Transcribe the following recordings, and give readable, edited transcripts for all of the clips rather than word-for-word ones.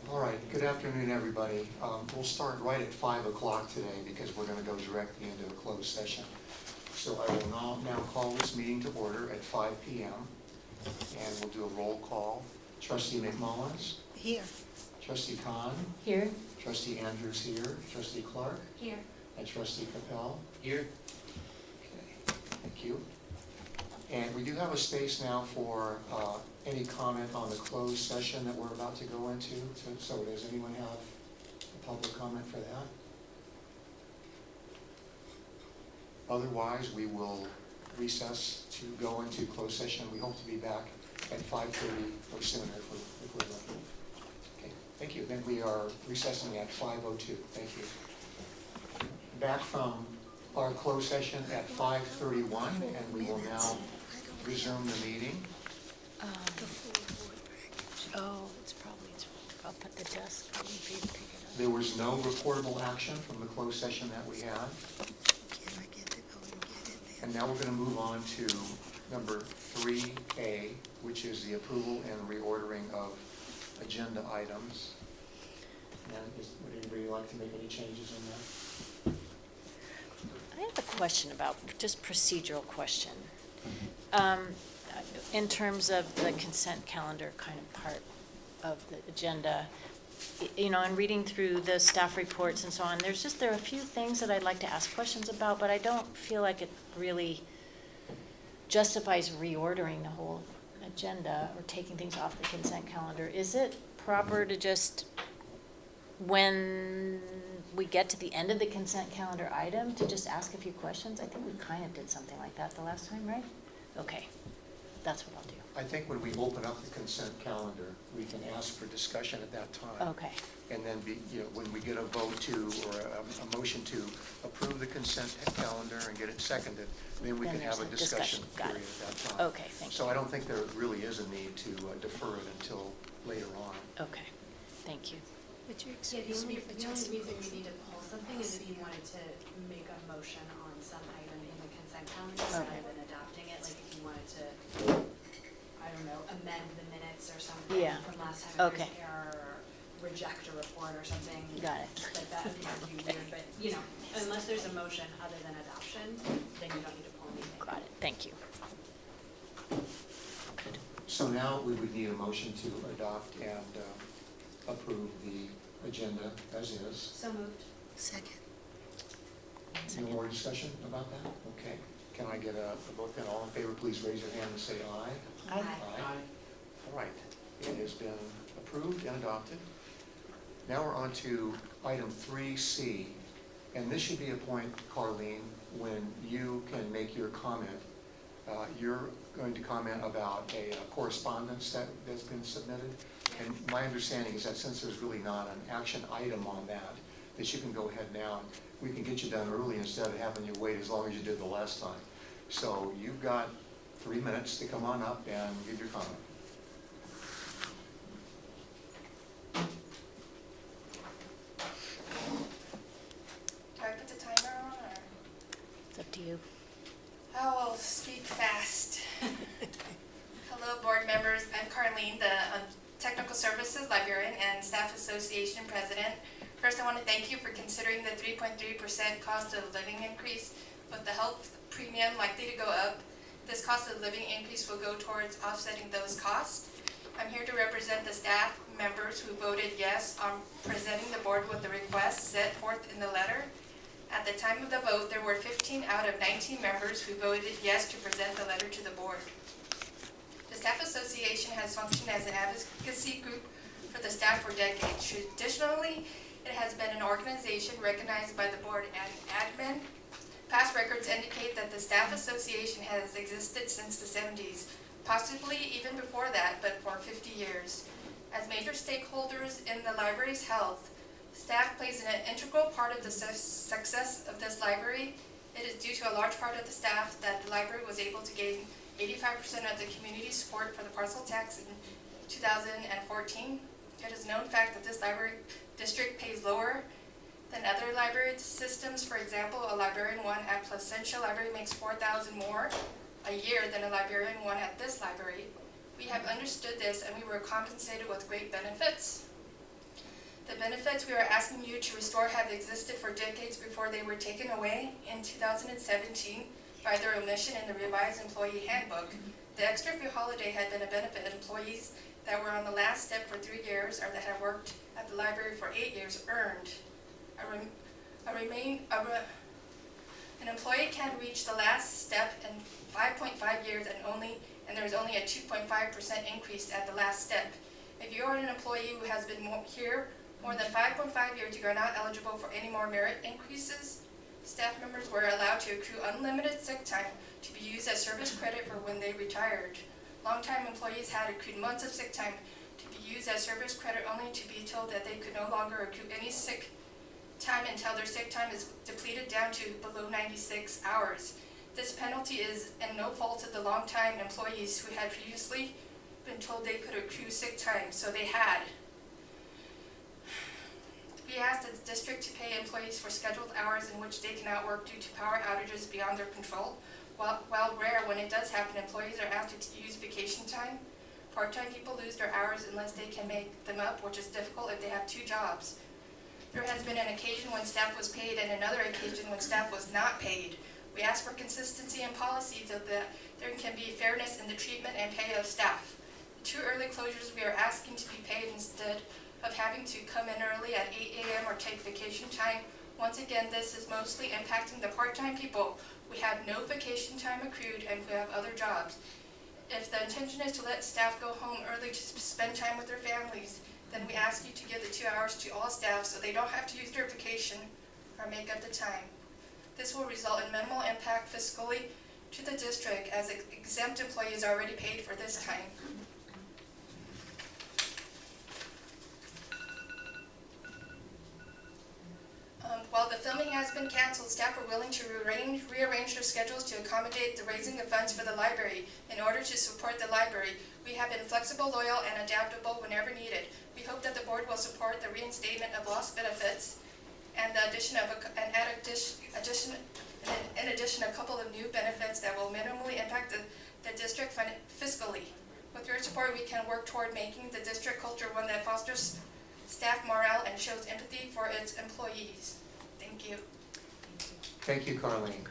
All right, good afternoon, everybody. We'll start right at 5 o'clock today because we're going to go directly into a closed session. So I will now call this meeting to order at 5 p.m. and we'll do a roll call. Trustee McMullins? Here. Trustee Khan? Here. Trustee Andrews here. Trustee Clark? Here. And Trustee Capel? Here. Okay, thank you. And we do have a space now for any comment on the closed session that we're about to go into. So does anyone have a public comment for that? Otherwise, we will recess to go into closed session. We hope to be back at 5:30 or sooner if we're lucky. Okay, thank you. Then we are recessing at 5:02. Thank you. Back from our closed session at 5:31, and we will now resume the meeting. It's probably up at the desk. For you to pick it up. There was no reportable action from the closed session that we had. And now we're going to move on to number 3A, which is the approval and reordering of agenda items. And would anybody like to make any changes in that? I have a question about, just procedural question. In terms of the consent calendar kind of part of the agenda, you know, and reading through the staff reports and so on, there are a few things that I'd like to ask questions about, but I don't feel like it really justifies reordering the whole agenda or taking things off the consent calendar. Is it proper to just, when we get to the end of the consent calendar item, to just ask a few questions? I think we kind of did something like that the last time, right? Okay, that's what I'll do. I think when we open up the consent calendar, we can ask for discussion at that time. Okay, And then when we get a vote to, or a motion to approve the consent calendar and get it seconded, then we Then can have a there's a discussion. discussion Got period it. at that time. okay, thank you. So I don't think there really is a need to defer it until later on. Okay, thank you. But you're Yeah, the only reason we need to pull something is if you wanted to make a motion on some item in the consent calendar rather than adopting it, like if you wanted to, I don't know, amend the minutes or something Yeah. from last time, if Okay. there's error, or reject a report or something. Got it. Like that would be weird, but, you know, unless there's a motion other than adoption, then you don't need to pull anything. Got it, thank you. Good. So now we would need a motion to adopt and approve the agenda as is. So moved. second. No more discussion about that? Okay. Can I get a vote then? All in favor, please raise your hand and say aye. Aye. All right. It has been approved and adopted. Now we're on to item 3C. And this should be a point, Carlene, when you can make your comment. You're going to comment about a correspondence that's been submitted. And my understanding is that since there's really not an action item on that you can go ahead now. We can get you done early instead of having you wait as long as you did the last time. So you've got 3 minutes to come on up and give your comment. Do I put the timer on, or? It's up to you. I will speak fast. Hello, board members. I'm Carlene, the Technical Services Librarian and Staff Association President. First, I want to thank you for considering the 3.3% cost of living increase. With the health premium likely to go up, this cost of living increase will go towards offsetting those costs. I'm here to represent the staff members who voted yes on presenting the board with the request set forth in the letter. At the time of the vote, there were 15 out of 19 members who voted yes to present the letter to the board. The Staff Association has functioned as an advocacy group for the staff for decades. Traditionally, it has been an organization recognized by the board and admin. Past records indicate that the Staff Association has existed since the 70s, possibly even before that, but for 50 years. As major stakeholders in the library's health, staff plays an integral part of the success of this library. It is due to a large part of the staff that the library was able to gain 85% of the community support for the parcel tax in 2014. It is a known fact that this library district pays lower than other library systems. For example, a librarian one at Placentia Library makes $4,000 more a year than a librarian one at this library. We have understood this and we were compensated with great benefits. benefits we are asking you to restore have existed for decades before they were taken away in 2017 by their omission in the revised employee handbook. The extra fee holiday had been a benefit of employees that were on the last step for 3 years or that had worked at the library for 8 years earned. An employee can reach the last step in 5.5 years and there is only a 2.5% increase at the last step. If you are an employee who has been here more than 5.5 years, you are not eligible for any more merit increases. Staff members were allowed to accrue unlimited sick time to be used as service credit for when they retired. Longtime employees had accrued months of sick time to be used as service credit only to be told that they could no longer accrue any sick time until their sick time is depleted down to below 96 hours. This penalty is in no fault of the longtime employees who had previously been told they could accrue sick time, so they had. We asked the district to pay employees for scheduled hours in which they cannot work due to power outages beyond their control. While rare, when it does happen, employees are asked to use vacation time. Part-time people lose their hours unless they can make them up, which is difficult if they have 2 jobs. There has been an occasion when staff was paid and another occasion when staff was not paid. We ask for consistency in policy so that there can be fairness in the treatment and pay of staff. The 2 early closures, we are asking to be paid instead of having to come in early at 8 a.m. or take vacation time. Once again, this is mostly impacting the part-time people. We have no vacation time accrued and who have other jobs. If the intention is to let staff go home early to spend time with their families, then we ask you to give the 2 hours to all staff so they don't have to use their vacation or make up the time. This will result in minimal impact fiscally to the district as exempt employees are already paid for this time. While the filming has been canceled, staff are willing to rearrange their schedules to accommodate the raising of funds for the library. In order to support the library, we have been flexible, loyal, and adaptable whenever needed. We hope that the board will support the reinstatement of lost benefits and the addition of in addition a couple of new benefits that will minimally impact the district fiscally. With your support, we can work toward making the district culture one that fosters staff morale and shows empathy for its employees. Thank you. Thank you, Carlene.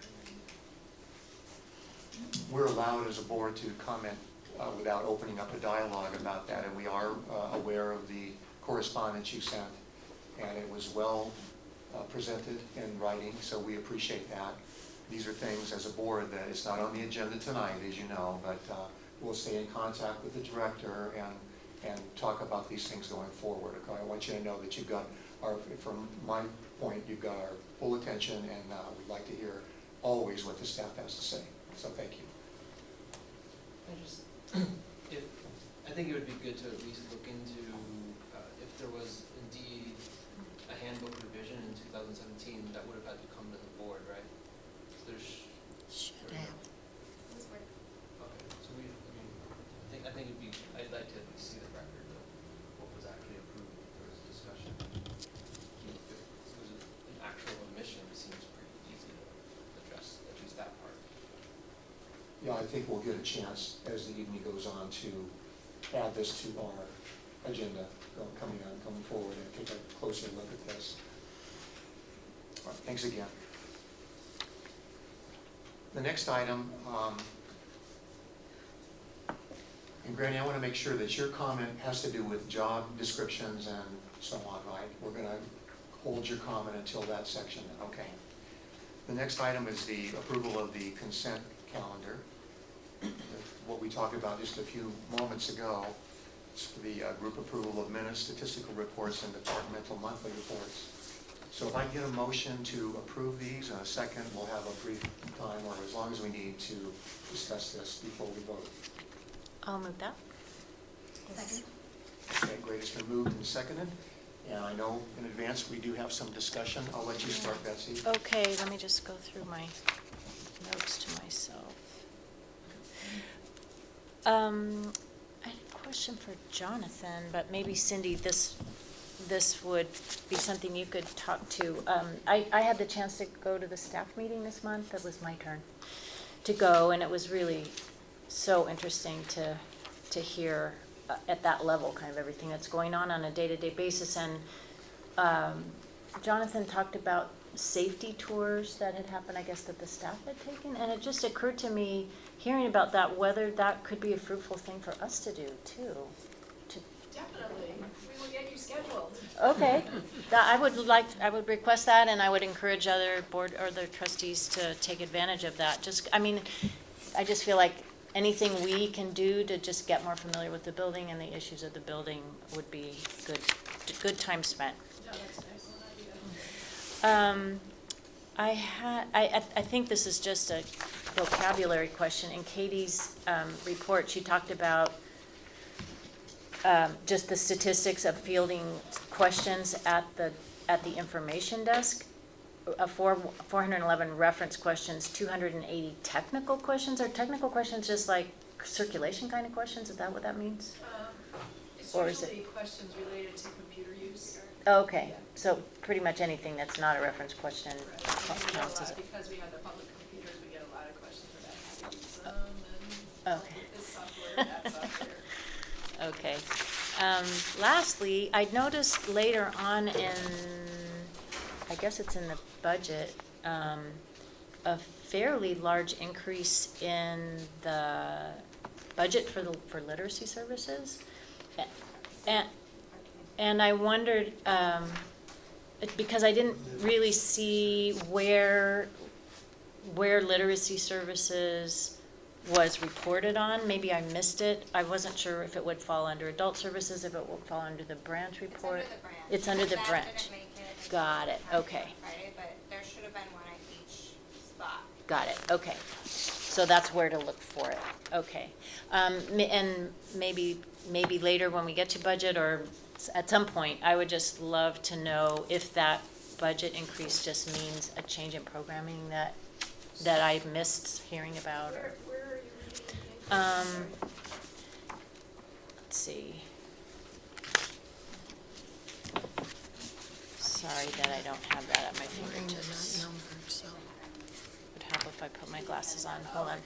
We're allowed as a board to comment without opening up a dialogue about that, and we are aware of the correspondence you sent, and it was well presented in writing, so we appreciate that. These are things as a board that it's not on the agenda tonight, as you know, but we'll stay in contact with the director and talk about these things going forward. Okay? I want you to know that you've got from my point, you've got our full attention, and we'd like to hear always what the staff has to say. So thank you. I think it would be good to at least look into if there was indeed a handbook revision in 2017 that would have had to come to the board, right? So Should have. Okay, so I think it'd be, I'd like to at least see the record of what was actually approved if there was a discussion. If it was an actual omission, it seems pretty easy to address at least that part. Yeah, I think we'll get a chance as the evening goes on to add this to our agenda coming forward and take a closer look at this. All right, thanks again. The next item, and Granny, I want to make sure that your comment has to do with job descriptions and so on, right? We're going to hold your comment until that section, okay. The next item is the approval of the consent calendar. What we talked about just a few moments ago. It's for the group approval of minutes, statistical reports, and departmental monthly reports. So if I get a motion to approve these, in a second we'll have a brief time, or as long as we need, to discuss this before we vote. I'll move that. Second. Okay, great, it's been moved and seconded. And I know in advance we do have some discussion. I'll let you start, Betsy. Okay, let me just go through my notes to myself. I had a question for Jonathan, but maybe Cindy, this would be something you could talk to. I had the chance to go to the staff meeting this month. That was my turn to go, and it was really so interesting to hear at that level kind of everything that's going on a day-to-day basis. And Jonathan talked about safety tours that had happened, I guess, that the staff had taken, and it just occurred to me, hearing about that, whether that could be a fruitful thing for us to do too. Definitely, we will get you scheduled. Okay, I would request that, and I would encourage other board or other trustees to take advantage of that. Just, I mean, I just feel like anything we can do to just get more familiar with the building and the issues of the building would be good time spent. No, that's an excellent idea. I think this is just a vocabulary question. In Katie's report, she talked about just the statistics of fielding questions at the information desk. 411 reference questions, 280 technical questions. Are technical questions just like circulation kind of questions? Is that what that means? It's Or is it- usually questions related to computer use. Okay, so pretty much anything that's not a reference question Right. We get a counts as lot, a. because we have the public computers, we get a lot of questions about how to use them and Okay. this software, that software. Okay. Lastly, I noticed later on in, I guess it's in the budget, a fairly large increase in the budget for literacy services. And I wondered, because I didn't really see where literacy services was reported on. Maybe I missed it. I wasn't sure if it would fall under adult services, if it would fall under the branch report. It's under the That branch. didn't make it into Got the it, packet okay. on Friday, but there should have been one at each spot. Got it, okay. So that's where to look for it, okay. And maybe later when we get to budget, or at some point, I would just love to know if that budget increase just means a change in programming that I've missed hearing about, or. Where are you reading the increase? Let's see. Sorry that I don't have that at my fingertips. Would help if I put my glasses on, hold on.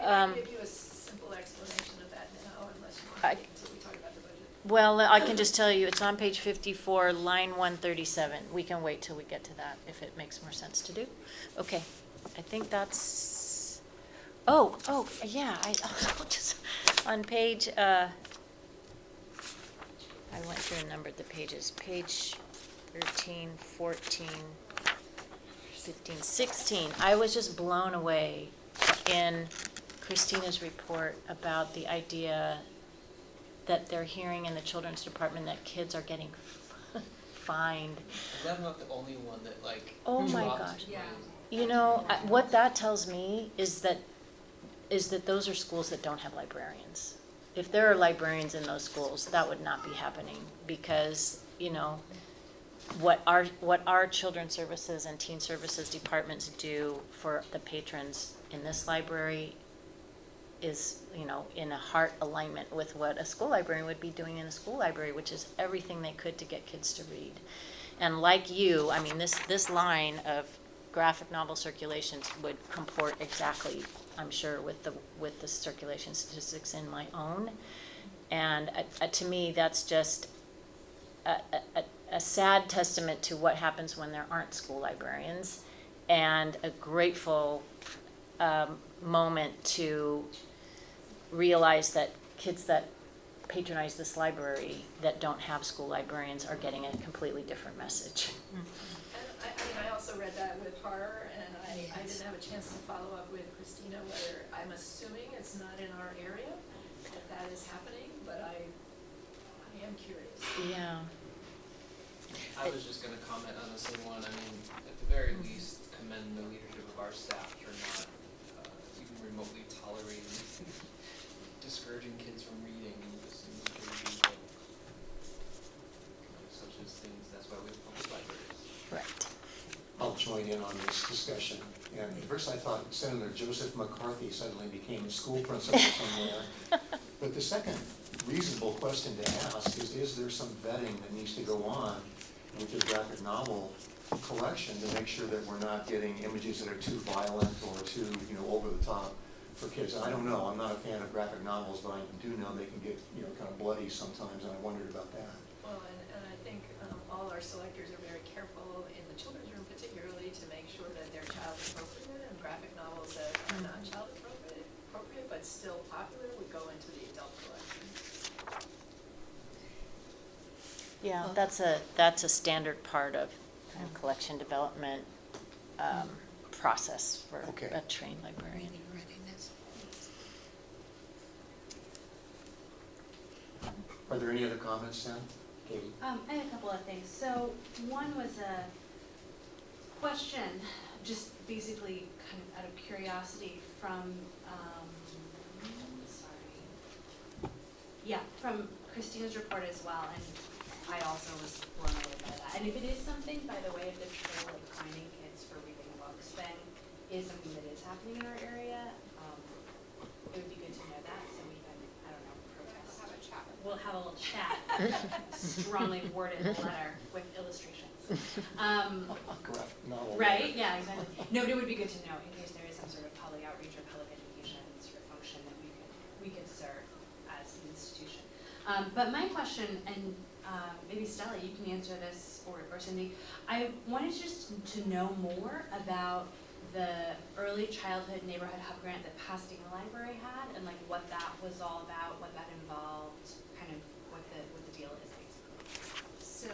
I can give you a simple explanation of that now, unless you want to wait until we talk about the budget. Well, I can just tell you, it's on page 54, line 137. We can wait till we get to that, if it makes more sense to do. Okay, I think that's, oh, yeah, just, on page, I went through and numbered the pages, page 13, 14, 15, 16. I was just blown away in Christina's report about the idea that they're hearing in the children's department that kids are getting fined. I'm glad I'm not the only one that like. Oh my dropped gosh. Yeah. You know, what that tells me is that those are schools that don't have librarians. If there are librarians in those schools, that would not be happening, because, you know, what our children's services and teen services departments do for the patrons in this library is, you know, in a heart alignment with what a school librarian would be doing in a school library, which is everything they could to get kids to read. And like you, I mean, this line of graphic novel circulations would comport exactly, I'm sure, with the circulation statistics in my own. And to me, that's just a sad testament to what happens when there aren't school librarians, and a grateful moment to realize that kids that patronize this library that don't have school librarians are getting a completely different message. And I mean, I also read that with horror, and I didn't have a chance to follow up with Christina whether, I'm assuming it's not in our area that is happening, but I am curious. Yeah. I was just gonna comment on the same one. I mean, at the very least, commend the leadership of our staff for not even remotely tolerating discouraging kids from reading. Just seems to be that, such as things. That's why we have public libraries. Right. I'll join in on this discussion. And at first I thought Senator Joseph McCarthy suddenly became a school principal somewhere. But the second reasonable question to ask is there some vetting that needs to go on with the graphic novel collection to make sure that we're not getting images that are too violent or too, over the top for kids? And I don't know, I'm not a fan of graphic novels, but I do know they can get, kind of bloody sometimes, and I wondered about that. Well, and I think all our selectors are graphic novels that are not child appropriate, but still popular, would go into the adult collection. Yeah, that's a standard part of kind of collection development process for Okay. a trained librarian. Are there any other comments, Sam? Katie? I had a couple of things. So one was a question, just basically kind of out of curiosity from, from Christina's report as well, and I also was blown away by that. And if it is something, by the way, if the trail of finding kids for reading books thing is something that is happening in our area, it would be good to know that, so we can, I don't know, protest. Have a chat. We'll have a little chat, strongly worded letter with illustrations. Graphic novel. Right, yeah, exactly. No, but it would be good to know in case there is some sort of public outreach or public education sort of function that we could serve as an institution. But my question, and maybe Stella, you can answer this, or Cindy, I wanted just to know more about the early childhood neighborhood hub grant that Pasadena Library had, and like what that was all about, what that involved, kind of what the deal is basically. So,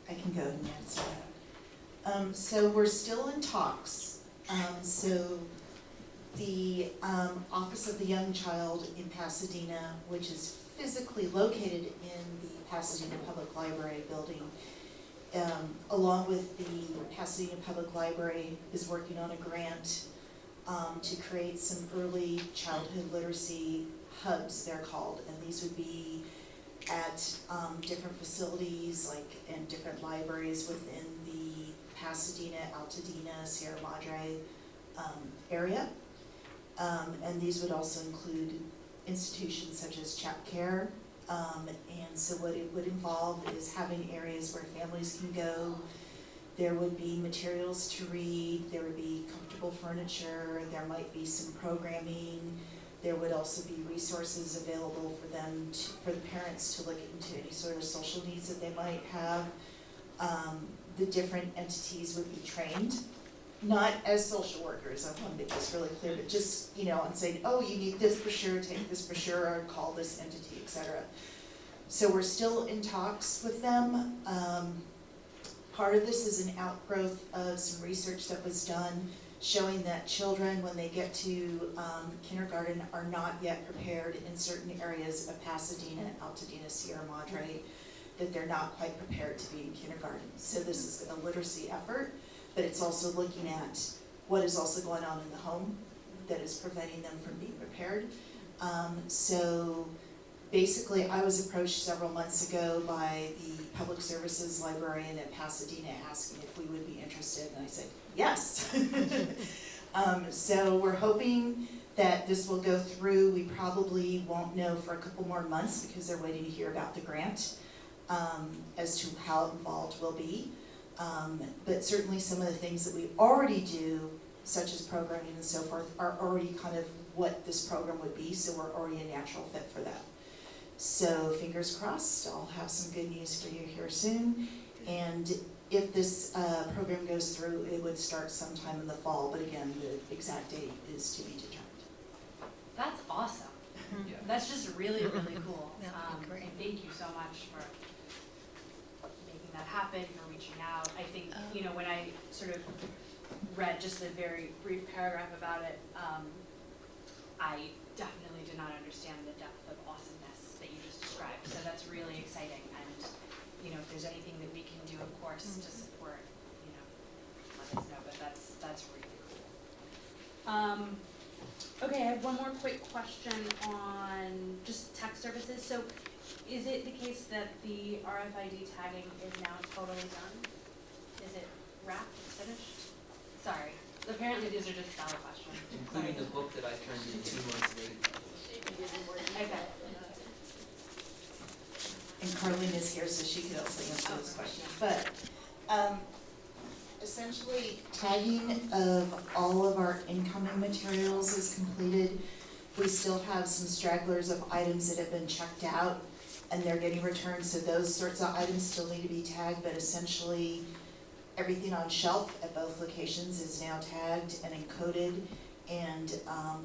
I can go and answer that. So we're still in talks. So the Office of the Young Child in Pasadena, which is physically located in the Pasadena Public Library building, along with the Pasadena Public Library, is working on a grant to create some early childhood literacy hubs, they're called, and these would be at different facilities, like in different libraries within the Pasadena, Altadena, Sierra Madre area. And these would also include institutions such as Chap Care. And so what it would involve is having areas where families can go. There would be materials to read, there would be comfortable furniture, there might be some programming. There would also be resources available for them, for the parents to look into any sort of social needs that they might have. The different entities would be trained, not as social workers, I want to make this really clear, but just, and saying, oh, you need this brochure, take this brochure, or call this entity, etc. So we're still in talks with them. Part of this is an outgrowth of some research that was done showing that children, when they get to kindergarten, are not yet prepared in certain areas of Pasadena, Altadena, Sierra Madre, that they're not quite prepared to be in kindergarten. So this is a literacy effort, but it's also looking at what is also going on in the home that is preventing them from being prepared. So basically, I was approached several months ago by the public services librarian at Pasadena asking if we would be interested, and I said, yes. So we're hoping that this will go through. We probably won't know for a couple more months because they're waiting to hear about the grant as to how involved we'll be. But certainly some of the things that we already do, such as programming and so forth, are already kind of what this program would be, so we're already a natural fit for that. So fingers crossed, I'll have some good news for you here soon. And if this program goes through, it would start sometime in the fall, but again, the exact date is to be determined. That's awesome. Yeah. That's just really, really cool. That would be great. And thank you so much for making that happen, for reaching out. I think, when I sort of read just a very brief paragraph about it, I definitely did not understand the depth of awesomeness that you just described. So that's really exciting. And, if there's anything that we can do, of course, to support, let us know. But that's really cool. Okay, I have one more quick question on just tech services. So is it the case that the RFID tagging is now totally done? Is it wrapped, finished? Sorry, apparently these are just Stella questions. Including the book that I turned in 2 months late. Okay. And Carlene is here, so she could also answer this question. But essentially, tagging of all of our incoming materials is completed. We still have some stragglers of items that have been checked out and they're getting returned, so those sorts of items still need to be tagged, but essentially everything on shelf at both locations is now tagged and encoded, and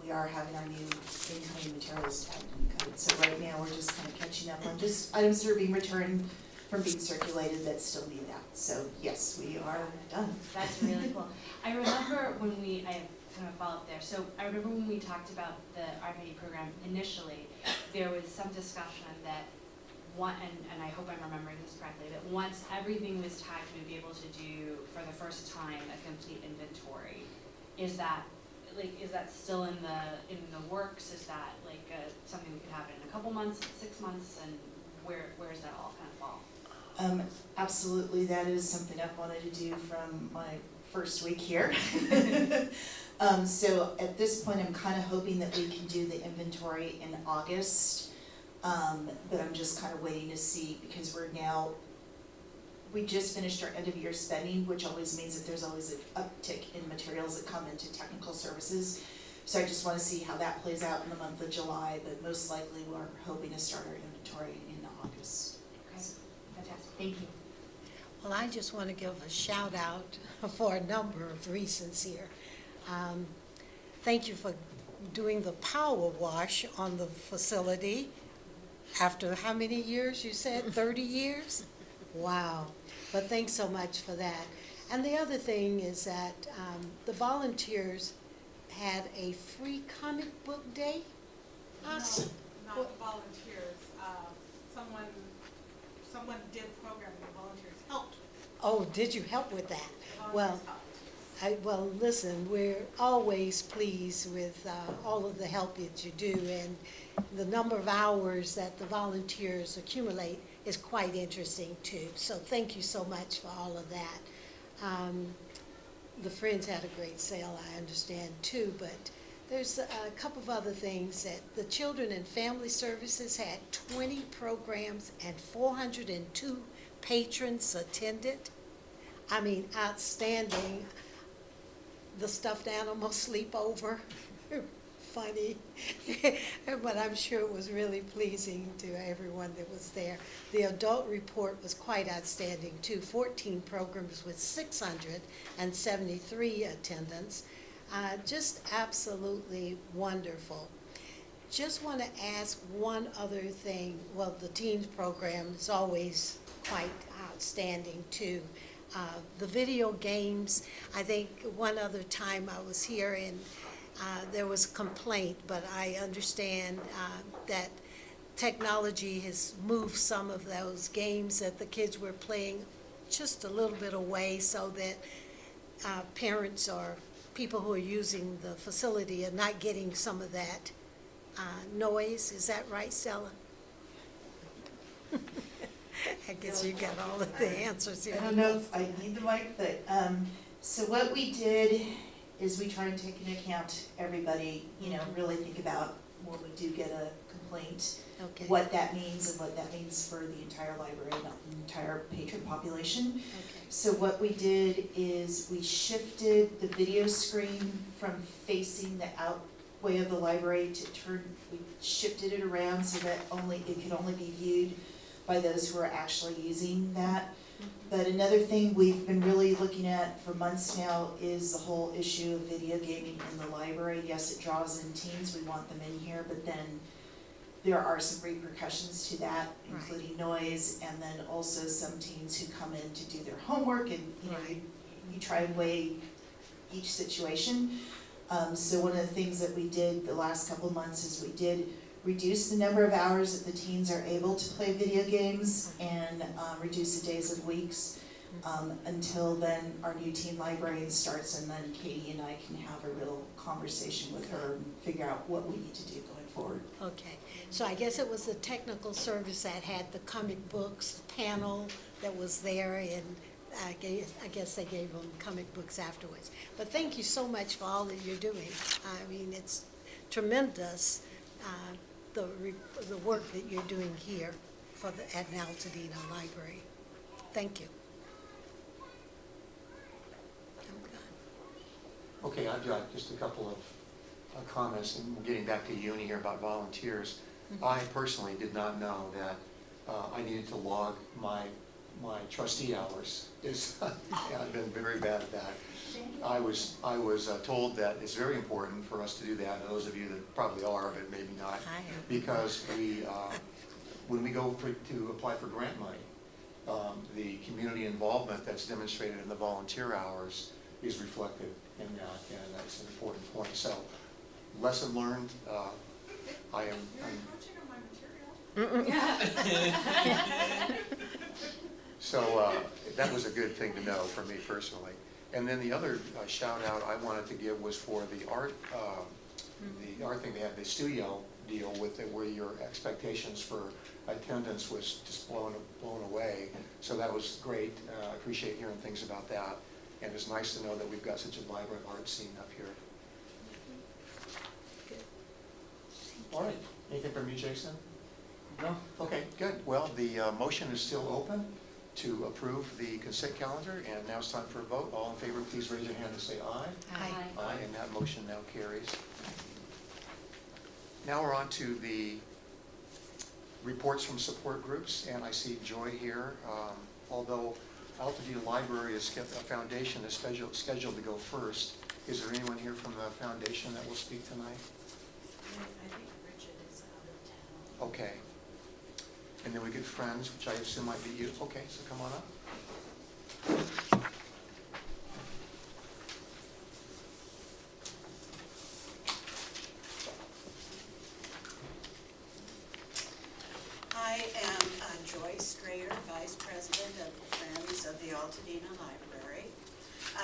we are having our new incoming materials tagged and encoded. So right now, we're just kind of catching up on just items that are being returned from being circulated that still need that. So yes, we are done. That's really cool. I remember when I have kind of a follow-up there. So I remember when we talked about the RPD program initially, there was some discussion that and I hope I'm remembering this correctly, that once everything was tagged, we'd be able to do, for the first time, a complete inventory. Is that still in the works? Is that something that could happen in a couple months, 6 months, and where does that all kind of fall? Absolutely, that is something I've wanted to do from my first week here. So at this point, I'm kind of hoping that we can do the inventory in August. But I'm just kind of waiting to see, because we just finished our end of year spending, which always means that there's always an uptick in materials that come into technical services. So I just want to see how that plays out in the month of July, but most likely we're hoping to start our inventory in August. Okay, fantastic, thank you. Well, I just want to give a shout out for a number of reasons here. Thank you for doing the power wash on the facility. After how many years, you said? 30 years? Wow. But thanks so much for that. And the other thing is that the volunteers had a free comic book day. Awesome. No, not volunteers. Someone did programming, the volunteers helped. Oh, did you help with that? Volunteers helped. Well, listen, we're always pleased with all of the help that you do, and the number of hours that the volunteers accumulate is quite interesting too. So thank you so much for all of that. The Friends had a great sale, I understand too, but there's a couple of other things that the Children and Family Services had 20 programs and 402 patrons attended. I mean, outstanding. The stuffed animal sleepover, funny, but I'm sure it was really pleasing to everyone that was there. The adult report was quite outstanding too, 14 programs with 673 attendants, just absolutely wonderful. Just want to ask one other thing. Well, the teens program is always quite outstanding too. The video games, I think one other time I was here and there was a complaint, but I understand that technology has moved some of those games that the kids were playing just a little bit away, so that parents or people who are using the facility are not getting some of that noise. Is that right, Stella? I guess you got all of the answers here. I don't know if I need the mic, but, so what we did is we try and take into account everybody, really think about when we do get a complaint, Okay. what that means and what that means for the entire library, not the entire patron population. Okay. So what we did is we shifted the video screen from facing the outway of the library we shifted it around so that it could only be viewed by those who are actually using that. But another thing we've been really looking at for months now is the whole issue of video gaming in the library. Yes, it draws in teens, we want them in here, but then there are some repercussions to that, including noise, and then also some teens who come in to do their homework, and you try and weigh each situation. So one of the things that we did the last couple of months is we did reduce the number of hours that the teens are able to play video games, and reduce the days of weeks until then our new teen librarian starts, and then Katie and I can have a real conversation with her and figure out what we need to do going forward. Okay, so I guess it was the technical service that had the comic books panel that was there, and I guess they gave them comic books afterwards. But thank you so much for all that you're doing. I mean, it's tremendous, the work that you're doing here at Altadena Library. Thank you. I'm done. Okay, I've got just a couple of comments, and we're getting back to Uni here about volunteers. I personally did not know that I needed to log my my trustee hours is, I've been very bad at that. I was told that it's very important for us to do that, and those of you that probably are, but maybe not, because when we go to apply for grant money, the community involvement that's demonstrated in the volunteer hours is reflected in that, and that's an important point. So, lesson learned. I am. You're encroaching on my material. So that was a good thing to know for me personally. And then the other shout out I wanted to give was for the art thing. They had the studio deal with it, where your expectations for attendance was just blown away. So that was great. I appreciate hearing things about that. And it's nice to know that we've got such a vibrant art scene up here. All right. Anything from you, Jason? No? Okay, good. Well, the motion is still open to approve the consent calendar, and now it's time for a vote. All in favor, please raise your hand and say aye. Aye. Aye, and that motion now carries. Now we're on to the reports from support groups, and I see Joy here. Although Altadena Library Foundation is scheduled to go first, is there anyone here from the foundation that will speak tonight? I think Richard is out of town. Okay. And then we get Friends, which I assume might be you. Okay, so come on up. I am Joyce Strader, Vice President of the Friends of the Altadena Library.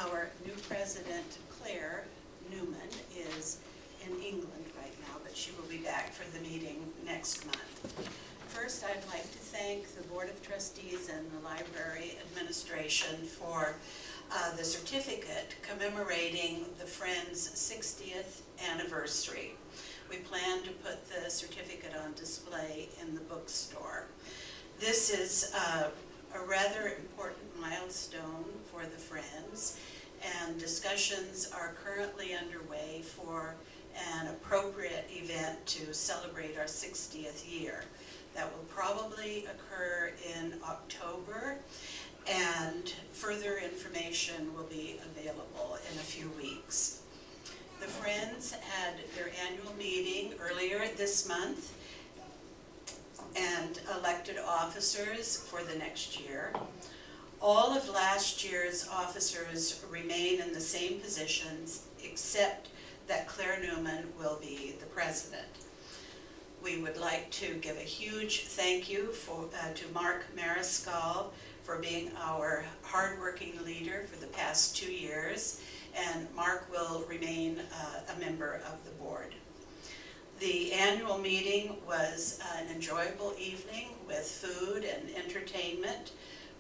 Our new president, Claire Newman, is in England right now, but she will be back for the meeting next month. First, I'd like to thank the Board of Trustees and the Library Administration for the certificate commemorating the Friends' 60th anniversary. We plan to put the certificate on display in the bookstore. This is a rather important milestone for the Friends, and discussions are currently underway for an appropriate event to celebrate our 60th year. That will probably occur in October, and further information will be available in a few weeks. The Friends had their annual meeting earlier this month and elected officers for the next year. All of last year's officers remain in the same positions, except that Claire Newman will be the president. We would like to give a huge thank you to Mark Mariscal for being our hardworking leader for the past 2 years, and Mark will remain a member of the board. The annual meeting was an enjoyable evening with food and entertainment.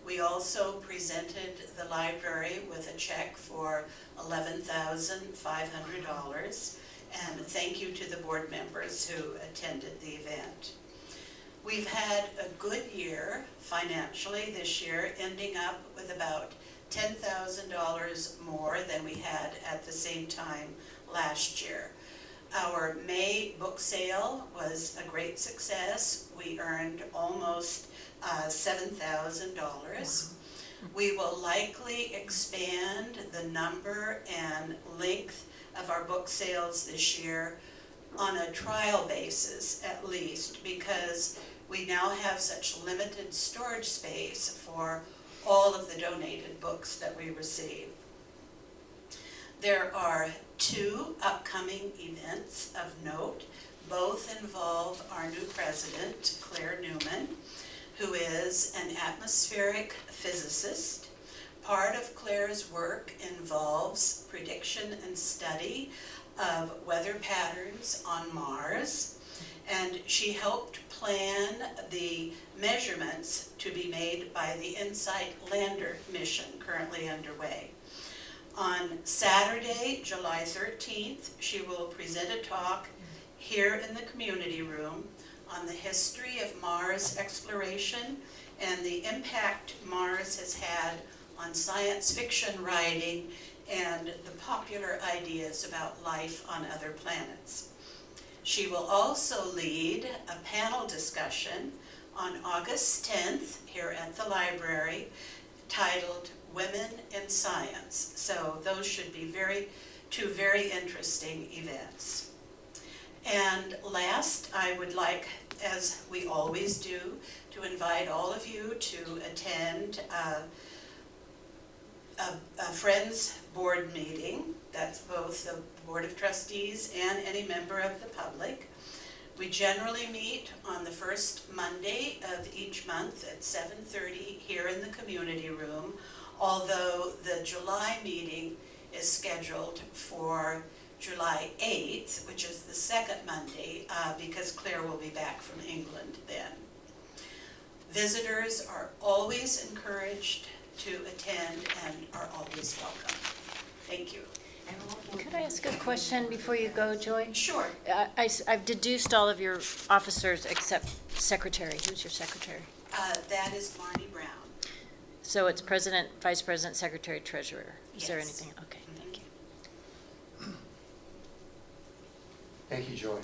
We also presented the library with a check for $11,500. And thank you to the board members who attended the event. We've had a good year financially this year, ending up with about $10,000 more than we had at the same time last year. Our May book sale was a great success. We earned almost $7,000. We will likely expand the number and length of our book sales this year on a trial basis at least, because we now have such limited storage space for all of the donated books that we receive. There are 2 upcoming events of note. Both involve our new president, Claire Newman, who is an atmospheric physicist. Part of Claire's work involves prediction and study of weather patterns on Mars, and she helped plan the measurements to be made by the InSight lander mission currently underway. On Saturday, July 13th, she will present a talk here in the community room on the history of Mars exploration and the impact Mars has had on science fiction writing and the popular ideas about life on other planets. She will also lead a panel discussion on August 10th here at the library titled Women in Science. So those should be two very interesting events. And last, I would like, as we always do, to invite all of you to attend a Friends Board meeting. That's both the Board of Trustees and any member of the public. We generally meet on the first Monday of each month at 7:30 here in the community room, although the July meeting is scheduled for July 8th, which is the second Monday, because Claire will be back from England then. Visitors are always encouraged to attend and are always welcome. Thank you. Could I ask a question before you go, Joy? Sure. I've deduced all of your officers except secretary. Who's your secretary? That is Marnie Brown. So it's president, vice president, secretary, treasurer. Is there Yes. anything? Okay, thank you. Thank you, Joy.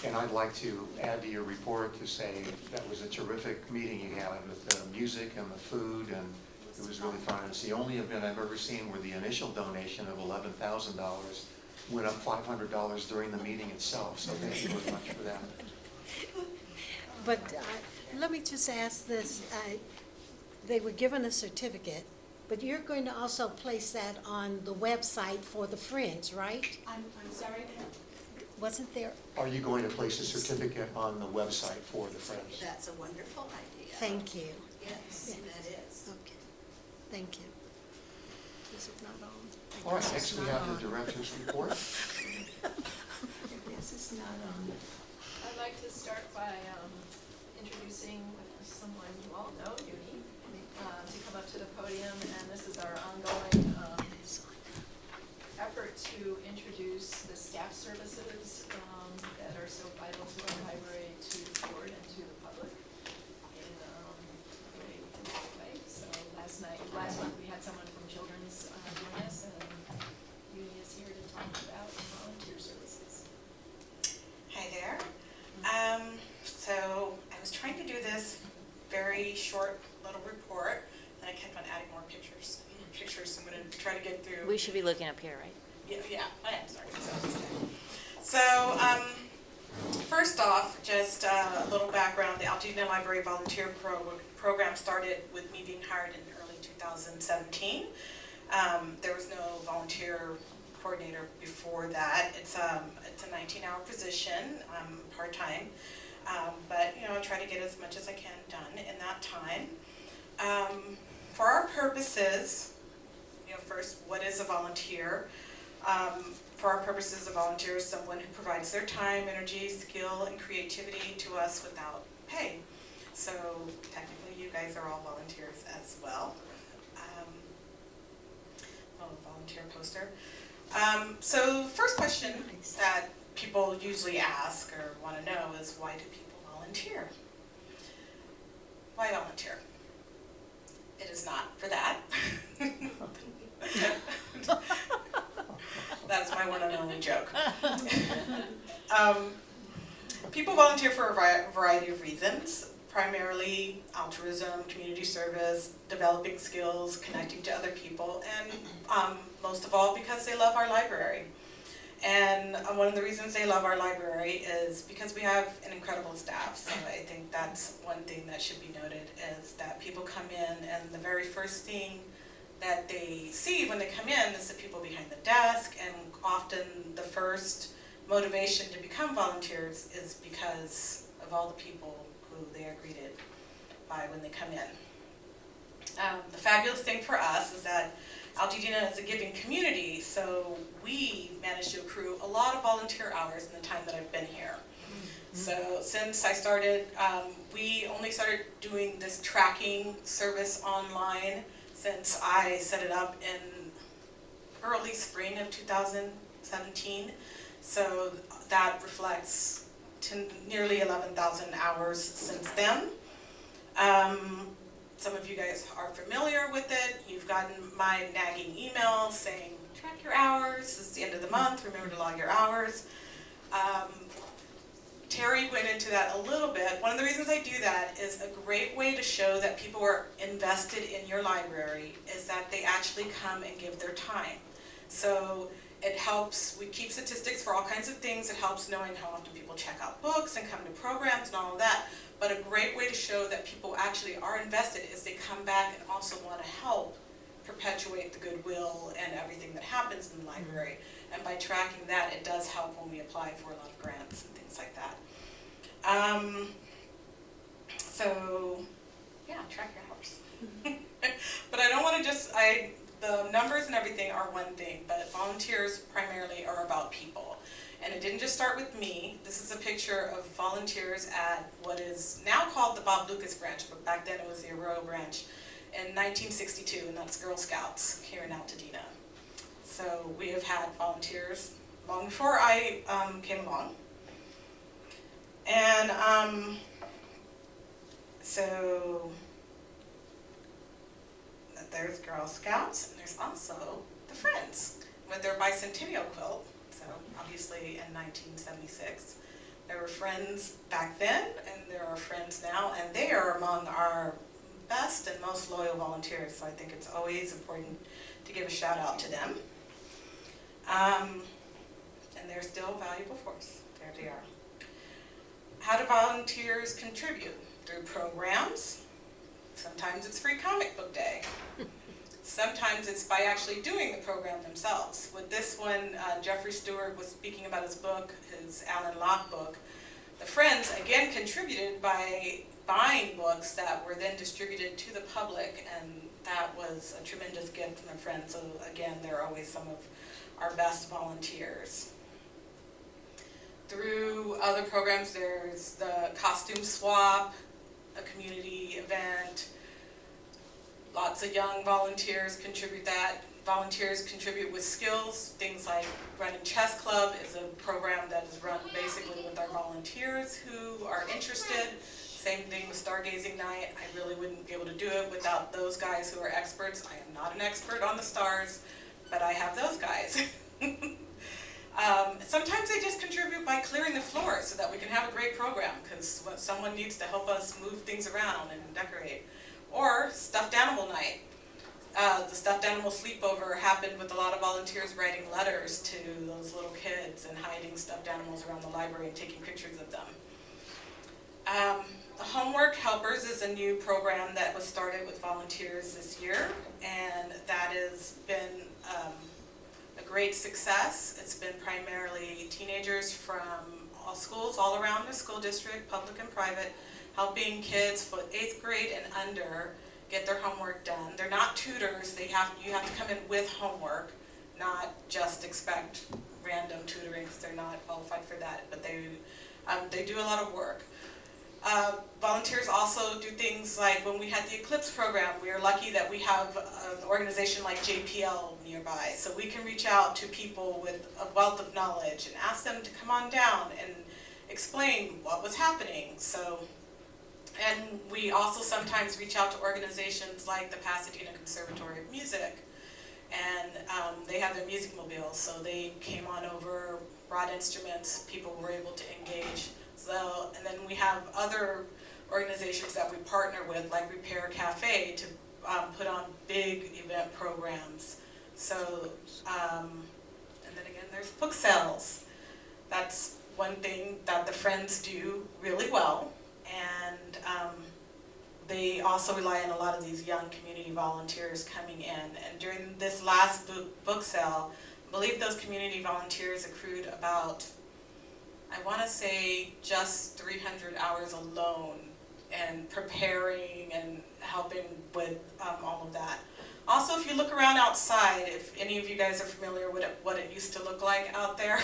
And I'd like to add to your report to say that was a terrific meeting you had with the music and the food, and it was really fun. It's the only event I've ever seen where the initial donation of $11,000 went up $500 during the meeting itself, so thank you very much for that. But let me just ask this, they were given a certificate, but you're going to also place that on the website for the Friends, right? I'm sorry, Wasn't there? Are you going to place a certificate on the website for the Friends? That's a wonderful idea. Thank you. Yes, that is. Okay, thank you. Is it not on? All right, next we have the director's report. This is not on. I'd like to start by introducing someone you all know, Uni, to come up to the podium, and this is our ongoing effort to introduce the staff services that are so vital to our library to the board and to the public in a very intensive way. So last month we had someone from Children's join us, and Uni is here to talk about volunteer services. Hi there. So I was trying to do this very short little report, and I kept on adding more pictures, so I'm going to try to get through. We should be looking up here, right? Yeah, I am sorry. So, first off, just a little background. The Altadena Library Volunteer Program started with me being hired in early 2017. There was no volunteer coordinator before that. It's a 19-hour position, part-time, but I try to get as much as I can done in that time. For our purposes, first, what is a volunteer? For our purposes, a volunteer is someone who provides their time, energy, skill, and creativity to us without pay. So technically, you guys are all volunteers as well. Volunteer poster. So first question that people usually ask or want to know is, why do people volunteer? Why volunteer? It is not for that. That's my one and only joke. People volunteer for a variety of reasons, primarily altruism, community service, developing skills, connecting to other people, and most of all because they love our library. And one of the reasons they love our library is because we have an incredible staff. So I think that's one thing that should be noted, is that people come in and the very first thing that they see when they come in is the people behind the desk, and often the first motivation to become volunteers is because of all the people who they are greeted by when they come in. The fabulous thing for us is that Altadena is a giving community, so we managed to accrue a lot of volunteer hours in the time that I've been here. So since I started, we only started doing this tracking service online since I set it up in early spring of 2017. So that reflects to nearly 11,000 hours since then. Some of you guys are familiar with it. You've gotten my nagging email saying, track your hours, it's the end of the month, remember to log your hours. Terry went into that a little bit. One of the reasons I do that is a great way to show that people are invested in your library is that they actually come and give their time. So it helps, we keep statistics for all kinds of things. It helps knowing how often people check out books and come to programs and all of that. But a great way to show that people actually are invested is they come back and also want to help perpetuate the goodwill and everything that happens in the library. And by tracking that, it does help when we apply for a lot of grants and things like that. So, yeah, track your hours. But I don't want to just, the numbers and everything are one thing, but volunteers primarily are about people. And it didn't just start with me. This is a picture of volunteers at what is now called the Bob Lucas branch, but back then it was the Arroyo branch in 1962, and that's Girl Scouts here in Altadena. So we have had volunteers long before I came along. And so there's Girl Scouts, and there's also the Friends with their bicentennial quilt. So obviously in 1976. There were Friends back then, and there are Friends now, and they are among our best and most loyal volunteers, so I think it's always important to give a shout out to them. And they're still a valuable force. There they are. How do volunteers contribute? Through programs. Sometimes it's Free Comic Book Day. Sometimes it's by actually doing the program themselves. With this one, Jeffrey Stewart was speaking about his book, his Alan Locke book. The Friends, again, contributed by buying books that were then distributed to the public, and that was a tremendous gift from the Friends. So again, they're always some of our best volunteers. Through other programs, there's the costume swap, a community event. Lots of young volunteers contribute that. Volunteers contribute with skills. Things like running chess club is a program that is run basically with our volunteers who are interested. Same thing with stargazing night. I really wouldn't be able to do it without those guys who are experts. I am not an expert on the stars, but I have those guys. Sometimes they just contribute by clearing the floor so that we can have a great program, because someone needs to help us move things around and decorate. Or stuffed animal night. The stuffed animal sleepover happened with a lot of volunteers writing letters to those little kids and hiding stuffed animals around the library and taking pictures of them. The Homework Helpers is a new program that was started with volunteers this year, and that has been a great success. It's been primarily teenagers from all schools all around the school district, public and private, helping kids for 8th grade and under get their homework done. They're not tutors. You have to come in with homework, not just expect random tutoring, because they're not qualified for that. But they do a lot of work. Volunteers also do things like when we had the Eclipse program, we are lucky that we have an organization like JPL nearby, so we can reach out to people with a wealth of knowledge and ask them to come on down and explain what was happening. And we also sometimes reach out to organizations like the Pasadena Conservatory of Music, and they have their music mobiles, so they came on over, brought instruments, people were able to engage. So, and then we have other organizations that we partner with, like Repair Cafe, to put on big event programs. So, and then again, there's book sales. That's one thing that the Friends do really well. And they also rely on a lot of these young community volunteers coming in. And during this last book sale, I believe those community volunteers accrued about, I want to say, just 300 hours alone, and preparing and helping with all of that. Also, if you look around outside, if any of you guys are familiar with what it used to look like out there,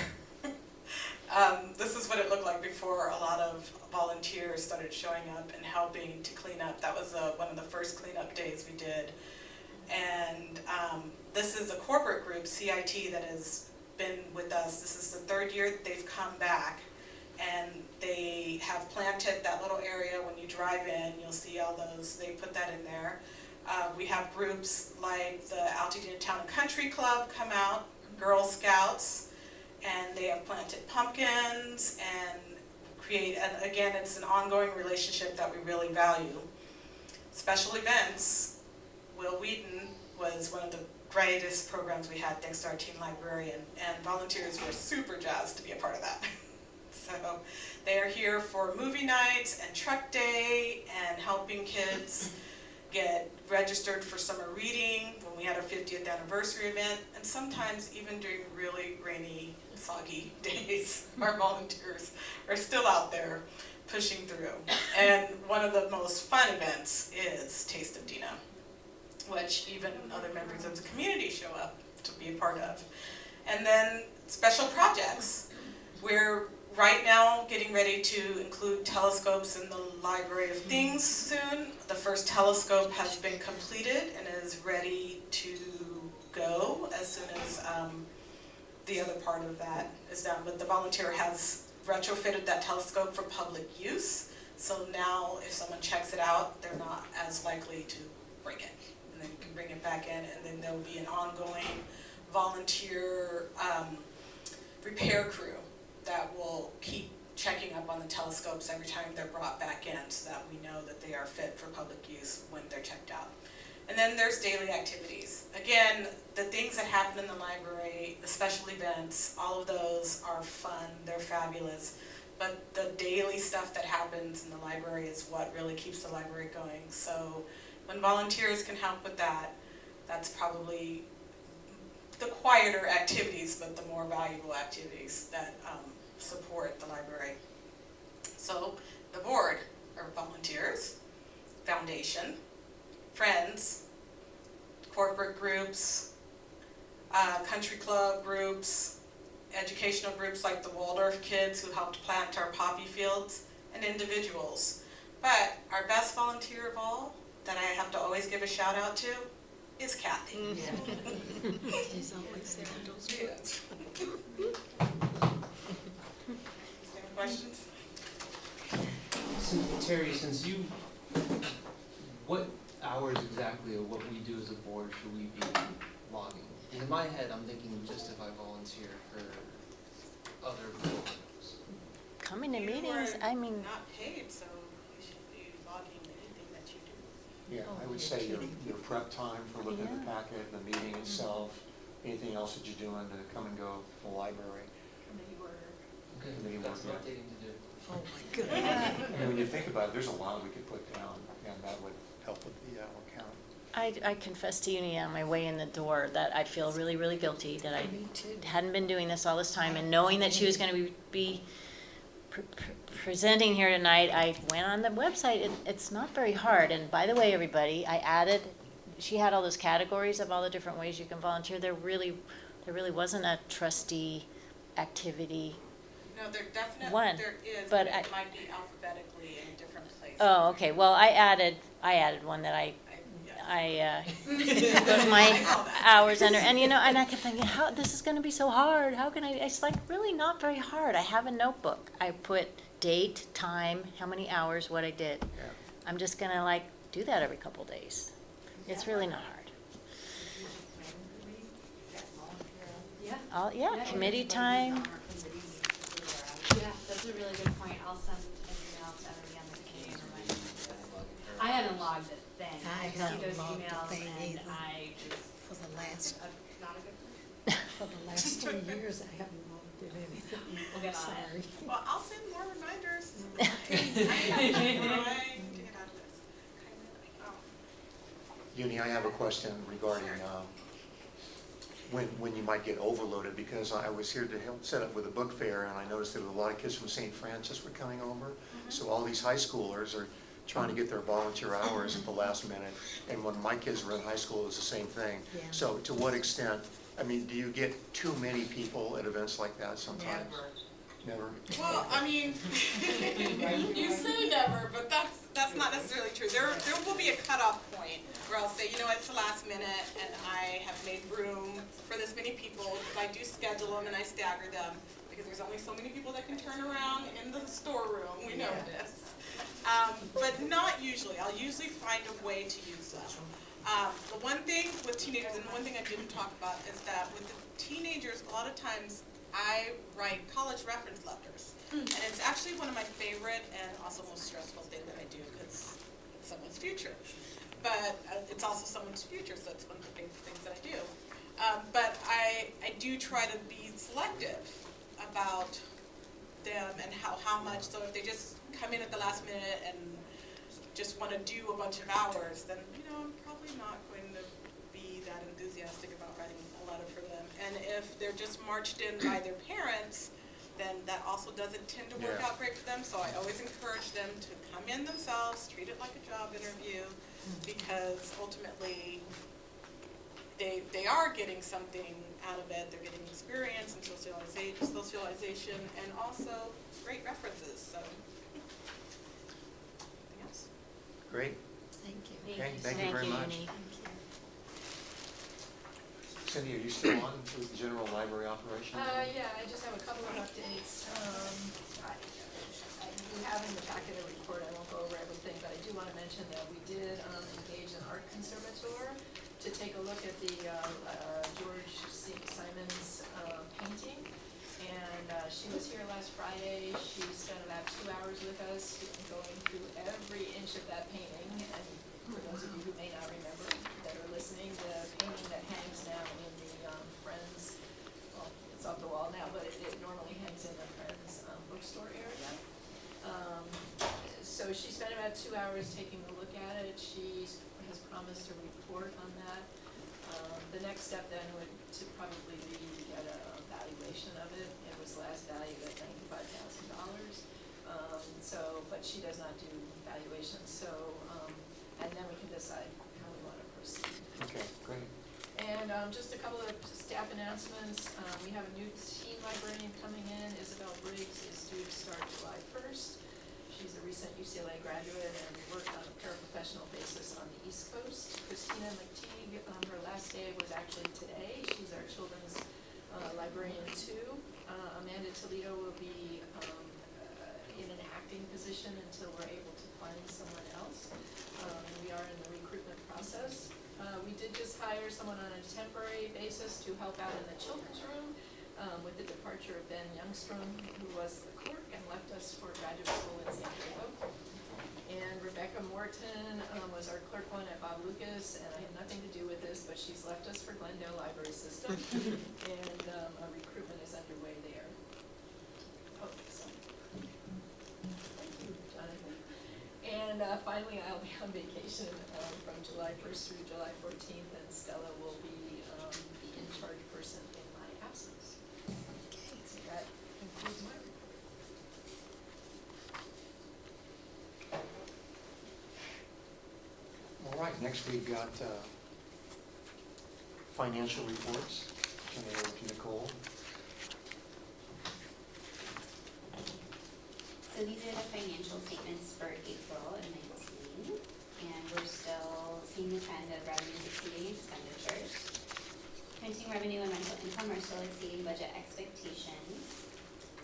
this is what it looked like before a lot of volunteers started showing up and helping to clean up. That was one of the first cleanup days we did. And this is a corporate group, CIT, that has been with us. This is the 3rd year that they've come back, and they have planted that little area. When you drive in, you'll see all those, they put that in there. We have groups like the Altadena Town and Country Club come out, Girl Scouts, and they have planted pumpkins and create, and again, it's an ongoing relationship that we really value. Special events, Will Wheaton was one of the greatest programs we had thanks to our teen librarian, and volunteers were super jazzed to be a part of that. So they are here for movie nights and truck day and helping kids get registered for summer reading when we had our 50th anniversary event, and sometimes even during really rainy, soggy days, our volunteers are still out there pushing through. And one of the most fun events is Taste of Dina, which even other members of the community show up to be a part of. And then special projects. We're right now getting ready to include telescopes in the Library of Things soon. The first telescope has been completed and is ready to go as soon as the other part of that is done. But the volunteer has retrofitted that telescope for public use. So now if someone checks it out, they're not as likely to break it. And then you can bring it back in, and then there'll be an ongoing volunteer repair crew that will keep checking up on the telescopes every time they're brought back in so that we know that they are fit for public use when they're checked out. And then there's daily activities. Again, the things that happen in the library, the special events, all of those are fun, they're fabulous. But the daily stuff that happens in the library is what really keeps the library going. So when volunteers can help with that, that's probably the quieter activities, but the more valuable activities that support the library. So the board are volunteers, foundation, friends, corporate groups, country club groups, educational groups like the Waldorf kids who helped plant our poppy fields, and individuals. But our best volunteer of all, that I have to always give a shout out to, is Kathy. She's always there in those books. Any questions? So Terry, since you, what hours exactly of what we do as a board should we be logging? In my head, I'm thinking just if I volunteer for other programs. Coming to You meetings, are I mean, not paid, so you should be logging anything that you do. Yeah, I would say your prep time for looking at the Yeah. packet, the meeting itself, anything else that you're doing to come and go from the library. Committee work. Okay, Committee that's work, not dating to do. Oh, my goodness. And when you think about it, there's a lot we could put down, and that would help with the count. I confess to you on my way in the door that I feel really, really guilty that I Me too. hadn't been doing this all this time, and knowing that she was going to be presenting here tonight, I went on the website. It's not very hard. And by the way, everybody, I added, she had all those categories of all the different ways you can volunteer. There really wasn't a trustee activity. No, there definitely, One, there is, but but I- it might be alphabetically in a different place. Oh, okay. Well, I added one that Yes. I put my hours under, and and I kept thinking, how, this is gonna be so hard, how can I, it's like really not very hard. I have a notebook, I put date, time, how many hours, what I did. Yeah. I'm just gonna do that every couple days. It's really not hard. Yeah. Yeah, committee time, Yeah, that's a really good point. I'll send an email to everybody on the committee and remind them to do it. I hadn't logged the thing. I see haven't those logged the emails thing and either. I just, For the last, not a good thing. for the last 3 years, I haven't logged in anything. We'll get on it. Sorry. Well, I'll send more reminders. I need to get out of this. Uni, I have a question regarding when you might get overloaded, because I was here to help set up with a book fair, and I noticed that a lot of kids from St. Francis were coming over. So all these high schoolers are trying to get their volunteer hours at the last minute, and when my kids were in high school, it was the same thing. Yeah. So to what extent, I mean, do you get too many people at events like that sometimes? Never? Well, I mean, you say never, but that's not necessarily true. There will be a cutoff point where I'll say, it's the last minute and I have made room for this many people. I do schedule them and I stagger them because there's only so many people that can turn around in the storeroom. We know this. But not usually. I'll usually find a way to use them. The one thing with teenagers, and one thing I didn't talk about, is that with the teenagers, a lot of times I write college reference letters. And it's actually one of my favorite and also most stressful thing that I do because it's someone's future. But it's also someone's future, so it's one of the favorite things that I do. But I do try to be selective about them and how much, so if they just come in at the last minute and just want to do a bunch of hours, then, I'm probably not going to be that enthusiastic about writing a letter for them. And if they're just marched in by their parents, then that also doesn't tend to work Yeah. out great for them. So I always encourage them to come in themselves, treat it like a job interview, because ultimately they are getting something out of it. They're getting experience and socialization, and also great references. So, anything else? Great. Thank you. Okay, thank you very much. Uni. Cindy, are you still on with the general library operation? Yeah, I just have a couple of updates. You have in the packet a report, I won't go over everything, but I do want to mention that we did engage an art conservator to take a look at the George C. Simon's painting. And she was here last Friday. She spent about 2 hours with us, going through every inch of that painting. And for those of you who may not remember that are listening, the painting that hangs now in the Friends, well, it's off the wall now, but it normally hangs in the Friends bookstore area. So she spent about 2 hours taking a look at it. She has promised a report on that. The next step then would to probably be to get a valuation of it. It was last valued at $95,000. But she does not do valuations, and then we can decide how we want to proceed. Okay, great. And just a couple of staff announcements. We have a new teen librarian coming in. Isabel Briggs is due to start July 1st. She's a recent UCLA graduate and worked on a paraprofessional basis on the East Coast. Christina McTeague, her last day was actually today. She's our children's librarian too. Amanda Toledo will be in an acting position until we're able to find someone else. We are in the recruitment process. We did just hire someone on a temporary basis to help out in the children's room with the departure of Ben Youngstrom, who was the clerk and left us for graduate school in San Diego. And Rebecca Morton was our clerk one at Bob Lucas, and I have nothing to do with this, but she's left us for Glendale Library System, and a recruitment is underway there. Oh, so. Thank you, Jonathan. And finally, I'll be on vacation from July 1st through July 14th, and Stella will be the in-charge person in my absence. So that concludes my report. All right, next we've got financial reports. Turn it over to Nicole. So these are the financial statements for April of 19, and we're still seeing the trend of revenues exceeding expenditures. Printing revenue and rental income are still exceeding budget expectations.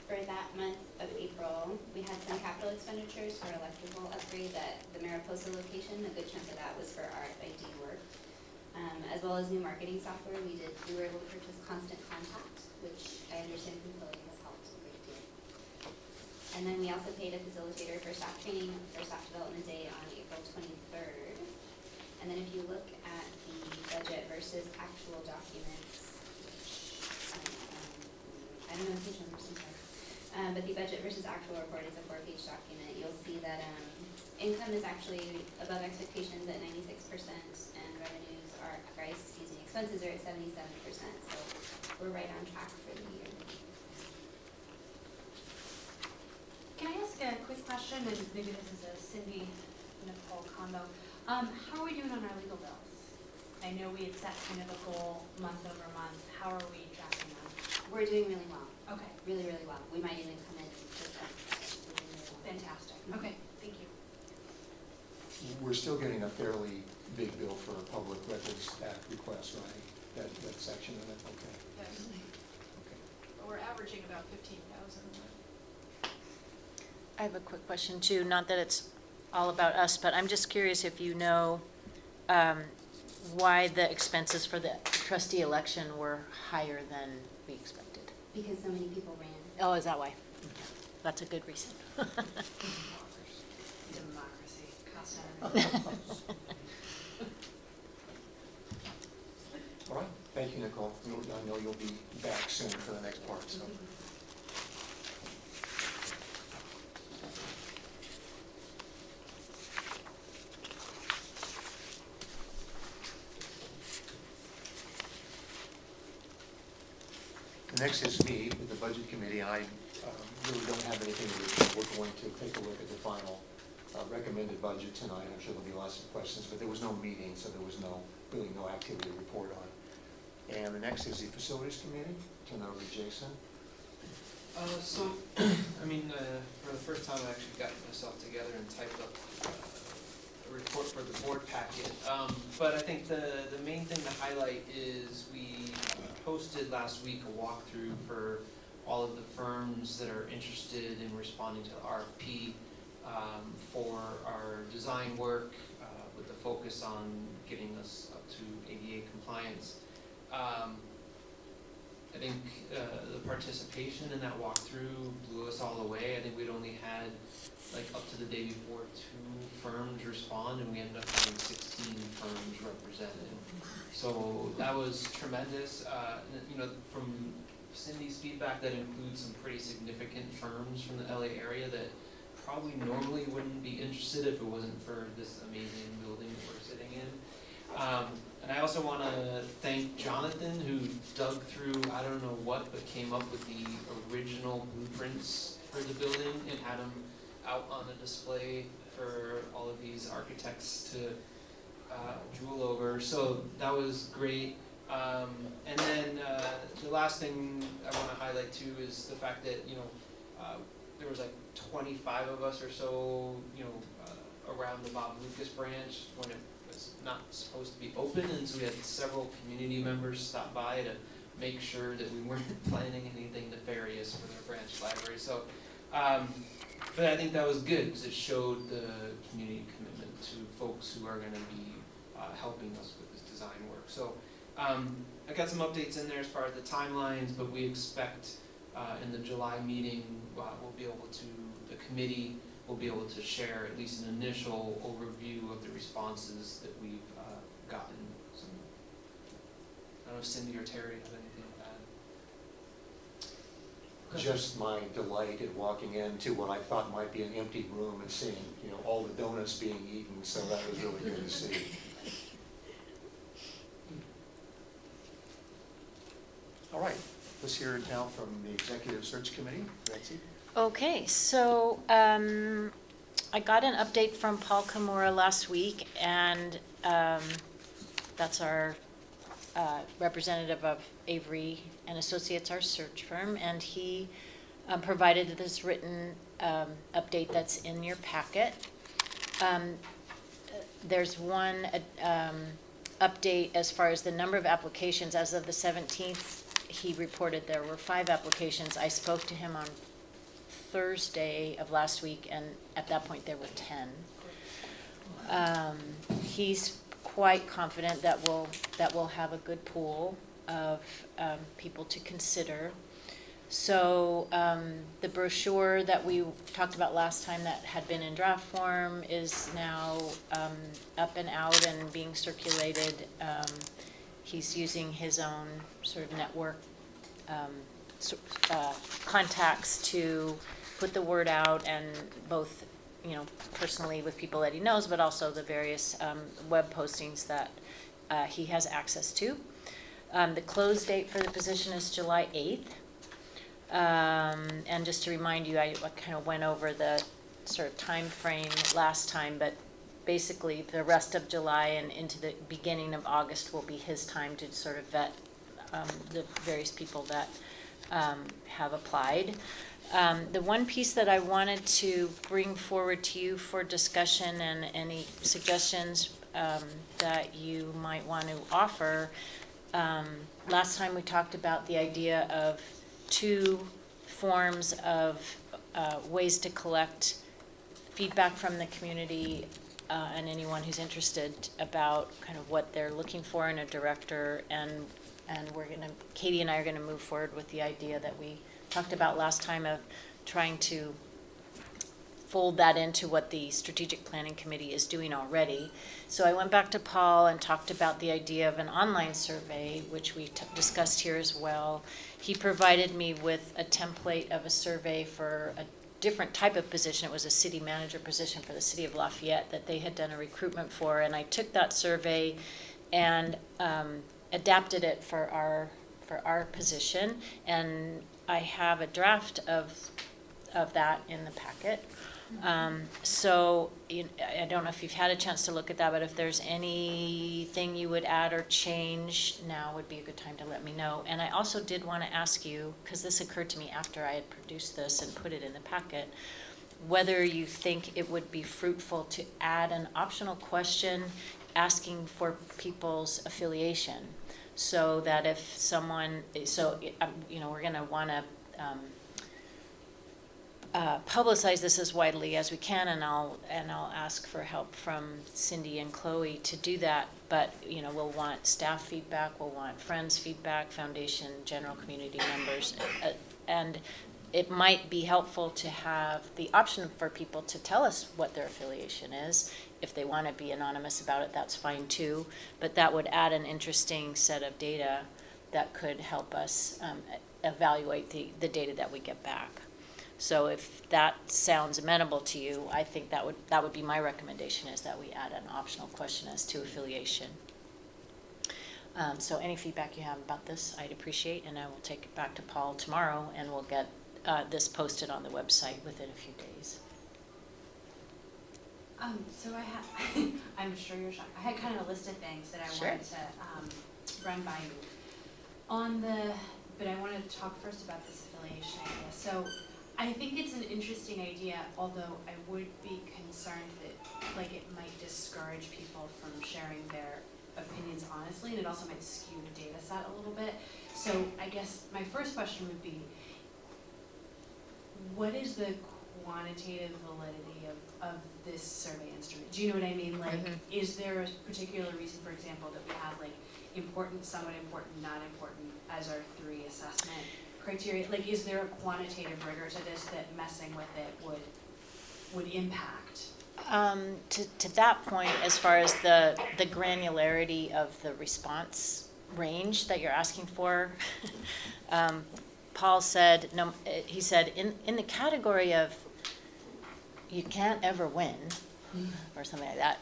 For that month of April, we had some capital expenditures for electrical upgrades at the Mariposa location. A good chunk of that was for RFID work. As well as new marketing software, we were able to purchase Constant Contact, which I understand from Chloe has helped a great deal. And then we also paid a facilitator for staff training for Staff Development Day on April 23rd. And then if you look at the budget versus actual documents, I don't know if these ones are sometimes, but the budget versus actual report is a 4-page document. You'll see that income is actually above expectations at 96%, and expenses are at 77%. So we're right on track for the year. Can I ask a quick question, and maybe this is a Cindy Nicole combo. How are we doing on our legal bills? I know we had set kind of a goal month over month. How are we tracking them? We're doing really well. Okay, Really, really well. We might even come in just fantastic. Okay, thank you. We're still getting a fairly big bill for a Public Records Act request, right? That section of it, okay. Yes. Okay. But we're averaging about 15,000 a month. I have a quick question too, not that it's all about us, but I'm just curious if you know why the expenses for the trustee election were higher than we expected. because so many people ran. Oh, is that why? That's a good reason. Democracy, cost center. All right, thank you, Nicole. I know you'll be back soon for the next part, so. Next is me with the Budget Committee, and I really don't have anything to report. We're going to take a look at the final recommended budget tonight. I'm sure there'll be lots of questions, but there was no meeting, so there was really no activity to report on. And the next is the Facilities Committee. Turn over to Jason. For the first time, I actually got myself together and typed up a report for the board packet. But I think the main thing to highlight is we posted last week a walkthrough for all of the firms that are interested in responding to the RFP for our design work with the focus on getting us up to ADA compliance. I think the participation in that walkthrough blew us all away. I think we'd only had, like, up to the day before, 2 firms respond, and we ended up having 16 firms represented. So that was tremendous. From Cindy's feedback, that includes some pretty significant firms from the LA area that probably normally wouldn't be interested if it wasn't for this amazing building that we're sitting in. And I also want to thank Jonathan, who dug through, I don't know what, but came up with the original blueprints for the building and had them out on a display for all of these architects to drool over. So that was great. And then the last thing I want to highlight too is the fact that, there was like 25 of us or so, around the Bob Lucas branch when it was not supposed to be open, and so we had several community members stop by to make sure that we weren't planning anything nefarious for their branch library. So, but I think that was good because it showed the community commitment to folks who are going to be helping us with this design work. So I got some updates in there as far as the timelines, but we expect in the July meeting we'll be able to, the committee will be able to share at least an initial overview of the responses that we've gotten. So, I don't know if Cindy or Terry have anything to add. Just my delight in walking into what I thought might be an empty room and seeing, all the donuts being eaten, so that was really good to see. All right, let's hear it now from the Executive Search Committee. Betsy? Okay, so I got an update from Paul Kimura last week, and that's our representative of Avery and Associates, our search firm, and he provided this written update that's in your packet. There's one update as far as the number of applications. As of the 17th, he reported there were 5 applications. I spoke to him on Thursday of last week, and at that point there were 10. He's quite confident that we'll have a good pool of people to consider. So the brochure that we talked about last time that had been in draft form is now up and out and being circulated. He's using his own sort of network contacts to put the word out, and both, personally with people that he knows, but also the various web postings that he has access to. The close date for the position is July 8th. And just to remind you, I kind of went over the sort of time frame last time, but basically the rest of July and into the beginning of August will be his time to sort of vet the various people that have applied. The one piece that I wanted to bring forward to you for discussion and any suggestions that you might want to offer, last time we talked about the idea of 2 forms of ways to collect feedback from the community and anyone who's interested about kind of what they're looking for in a director, and and Katie and I are gonna move forward with the idea that we talked about last time of trying to fold that into what the strategic planning committee is doing already. So I went back to Paul and talked about the idea of an online survey, which we discussed here as well. He provided me with a template of a survey for a different type of position. It was a city manager position for the city of Lafayette that they had done a recruitment for, and I took that survey and adapted it for our position, and I have a draft of that in the packet. So I don't know if you've had a chance to look at that, but if there's anything you would add or change, now would be a good time to let me know. And I also did want to ask you, because this occurred to me after I had produced this and put it in the packet, whether you think it would be fruitful to add an optional question asking for people's affiliation, so that if someone, we're going to want to publicize this as widely as we can, and I'll ask for help from Cindy and Chloe to do that. But we'll want staff feedback, we'll want friends feedback, foundation, general community members, and it might be helpful to have the option for people to tell us what their affiliation is. If they want to be anonymous about it, that's fine too. But that would add an interesting set of data that could help us evaluate the data that we get back. So if that sounds amenable to you, I think that would be my recommendation, is that we add an optional question as to affiliation. So any feedback you have about this, I'd appreciate, and I will take it back to Paul tomorrow, and we'll get this posted on the website within a few days. So I'm sure you're shocked. I had kind of a list of things that I Sure. wanted to run by you. But I want to talk first about this affiliation idea. So I think it's an interesting idea, although I would be concerned that it might discourage people from sharing their opinions honestly, and it also might skew the data set a little bit. So I guess my first question would be, what is the quantitative validity of this survey instrument? Do you know what I mean? Is there a particular reason, for example, that we have important, somewhat important, not important as our 3 assessment criteria? Is there a quantitative rigor to this that messing with it would impact? To that point, as far as the granularity of the response range that you're asking for, Paul said, he said, in the category of you can't ever win, or something like that,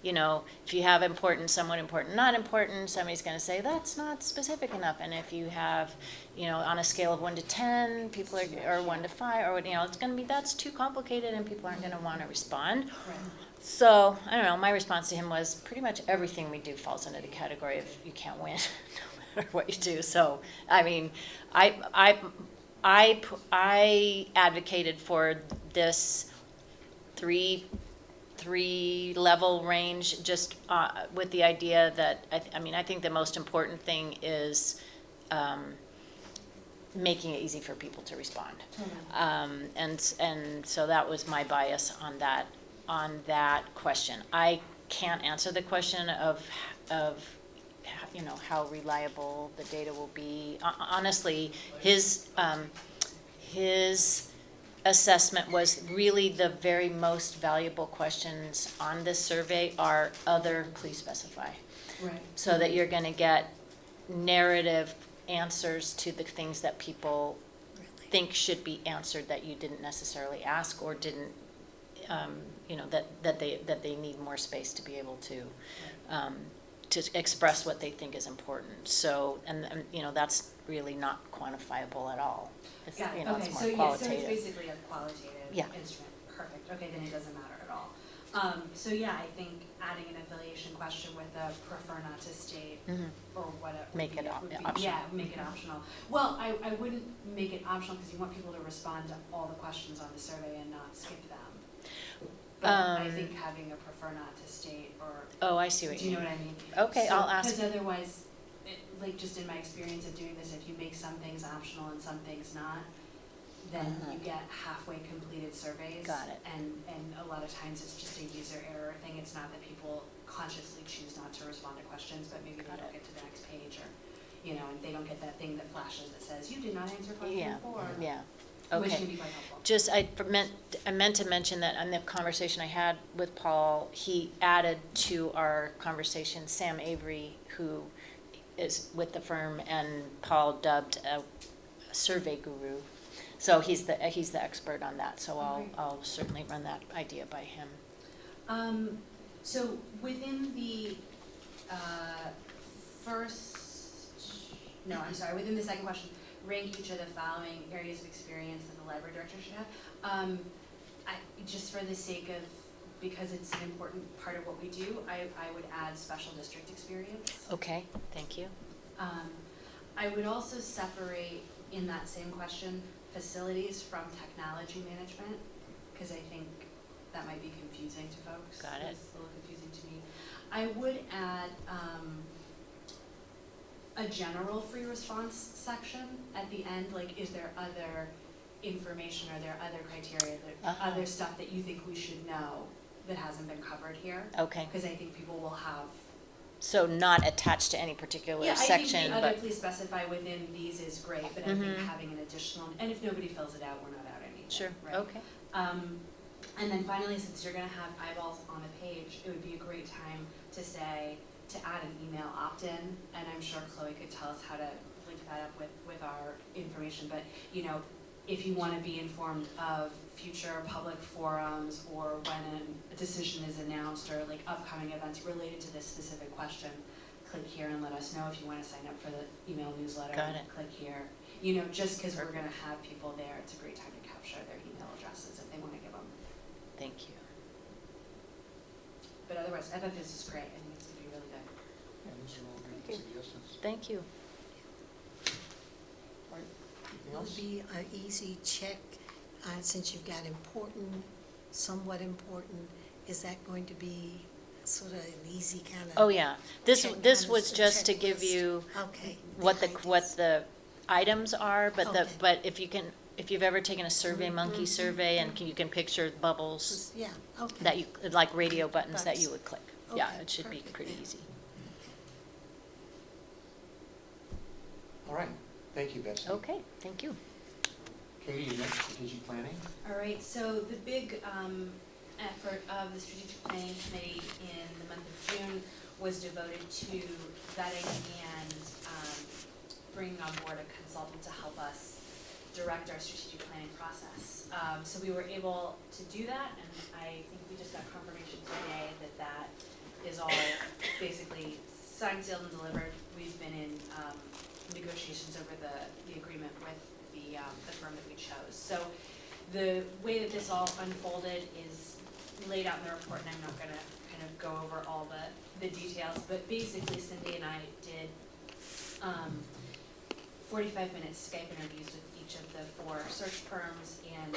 if you have important, somewhat important, not important, somebody's going to say that's not specific enough. And if you have, on a scale of 1 to 10, people are, or 1 to 5, or it's going to be, that's too complicated, and people aren't going to want to respond. Right. So, I don't know, my response to him was pretty much everything we do falls into the category of you can't win, no matter what you do. So, I mean, I advocated for this three level range, just with the idea that, I think the most important thing is making it easy for people to respond. And so that was my bias on that question. I can't answer the question of how reliable the data will be. Honestly, his assessment was really the very most valuable questions on this survey are other, please specify. Right. So that you're going to get narrative answers to the things that people think should be answered that you didn't necessarily ask, or didn't, that they need more space to be able to express what they think is important. So, and that's really not quantifiable at all. It's, Yeah, it's okay, more so qualitative. it's basically a qualitative Yeah. instrument. Perfect, okay, then it doesn't matter at all. So yeah, I think adding an affiliation question with a prefer not to state Mhm. or whatever. Make it optional. Yeah, make it optional. Well, I wouldn't make it optional because you want people to respond to all the questions on the survey and not skip them. But I think having a prefer not to state, or. Oh, I see what Do you you know mean. what I mean? Okay, So, I'll ask. Because otherwise, just in my experience of doing this, if you make some things optional and some things not, then you get halfway completed surveys. Got it. And a lot of times it's just a user error thing. It's not that people consciously choose not to respond to questions, but maybe they don't get to the next page, or, you know, and they don't get that thing that flashes that says, you did not answer Yeah, question 4. yeah, Which okay. can be quite helpful. Just, I meant to mention that in the conversation I had with Paul, he added to our conversation Sam Avery, who is with the firm, and Paul dubbed a survey guru. So he's the expert on that, so Okay. I'll certainly run that idea by him. So within the within the second question, rank each of the following areas of experience that the library director should have. Just for the sake of, because it's an important part of what we do, I would add special district experience. Okay, thank you. I would also separate in that same question, facilities from technology management, because I think that might be confusing to folks. Got it. It's a little confusing to me. I would add a general free response section at the end, like, is there other information, are there other criteria, other stuff that you think we should know that hasn't been covered here? Okay, Because I think people will have. so not attached to any particular Yeah, I section, think the other but, please specify within these is great, but I think Mhm. having an additional, and if nobody fills it out, we're not out anything, sure, right? okay. And then finally, since you're gonna have eyeballs on a page, it would be a great time to say, to add an email opt-in, and I'm sure Chloe could tell us how to link that up with our information, but, you know, if you wanna be informed of future public forums or when a decision is announced or like upcoming events related to this specific question, click here and let us know. If you wanna sign up for the email newsletter, Got it. click here. You know, just cause we're gonna have people there, it's a great time to capture their email addresses if they wanna give them. Thank you. But otherwise, I thought this is great, I think it's gonna be really good. Yeah, those are all Thank good you. suggestions. Thank you. All right, anything Will else? it be an easy check, since you've got important, somewhat important, is that going to be sort of an easy kind of? Oh, yeah. This check was kind of just to give checklist? you Okay. what ideas. the items are, but Okay. but if you've ever taken a Survey Monkey survey and you can picture bubbles Yeah, okay. that you, like radio buttons that you Buttons. would click. Yeah, Okay, it should be perfect. pretty easy. All right, thank you, Betsy. Okay, thank you. Katie, you next, strategic planning? All right, so the big effort of the strategic planning committee in the month of June was devoted to vetting and bringing on board a consultant to help us direct our strategic planning process. So we were able to do that, and I think we just got confirmation today that that is all basically signed, sealed, and delivered. We've been in negotiations over the agreement with the firm that we chose. So the way that this all unfolded is laid out in the report, and I'm not gonna kind of go over all the details, but basically Cindy and I did 45-minute Skype interviews with each of the 4 search firms, and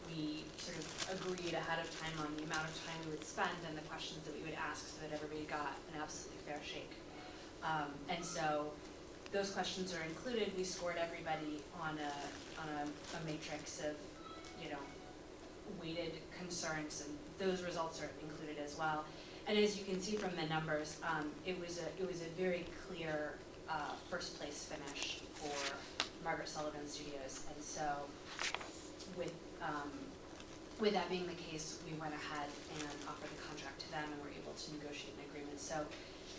we sort of agreed ahead of time on the amount of time we would spend and the questions that we would ask so that everybody got an absolutely fair shake. And so those questions are included. We scored everybody on a matrix of, you know, weighted concerns, and those results are included as well. And as you can see from the numbers, it was a very clear first place finish for Margaret Sullivan Studios. And so with that being the case, we went ahead and offered the contract to them and were able to negotiate an agreement. So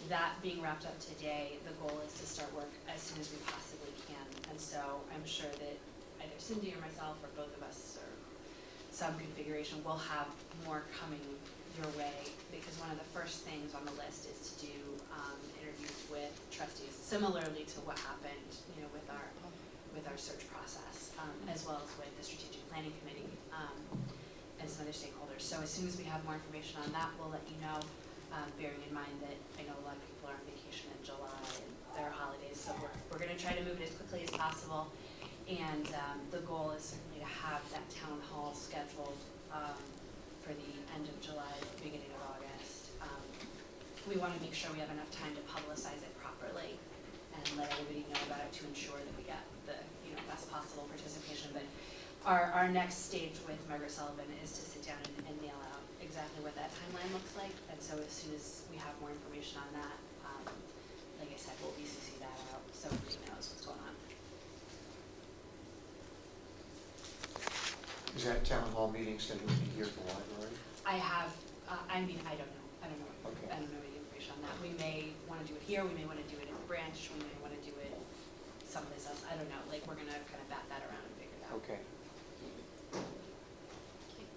that being wrapped up today, the goal is to start work as soon as we possibly can. And so I'm sure that either Cindy or myself or both of us or some configuration will have more coming your way, because one of the first things on the list is to do interviews with trustees, similarly to what happened, you know, with our search process, as well as with the strategic planning committee and some other stakeholders. So as soon as we have more information on that, we'll let you know, bearing in mind that I know a lot of people are on vacation in July and there are holidays, so we're gonna try to move it as quickly as possible. And the goal is certainly to have that town hall scheduled for the end of July, beginning of August. We want to make sure we have enough time to publicize it properly and let everybody know about it to ensure that we get the best possible participation. But our next stage with Margaret Sullivan is to sit down and nail out exactly what that timeline looks like. And so as soon as we have more information on that, like I said, we'll BCC that out so everybody knows what's going on. Is that town hall meeting scheduled to be here at the library? I have, I mean, I don't know. Okay. I don't know any information on that. We may wanna do it here, we may wanna do it in a branch, we may wanna do it someplace else. I don't know, like, we're gonna kind of bat that around and figure it out. Okay.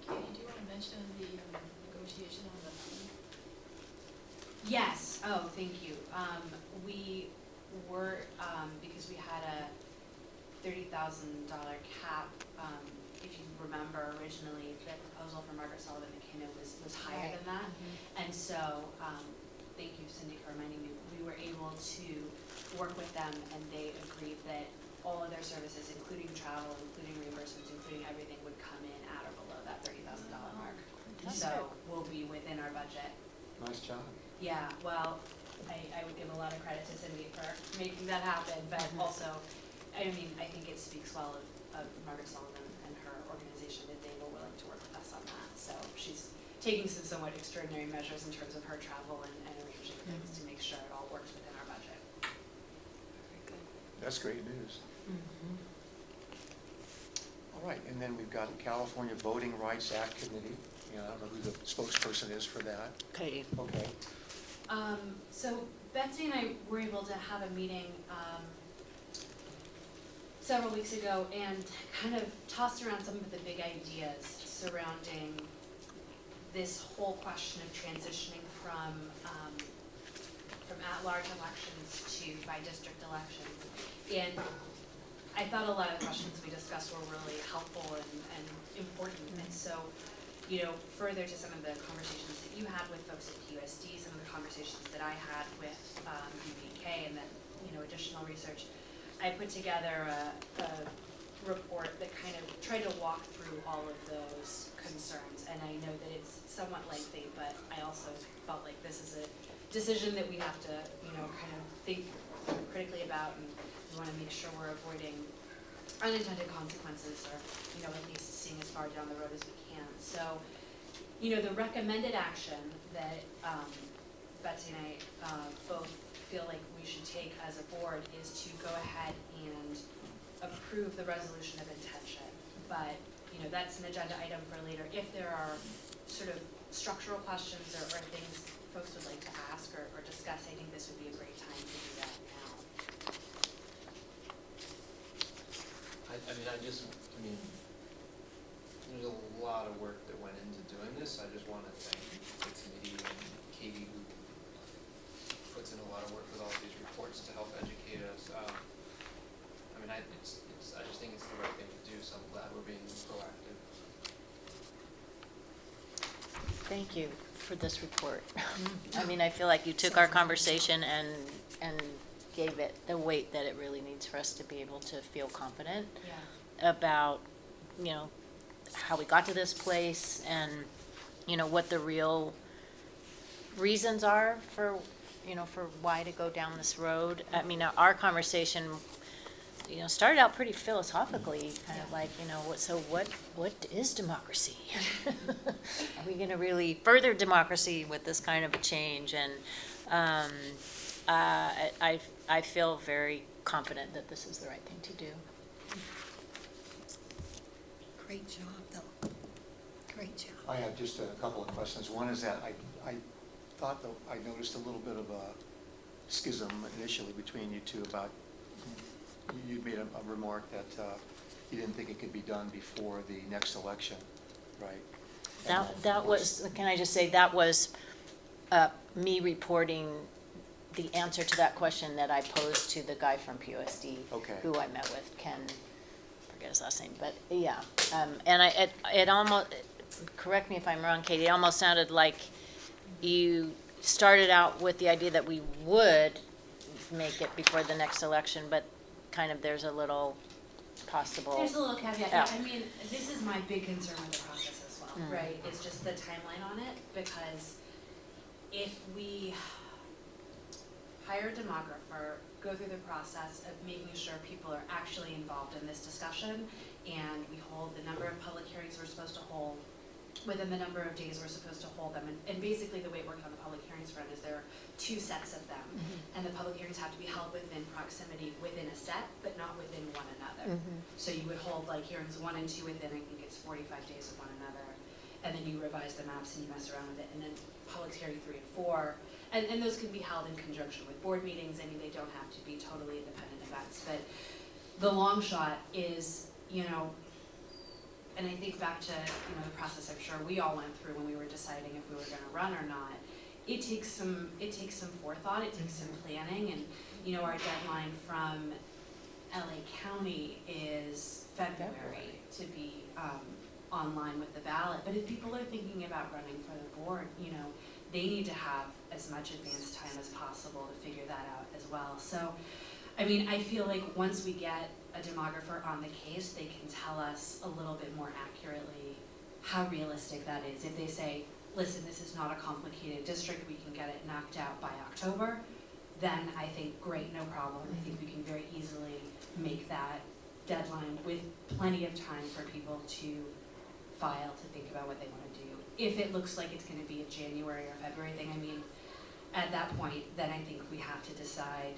Katie, do you wanna mention the negotiation on the fee? Yes, oh, thank you. We were, because we had a $30,000 cap, if you remember originally, the proposal from Margaret Sullivan McKenna was higher than that. And so, thank you Cindy for reminding me, we were able to work with them and they agreed that all of their services, including travel, including reimbursements, including everything, would come in at or below that $30,000 mark. So we'll be within our budget. Nice job. Yeah, well, I would give a lot of credit to Cindy for making that happen, but also, I mean, I think it speaks well of Margaret Sullivan and her organization that they were willing to work with us on that. So she's taking some somewhat extraordinary measures in terms of her travel and arranging things to make sure it all works within our budget. Very good. That's great news. All right, and then we've got the California Voting Rights Act Committee. You know, I don't know who the spokesperson is for that. Katie. Okay. So Betsy and I were able to have a meeting several weeks ago and kind of tossed around some of the big ideas surrounding this whole question of transitioning from at-large elections to by-district elections. And I thought a lot of the questions we discussed were really helpful and important. And so, you know, further to some of the conversations that you had with folks at QSD, some of the conversations that I had with UVK, and then, you know, additional research, I put together a report that kind of tried to walk through all of those concerns. And I know that it's somewhat lengthy, but I also felt like this is a decision that we have to, you know, kind of think critically about, and we want to make sure we're avoiding unintended consequences, or, you know, at least seeing as far down the road as we can. So, you know, the recommended action that Betsy and I both feel like we should take as a board is to go ahead and approve the resolution of intention. But, you know, that's an agenda item for later. If there are sort of structural questions or things folks would like to ask or discuss, I think this would be a great time to do that now. there's a lot of work that went into doing this. I just want to thank the committee and Katie, who puts in a lot of work with all of these reports to help educate us. I just think it's the right thing to do, so I'm glad we're being proactive. Thank you for this report. I mean, I feel like you took our conversation and gave it the weight that it really needs for us to be able to feel confident about, you know, how we got to this place and, you know, what the real reasons are for, you know, for why to go down this road. I mean, our conversation, you know, started out pretty philosophically, kind of like, you know, what is democracy? Are we going to really further democracy with this kind of a change? And I feel very confident that this is the right thing to do. Great job, though. Great job. I have just a couple of questions. One is that I thought that I noticed a little bit of a schism initially between you two about, you'd made a remark that you didn't think it could be done before the next election, right? That was, can I just say, that was me reporting the answer to that question that I posed to the guy from PUSD, Okay. who I met with, Ken, forget his last name, but yeah. And it almost, correct me if I'm wrong, Katie, it almost sounded like you started out with the idea that we would make it before the next election, but kind of there's a little possible. There's a little caveat. Yeah. I mean, this is my big concern with the process as well, right? It's just the timeline on it, because if we hire a demographer, go through the process of making sure people are actually involved in this discussion, and we hold the number of public hearings we're supposed to hold, within the number of days we're supposed to hold them. And basically the way it worked on the public hearings front is there are 2 sets of them. And the public hearings have to be held within proximity within a set, but not within one another. So you would hold like hearings 1 and 2 within, I think it's 45 days of one another. And then you revise the maps and you mess around with it. And then public hearing 3 and 4. And those can be held in conjunction with board meetings. I mean, they don't have to be totally independent events. But the long shot is, you know, and I think back to, you know, the process I'm sure we all went through when we were deciding if we were gonna run or not. It takes some forethought, it takes some planning, and, you know, our deadline from LA County is February to be, online with the ballot. But if people are thinking about running for the board, you know, they need to have as much advance time as possible to figure that out as well. So, I mean, I feel like once we get a demographer on the case, they can tell us a little bit more accurately how realistic that is. If they say, listen, this is not a complicated district, we can get it knocked out by October, then I think, great, no problem. I think we can very easily make that deadline with plenty of time for people to file, to think about what they want to do. If it looks like it's going to be a January or February thing, I mean, at that point, then I think we have to decide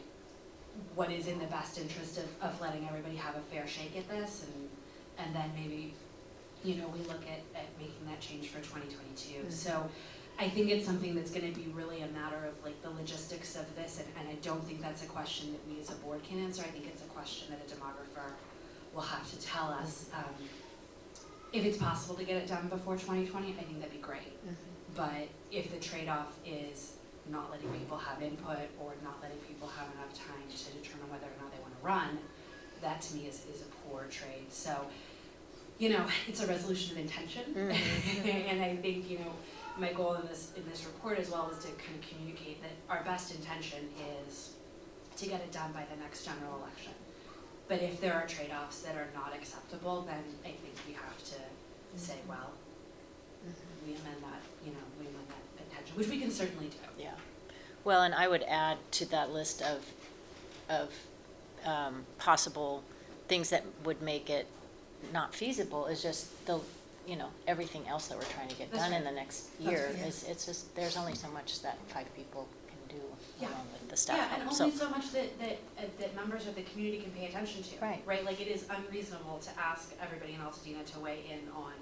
what is in the best interest of letting everybody have a fair shake at this, and then maybe, you know, we look at making that change for 2022. So I think it's something that's gonna be really a matter of like the logistics of this, and I don't think that's a question that we as a board can answer. I think it's a question that a demographer will have to tell us. If it's possible to get it done before 2020, I think that'd be great. But if the trade-off is not letting people have input or not letting people have enough time to determine whether or not they want to run, that to me is a poor trade. So, you know, it's a resolution of intention. And I think, you know, my goal in this report as well was to kind of communicate that our best intention is to get it done by the next general election. But if there are trade-offs that are not acceptable, then I think we have to say, well, we amend that, you know, we amend that intention, which we can certainly do. Yeah. Well, and I would add to that list of possible things that would make it not feasible is just the, you know, everything else that we're trying to get That's done in right. the next That's year. right. It's just, there's only so much that 5 people can do Yeah. along with the staff. Yeah, and So- only so much that members of the community can pay attention to. Right. Like, it is unreasonable to ask everybody in Altadena to weigh in on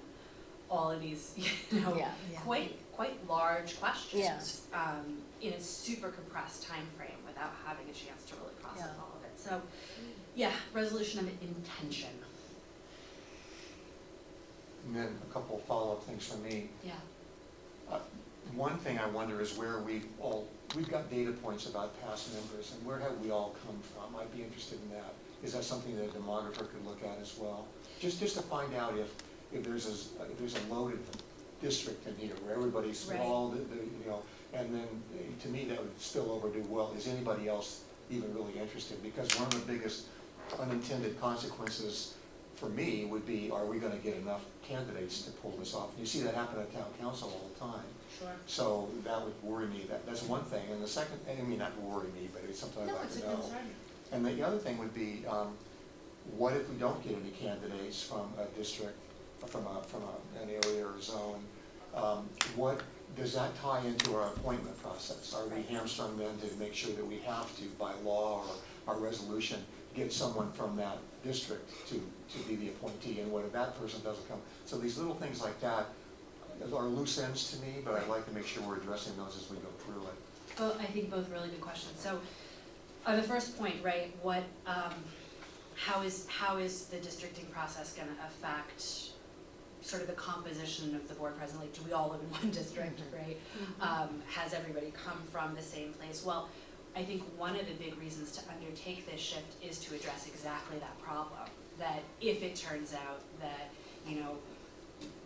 all of these, you know, Yeah. quite large questions. Yeah. In a super compressed time frame without having a chance to really process Yeah. all of it. So, yeah, resolution of intention. And then a couple follow-up things from me. Yeah. One thing I wonder is where we've got data points about past members, and where have we all come from? I'd be interested in that. Is that something that a demographer could look at as well? Just to find out if there's a loaded district in here where everybody's Right. all, you know, and then to me that would still overdo well. Is anybody else even really interested? Because one of the biggest unintended consequences for me would be, are we gonna get enough candidates to pull this off? You see that happen at town council all the time. Sure. So that would worry me. That's one thing. And the second, I mean, not worry me, but it's something I'd No, like it's to a know. concern. And the other thing would be, what if we don't get any candidates from a district, from an area or zone? What, does that tie into our appointment process? Are we hamstrung then to make sure that we have to, by law or our resolution, get someone from that district to be the appointee? And what if that person doesn't come? So these little things like that are loose ends to me, but I'd like to make sure we're addressing those as we go through it. Well, I think both really good questions. So, on the first point, right, how is the districting process gonna affect sort of the composition of the board presently? Do we all live in one district, right? Has everybody come from the same place? Well, I think one of the big reasons to undertake this shift is to address exactly that problem. That if it turns out that, you know,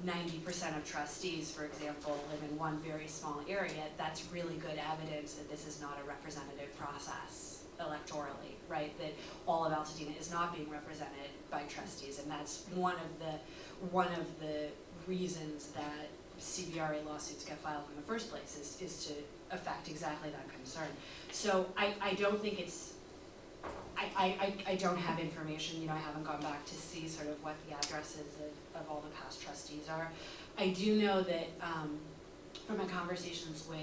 90% of trustees, for example, live in one very small area, that's really good evidence that this is not a representative process electorally, right? That all of Altadena is not being represented by trustees, and that's one of the reasons that CBRA lawsuits get filed in the first place is to affect exactly that concern. So I don't think it's I don't have information, I haven't gone back to see sort of what the addresses of all the past trustees are. I do know that, from my conversations with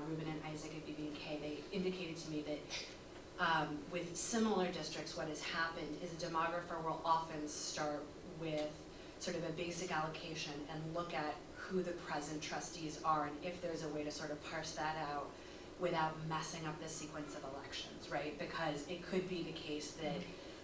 Ruben and Isaac at BB&K, they indicated to me that with similar districts, what has happened is a demographer will often start with sort of a basic allocation and look at who the present trustees are and if there's a way to sort of parse that out without messing up the sequence of elections, right? Because it could be the case that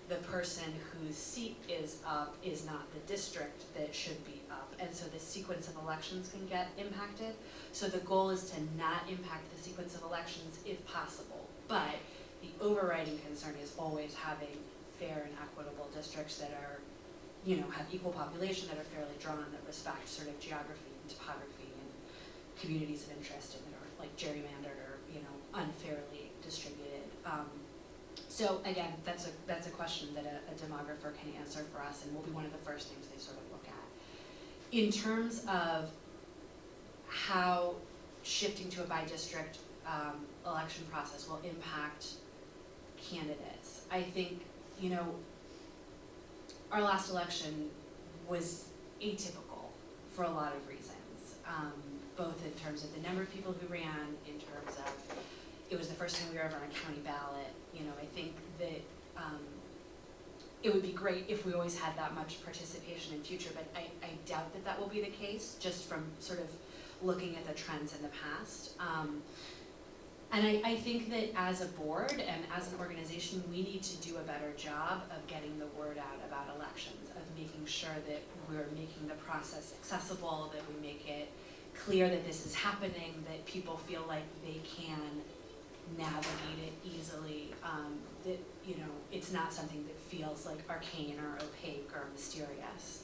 the person whose seat is up is not the district that should be up, and so the sequence of elections can get impacted. So the goal is to not impact the sequence of elections if possible, but the overriding concern is always having fair and equitable districts that are, have equal population, that are fairly drawn, that respect sort of geography and topography and communities of interest, and that are like gerrymandered or, unfairly distributed. So again, that's a question that a demographer can answer for us, and will be one of the first things they sort of look at. In terms of how shifting to a by-district election process will impact candidates, I think, our last election was atypical for a lot of reasons, both in terms of the number of people who ran, in terms of it was the first time we were ever on a county ballot. I think that it would be great if we always had that much participation in future, but I doubt that will be the case, just from sort of looking at the trends in the past. And I think that as a board and as an organization, we need to do a better job of getting the word out about elections, of making sure that we're making the process accessible, that we make it clear that this is happening, that people feel like they can navigate it easily, that, it's not something that feels like arcane or opaque or mysterious.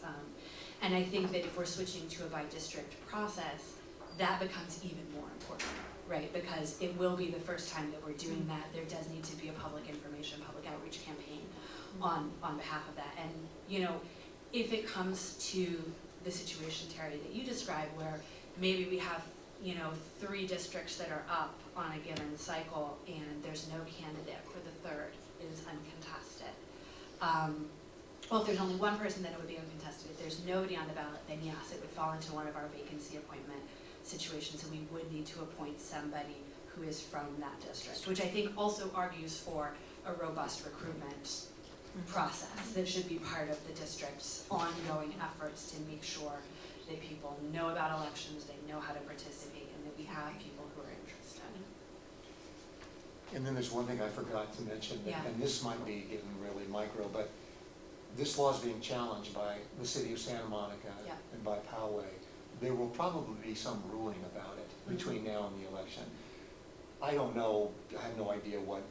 And I think that if we're switching to a by-district process, that becomes even more important, right? Because it will be the first time that we're doing that. There does need to be a public information, public outreach campaign on behalf of that. And, if it comes to the situation, Terry, that you described, where maybe we have 3 districts that are up on a given cycle and there's no candidate for the third, it is uncontested. Well, if there's only one person, then it would be uncontested. If there's nobody on the ballot, then yes, it would fall into one of our vacancy appointment situations, and we would need to appoint somebody who is from that district, which I think also argues for a robust recruitment process that should be part of the district's ongoing efforts to make sure that people know about elections, they know how to participate, and that we have people who are interested. And then there's one thing I forgot to mention, Yeah. and this might be getting really micro, but this law is being challenged by the city of Santa Monica Yeah. and by Poway. There will probably be some ruling about it between now and the election. I don't know, I have no idea what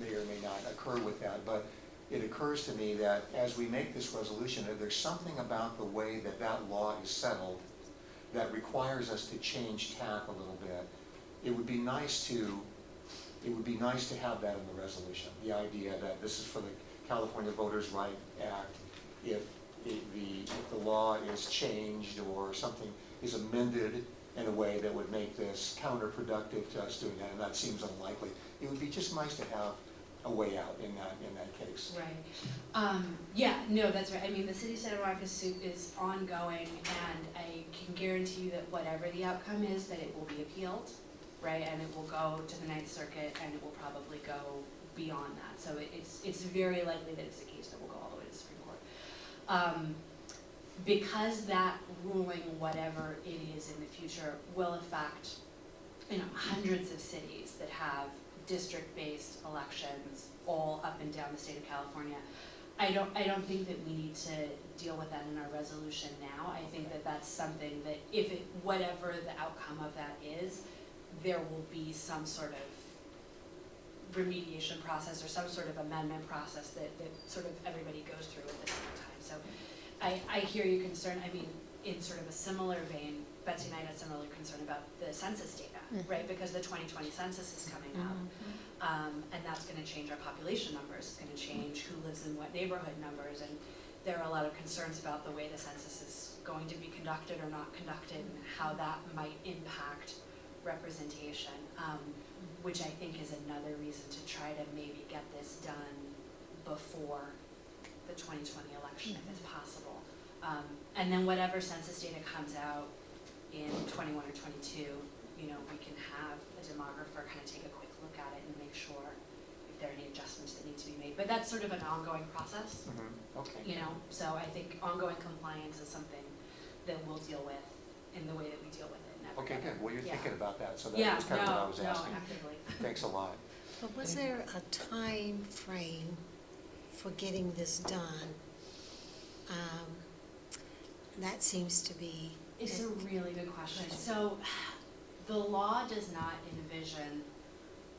may or may not occur with that, but it occurs to me that as we make this resolution, if there's something about the way that that law is settled that requires us to change tack a little bit, it would be nice to have that in the resolution. The idea that this is for the California Voters' Right Act. If the law is changed or something is amended in a way that would make this counterproductive to us doing that, and that seems unlikely, it would be just nice to have a way out in that case. Right. Yeah, no, that's right. I mean, the city of Santa Monica suit is ongoing, and I can guarantee you that whatever the outcome is, that it will be appealed, right? And it will go to the Ninth Circuit, and it will probably go beyond that. So it's very likely that it's the case that will go all the way to the Supreme Court. Because that ruling, whatever it is in the future, will affect, hundreds of cities that have district-based elections all up and down the state of California. I don't think that we need to deal with that in our resolution now. I think that that's something that whatever the outcome of that is, there will be some sort of remediation process or some sort of amendment process that sort of everybody goes through at the same time. So I hear your concern. I mean, in sort of a similar vein, Betsy and I had a similar concern about the census data, right? Because the 2020 census is coming up, and that's going to change our population numbers. It's going to change who lives in what neighborhood numbers, and there are a lot of concerns about the way the census is going to be conducted or not conducted, and how that might impact representation, which I think is another reason to try to maybe get this done before the 2020 election, if it's possible. And then whatever census data comes out in 21 or 22, you know, we can have a demographer kind of take a quick look at it and make sure if there are any adjustments that need to be made. But that's sort of an ongoing process, Okay. you know, so I think ongoing compliance is something that we'll deal with in the way that we deal with it in every Okay, other- good. Well, you're Yeah. thinking about that, so Yeah, that was kind of what I was asking. No, actively. Thanks a lot. But was there a time frame for getting this done? That seems to be. It's a really good question. So, the law does not envision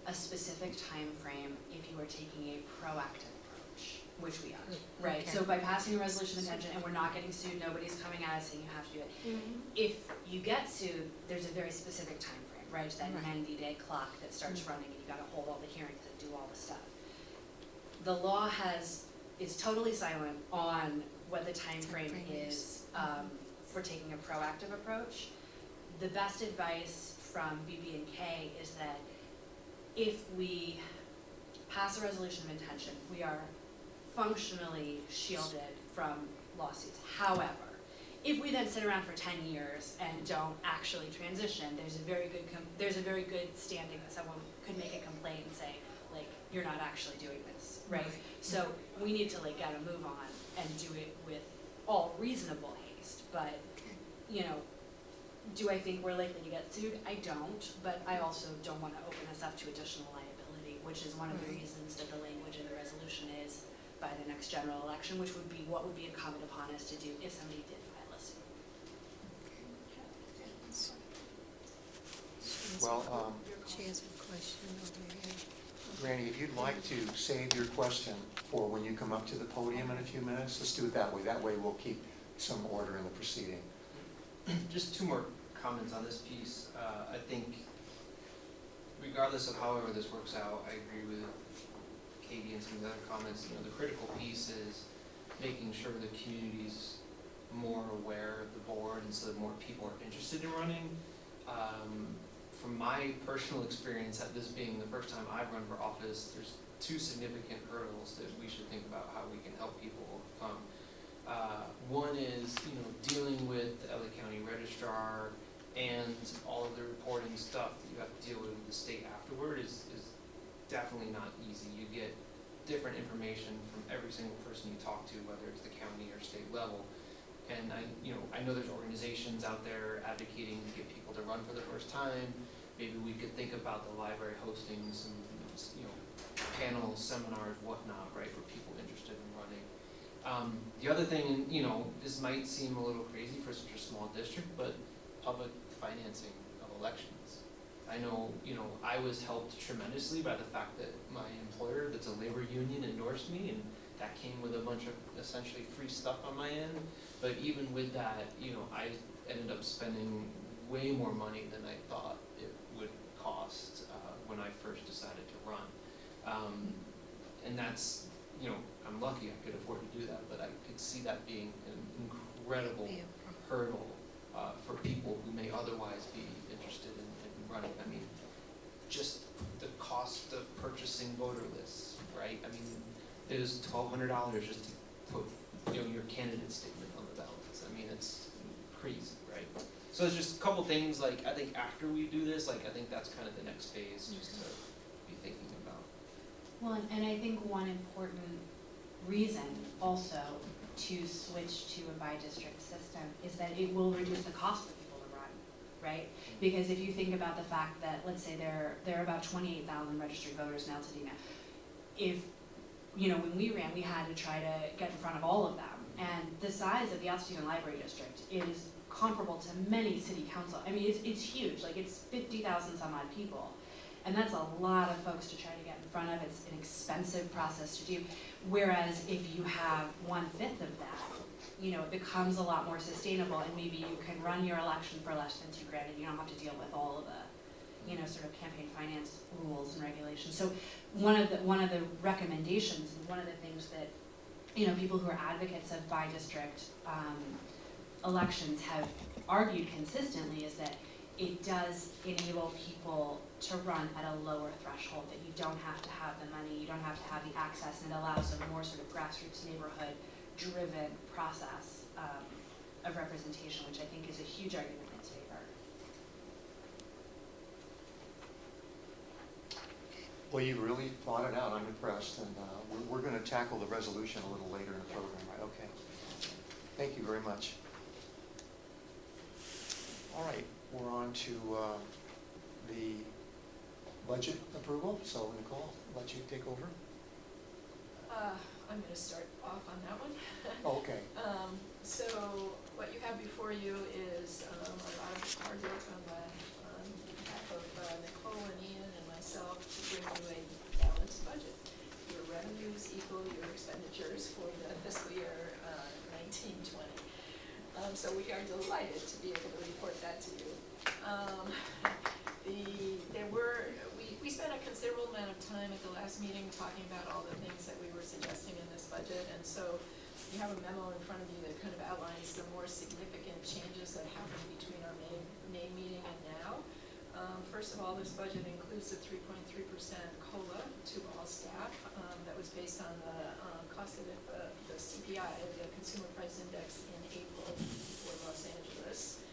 a specific time frame if you are taking a proactive approach, which we are, right? Okay. So by passing a resolution of intention, and we're not getting sued, nobody's coming at us saying you have to do it. If you get sued, there's a very specific time frame, right? That Right. 90-day clock that starts running, and you gotta hold all the hearings and do all the stuff. The law is totally silent on what the time frame is for taking a proactive approach. The best advice from BB&K is that if we pass a resolution of intention, we are functionally shielded from lawsuits. However, if we then sit around for 10 years and don't actually transition, there's a very good standing that someone could make a complaint and say, like, you're not actually doing this, right? So we need to like get a move on and do it with all reasonable haste, but, you know, do I think we're likely to get sued? I don't, but I also don't want to open us up to additional liability, which is one of the reasons that the language in the resolution is by the next general election, which would be what would be incumbent upon us to do if somebody did file a suit. Well, She has a question over here. Randy, if you'd like to save your question for when you come up to the podium in a few minutes, let's do it that way. That way we'll keep some order in the proceeding. Just two more comments on this piece. I think regardless of however this works out, I agree with Katie and some of the other comments. You know, the critical piece is making sure the community's more aware of the board and so that more people are interested in running. From my personal experience, at this being the first time I've run for office, there's two significant hurdles that we should think about how we can help people overcome. One is, you know, dealing with the LA County Registrar and all of the reporting stuff that you have to deal with the state afterward is definitely not easy. You get different information from every single person you talk to, whether it's the county or state level. And I know there's organizations out there advocating to get people to run for the first time. Maybe we could think about the library hosting some, panels, seminars, whatnot, right, for people interested in running. The other thing, this might seem a little crazy for such a small district, but public financing of elections. I know, I was helped tremendously by the fact that my employer, that's a labor union, endorsed me, and that came with a bunch of essentially free stuff on my end. But even with that, I ended up spending way more money than I thought it would cost when I first decided to run. And that's, I'm lucky I could afford to do that, but I could see that being an incredible hurdle for people who may otherwise be interested in running. I mean, just the cost of purchasing voter lists, right? I mean, it was $1,200 just to put, your candidate statement on the ballots. I mean, it's crazy, right? So it's just a couple things, like, I think after we do this, like, I think that's kind of the next phase, just to be thinking about. Well, and I think one important reason also to switch to a by-district system is that it will reduce the cost for people to run, right? Because if you think about the fact that, let's say there are about 28,000 registered voters in Altadena. If, when we ran, we had to try to get in front of all of them. And the size of the Altadena Library District is comparable to many city council. I mean, it's huge, like it's 50,000 some odd people. And that's a lot of folks to try to get in front of. It's an expensive process to do. Whereas if you have 1/5 of that, it becomes a lot more sustainable, and maybe you can run your election for less than $2,000 and you don't have to deal with all of the, sort of campaign finance rules and regulations. So one of the recommendations and one of the things that, people who are advocates of by-district elections have argued consistently is that it does enable people to run at a lower threshold, that you don't have to have the money, you don't have to have the access, and it allows a more sort of grassroots neighborhood-driven process of representation, which I think is a huge argument in its favor. Well, you really thought it out. I'm impressed, and we're going to tackle the resolution a little later in the program, right? Okay. Thank you very much. All right, we're on to the budget approval. So Nicole, I'll let you take over. I'm gonna start off on that one. Oh, okay. So what you have before you is a lot of hard work on behalf of Nicole and Ian and myself to bring you a balanced budget. Your revenues equal your expenditures for the fiscal year 19-20. So we are delighted to be able to report that to you. We spent a considerable amount of time at the last meeting talking about all the things that we were suggesting in this budget, and so you have a memo in front of you that kind of outlines the more significant changes that happened between our May meeting and now. First of all, this budget includes a 3.3% COLA to all staff that was based on the cost of the CPI, the Consumer Price Index, in April for Los Angeles.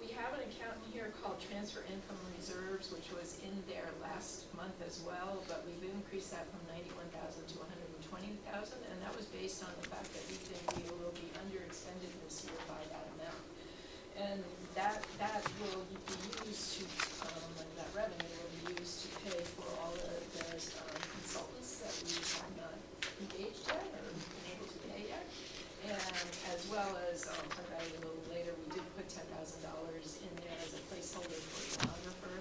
We have an account in here called Transfer Income Reserves, which was in there last month as well, but we've increased that from $91,000 to $120,000, and that was based on the fact that we think we will be underexpended this year by that amount. And that will be used to, that revenue will be used to pay for all the consultants that we have not engaged yet or been able to pay yet. And as well as, I'll talk about it a little later, we did put $10,000 in there as a placeholder for a stenographer.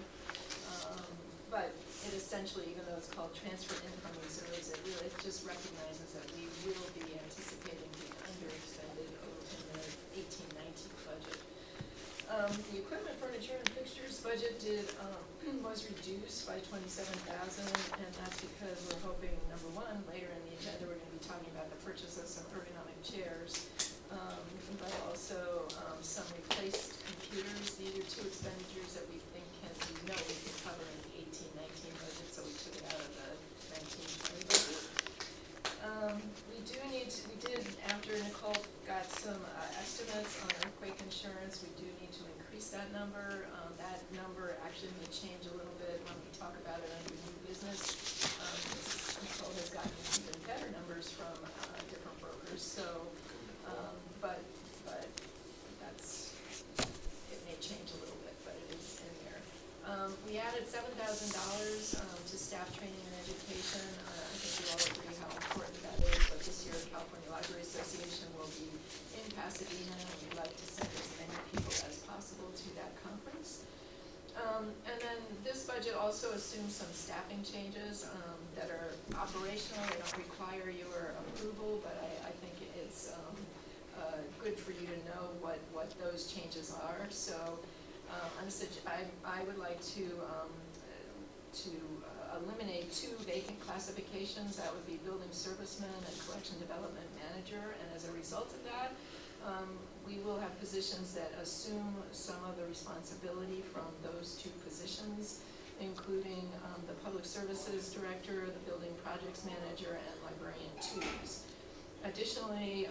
But it essentially, even though it's called Transfer Income Reserves, it really just recognizes that we will be anticipating being underexpended in the 18-19 budget. The equipment, furniture, and fixtures budget was reduced by $27,000, and that's because we're hoping, number one, later in the agenda, we're going to be talking about the purchase of some ergonomic chairs, but also some replaced computers. These are two expenditures that we think we can cover in the 18-19 budget, so we took it out of the 19-20 budget. We did, after Nicole got some estimates on earthquake insurance, we do need to increase that number. That number actually may change a little bit when we talk about it under new business. Nicole has gotten even better numbers from different brokers, so, but that's, it may change a little bit, but it is in there. We added $7,000 to staff training and education. I think you all agree how important that is, but this year California Library Association will be in Pasadena, and we'd like to send as many people as possible to that conference. And then this budget also assumes some staffing changes that are operational. They don't require your approval, but I think it's good for you to know what those changes are. So I would like to eliminate 2 vacant classifications. That would be building serviceman and collection development manager. And as a result of that, we will have positions that assume some of the responsibility from those 2 positions, including the public services director, the building projects manager, and librarian 2s. Additionally,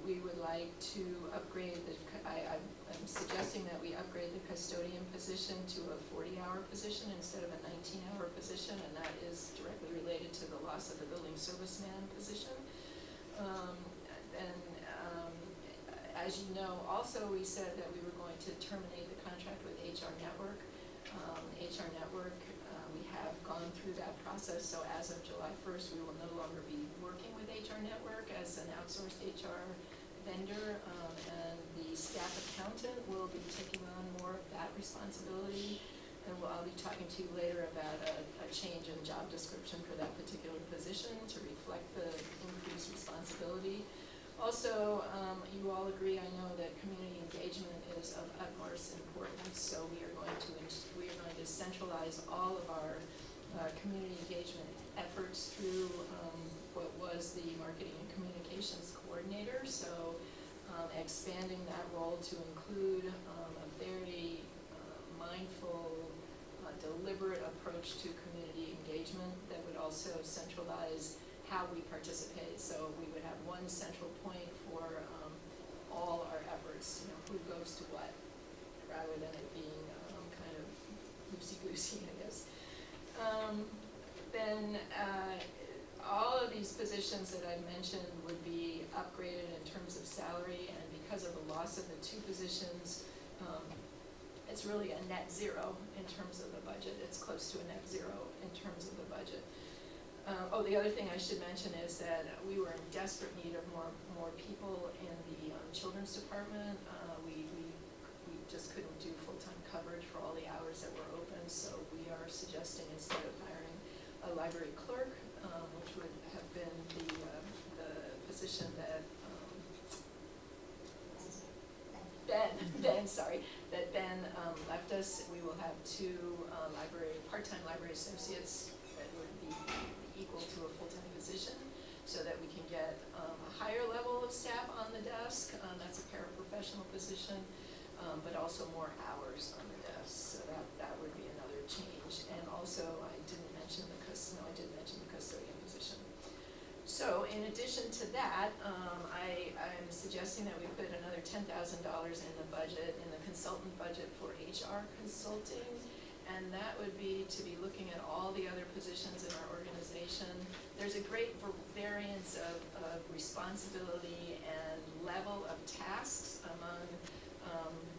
we would like to upgrade I'm suggesting that we upgrade the custodian position to a 40-hour position instead of a 19-hour position, and that is directly related to the loss of the building serviceman position. As you know, also we said that we were going to terminate the contract with HR Network. HR Network, we have gone through that process, so as of July 1st, we will no longer be working with HR Network as an outsourced HR vendor, and the staff accountant will be taking on more of that responsibility, and I'll be talking to you later about a change in job description for that particular position to reflect the increased responsibility. Also, you all agree, I know, that community engagement is of utmost importance, so we are going to centralize all of our community engagement efforts through what was the marketing and communications coordinator. So expanding that role to include a very mindful, deliberate approach to community engagement that would also centralize how we participate. So we would have one central point for all our efforts, who goes to what, rather than it being kind of loosey-goosey, I guess. Then all of these positions that I mentioned would be upgraded in terms of salary, and because of the loss of the 2 positions, it's really a net zero in terms of the budget. It's close to a net zero in terms of the budget. The other thing I should mention is that we were in desperate need of more people in the children's department. We just couldn't do full-time coverage for all the hours that were open, so we are suggesting, instead of hiring a library clerk, which would have been the position that Ben left us. We will have 2 part-time library associates that would be equal to a full-time position, so that we can get a higher level of staff on the desk. That's a paraprofessional position, but also more hours on the desk. So that would be another change. And also, I did mention the custodian position. So in addition to that, I'm suggesting that we put another $10,000 in the budget, in the consultant budget for HR consulting. And that would be to be looking at all the other positions in our organization. There's a great variance of responsibility and level of tasks among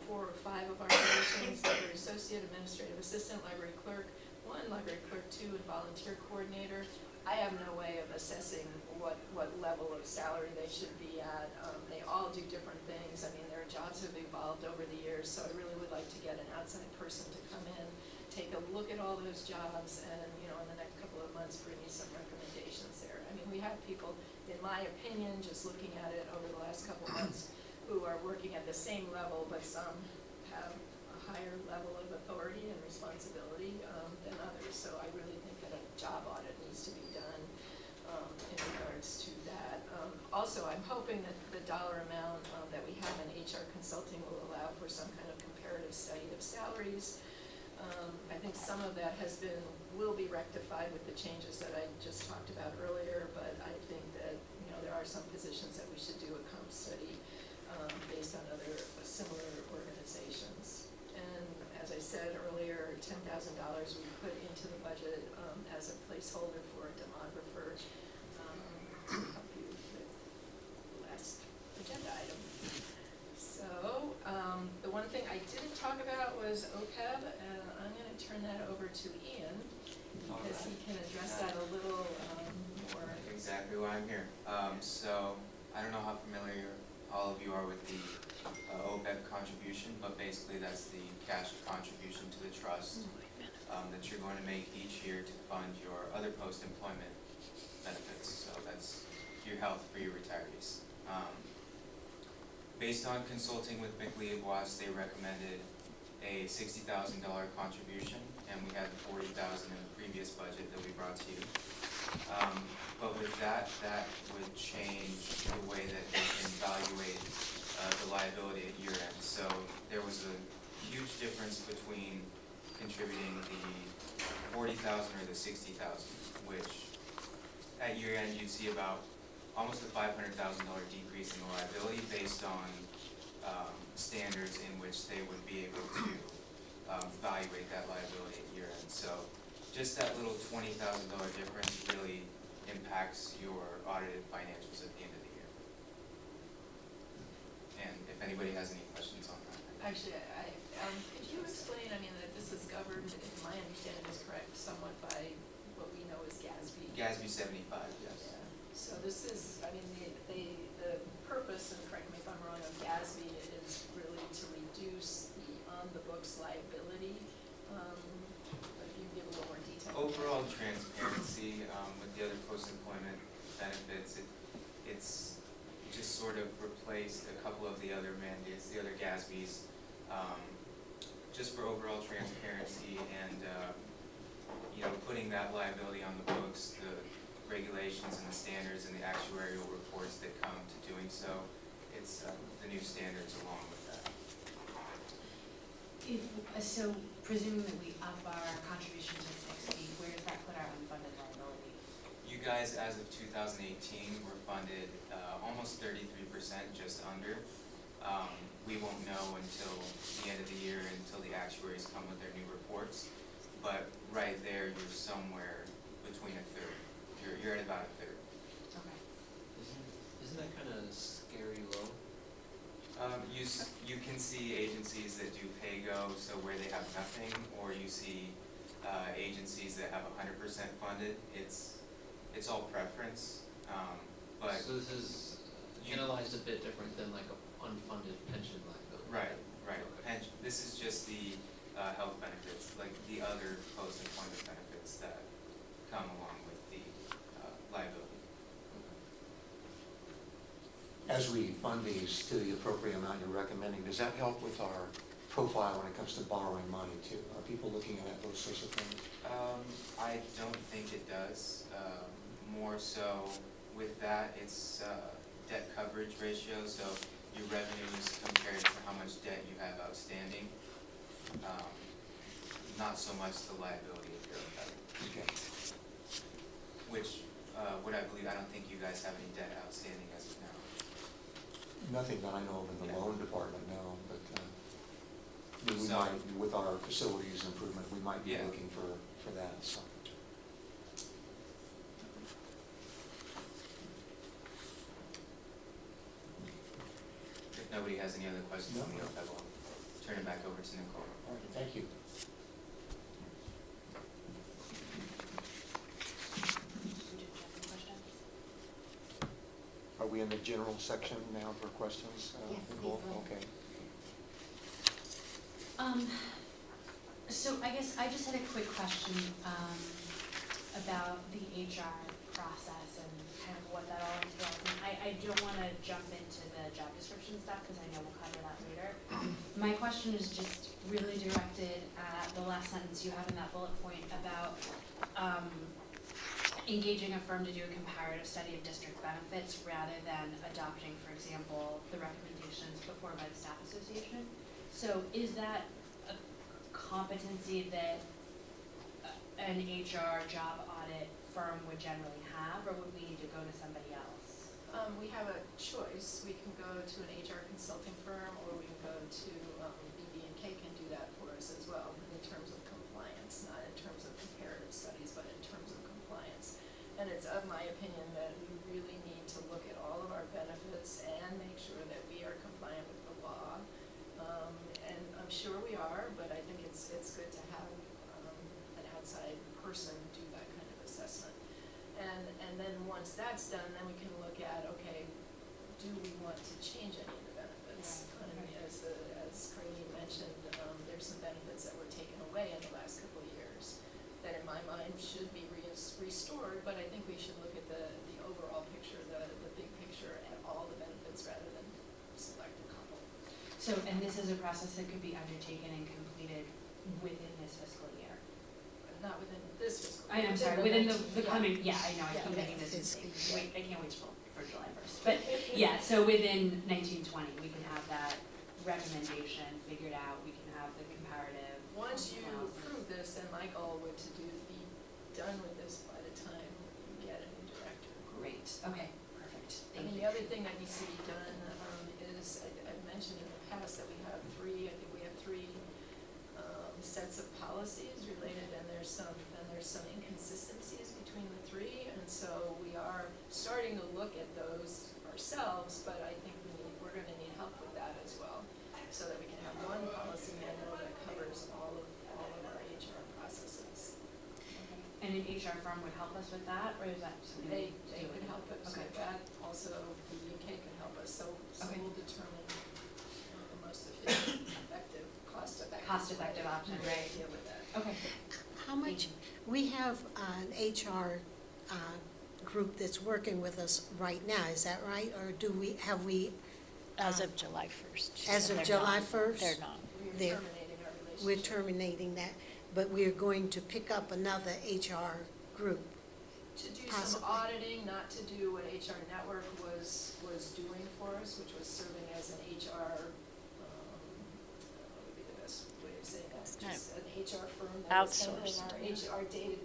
4 or 5 of our positions: library associate, administrative assistant, library clerk 1, library clerk 2, and volunteer coordinator. I have no way of assessing what level of salary they should be at. They all do different things. I mean, their jobs have evolved over the years, so I really would like to get an outside person to come in, take a look at all those jobs, and in the next couple of months bring me some recommendations there. I mean, we have people, in my opinion, just looking at it over the last couple of months, who are working at the same level, but some have a higher level of authority and responsibility than others. So I really think that a job audit needs to be done in regards to that. Also, I'm hoping that the dollar amount that we have in HR consulting will allow for some kind of comparative study of salaries. I think some of that will be rectified with the changes that I just talked about earlier, but I think that, there are some positions that we should do a comp study based on other similar organizations. And as I said earlier, $10,000 we put into the budget as a placeholder for a demographer to help you with the last agenda item. So the one thing I didn't talk about was OPEB, and I'm going to turn that over to Ian because he can address that a little more. Exactly why I'm here. So I don't know how familiar all of you are with the OPEB contribution, but basically that's the cash contribution to the trust that you're going to make each year to fund your other post-employment benefits. So that's your health for your retirees. Based on consulting with McLeod Watts, they recommended a $60,000 contribution, and we had $40,000 in the previous budget that we brought to you. But with that would change the way that they can evaluate the liability at year end. So there was a huge difference between contributing the $40,000 or the $60,000, which at year end you'd see about almost a $500,000 decrease in the liability based on standards in which they would be able to evaluate that liability at year end. So just that little $20,000 difference really impacts your audited financials at the end of the year. And if anybody has any questions on that. Actually, could you explain, that this is governed, if my understanding is correct, somewhat by what we know as GASB? GASB 75, yes. Yeah. So this is, the purpose, and correct me if I'm wrong, of GASB is really to reduce the on-the-books liability. But if you can give a little more detail. Overall transparency with the other post-employment benefits, it's just sort of replaced a couple of the other mandates, the other GASBs, just for overall transparency and putting that liability on the books, the regulations and the standards and the actuarial reports that come to doing so. It's the new standards along with that. So presuming that we up our contribution to 60, where does that put our unfunded liability? You guys, as of 2018, were funded almost 33%, just under. We won't know until the end of the year, until the actuaries come with their new reports. But right there, you're somewhere between a third. You're at about a third. Okay. Isn't that kind of scary low? You can see agencies that do pay-go, so where they have nothing, or you see agencies that have 100% funded. It's all preference, but. So this is analyzed a bit different than like a unfunded pension liability. Right. Okay. Pension, this is just the health benefits, like the other post-employment benefits that come along with the liability. As we fund these to the appropriate amount you're recommending, does that help with our profile when it comes to borrowing money too? Are people looking at those sorts of things? I don't think it does. More so with that, it's debt coverage ratio, so your revenues compared to how much debt you have outstanding, not so much the liability of your debt. Okay. Which, what I believe, I don't think you guys have any debt outstanding as of now. Nothing that I know of in the Yeah. loan department, no, but we So- might, with our facilities improvement, we might be Yeah. looking for that, so. If nobody has any other questions, No. I will turn it back over to Nicole. All right, thank you. Are we in the general section now for questions? Yes, Nicole? please go. Okay. So I guess I just had a quick question, about the HR process and kind of what that all entails. And I don't wanna jump into the job description stuff, cause I know we'll cover that later. My question is just really directed at the last sentence you have in that bullet point about, engaging a firm to do a comparative study of district benefits rather than adopting, for example, the recommendations put forward by the staff association. So is that a competency that an HR job audit firm would generally have, or would we need to go to somebody else? We have a choice. We can go to an HR consulting firm, or we can go to BB&K can do that for us as well, in terms of compliance, not in terms of comparative studies, but in terms of compliance. And it's of my opinion that we really need to look at all of our benefits and make sure that we are compliant with the law. And I'm sure we are, but I think it's good to have an outside person do that kind of assessment. And then once that's done, then we can look at, okay, do we want to change any of the benefits? As Carleen mentioned, there's some benefits that were taken away in the last couple of years that in my mind should be restored, but I think we should look at the overall picture, the big picture, at all the benefits rather than select a couple. So, and this is a process that could be undertaken and completed within this fiscal year? Not within this fiscal. I'm sorry, within the 19, coming, yeah, I know, I Yeah. keep making this Fiscal mistake. Wait, I can't wait for July 1st. But, yeah, so within 1920, we can have that recommendation figured out, we can have the comparative. Once you approve this, then my goal would be done with this by the time you get a new director. Great, okay, perfect, I thank mean, you. the other thing that needs to be done is, I've mentioned in the past that we have three sets of policies related, and there's some inconsistencies between the three, and so we are starting to look at those ourselves, but I think we're gonna need help with that as well, so that we can have one policy manual that covers all of our HR processes. And an HR firm would help us with that, or is that something? They could help us Okay. with that, also the UK can help us, so Okay. we'll determine the most efficient, effective, cost-effective. Cost-effective way option, to right. deal with that. Okay. How much, we have an HR group that's working with us right now, is that right? Or have we, As of July 1st. she as said of they're July not. 1st? They're not. We're There. terminating our relationship. We're terminating that, but we're going to pick up another HR group. To do some Possibly. auditing, not to do what HR Network was doing for us, which was serving as an HR, what would be the best way to just an HR firm that is Outsourced. handling our daily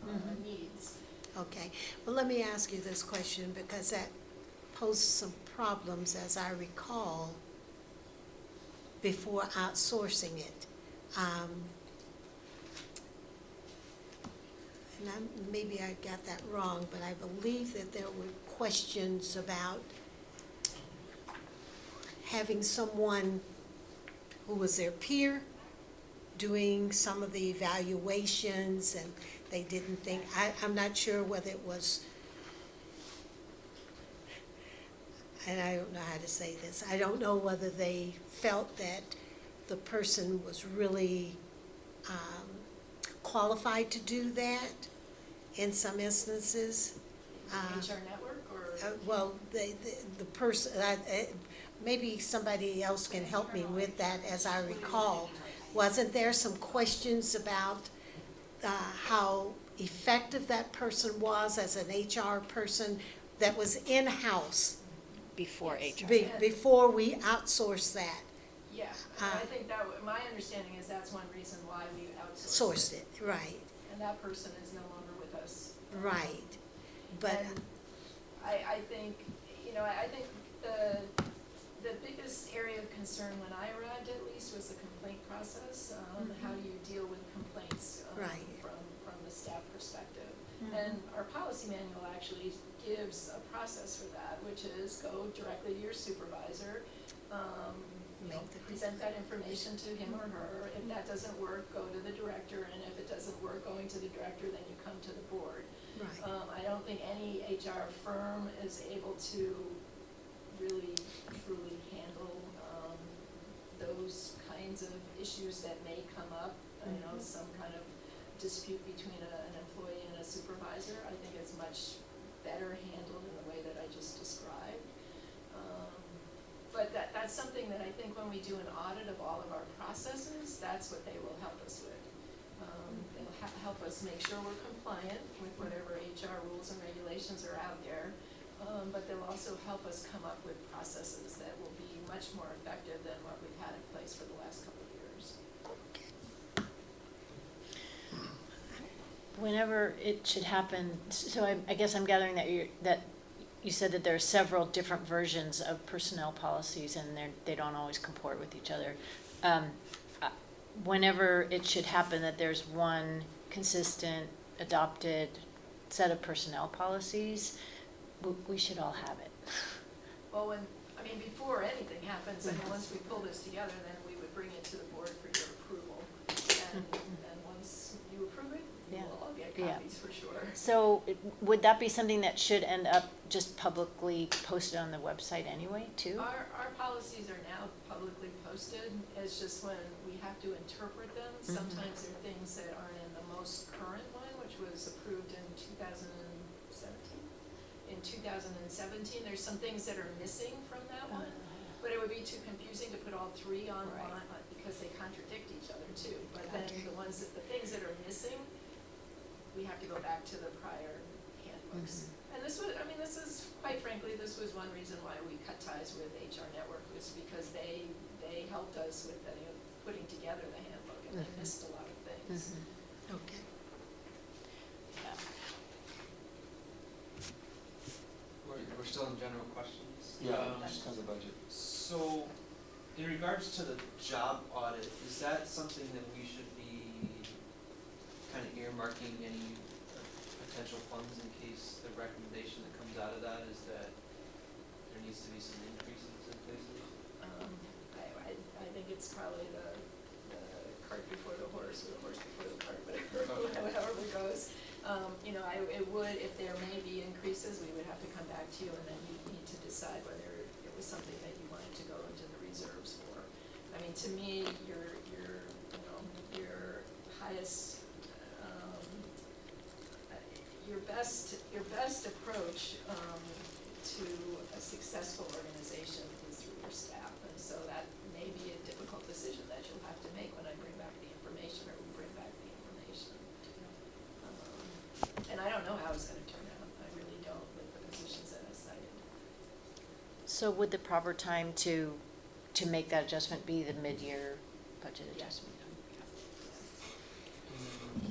Mhm. needs. Okay, well, let me ask you this question, because that posed some problems, as I recall, before outsourcing it. And maybe I got that wrong, but I believe that there were questions about having someone who was their peer doing some of the evaluations, and they didn't think, I'm not sure whether it was, and I don't know how to say this, I don't know whether they felt that the person was really qualified to do that in some instances. HR network or? Well, the person, maybe somebody else can help me with that, as I recall. Wasn't there some questions about how effective that person was as an HR person that was in-house Before Yes. HR. before we outsourced that, Yeah, and I think that, my understanding is that's one reason why we outsourced sourced it, right, And that person is no longer with us. right. But, And I think, I think the biggest area of concern when I arrived at least was the complaint process. How do you deal with complaints Right. from the staff perspective? Mhm. And our policy manual actually gives a process for that, which is go directly to your supervisor, present that information to him or her. If that doesn't work, go to the director, and if it doesn't work going to the director, then you come to the board. right, I don't think any HR firm is able to really truly handle those kinds of issues that may come up. Some kind of dispute between an employee and a supervisor. I think it's much better handled in the way that I just described. But that's something that I think when we do an audit of all of our processes, that's what they will help us with. They'll help us make sure we're compliant with whatever HR rules and regulations are out there. But they'll also help us come up with processes that will be much more effective than what we've had in place for the last couple of years. Whenever it should happen, so I guess I'm gathering that you said that there are several different versions of personnel policies, and they don't always comport with each other. Whenever it should happen that there's one consistent, adopted set of personnel policies, we should all have it. Well, before anything happens, once we pull this together, then we would bring it to the board for your approval. And once you approve it, you Yeah. will all get Yeah. copies for sure. So would that be something that should end up just publicly posted on the website anyway, too? Our policies are now publicly posted. It's just when we have to interpret them, sometimes there are things that aren't in the most current one, which was approved in 2017. In 2017, there's some things that are missing from that one, but it would be too confusing to put all three on Right. one, because they contradict each other too. But then the things that are missing, we have to go back to the prior handbooks. And this is, quite frankly, this was one reason why we cut ties with HR Network, was because they helped us with putting together the handbook, and they missed a lot of things. okay. We're still in general questions? Just kind of the budget. So, in regards to the job audit, is that something that we should be kind of earmarking any potential funds in case the recommendation that comes out of that is that there needs to be some increases in places? I think it's probably the cart before the horse, or the horse before the cart, however it goes. It would, if there may be increases, we would have to come back to you, and then you need to decide whether it was something that you wanted to go into the reserves for. To me, your highest, your best approach to a successful organization is through your staff, and so that may be a difficult decision that you'll have to make when I bring back the information, or we bring back the information. And I don't know how it's gonna turn out, I really don't, with the positions that I cited. So would the proper time to make that adjustment be the mid-year budget Yeah. adjustment.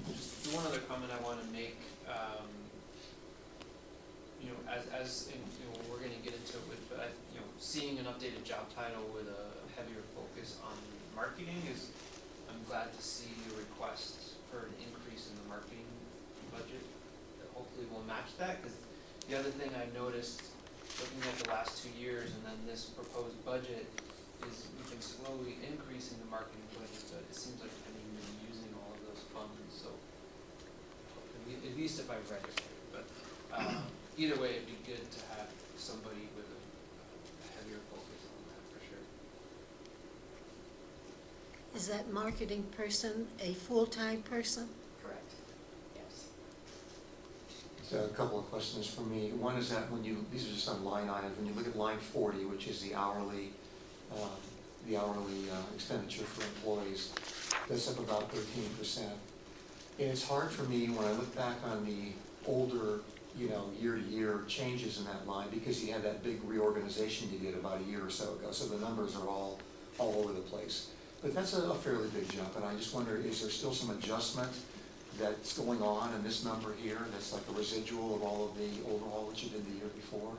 Just one other comment I wanna make, you know, we're gonna get into it with, but seeing an updated job title with a heavier focus on marketing I'm glad to see a request for an increase in the marketing budget that hopefully will match that, cause the other thing I noticed, looking at the last 2 years and then this proposed budget, is we've been slowly increasing the marketing budget, but it seems like we haven't even been using all of those funds, so at least if I read it right, but either way, it'd be good to have somebody with a heavier focus on that for sure. Is that marketing person a full-time person? Correct, yes. So a couple of questions for me. One is that these are just on line items, when you look at line 40, which is the hourly expenditure for employees, that's up about 13%. And it's hard for me when I look back on the older, year-to-year changes in that line, because you had that big reorganization you did about a year or so ago, so the numbers are all over the place. But that's a fairly big jump, and I just wonder, is there still some adjustment that's going on in this number here, that's like a residual of all of the overhaul that you did the year before?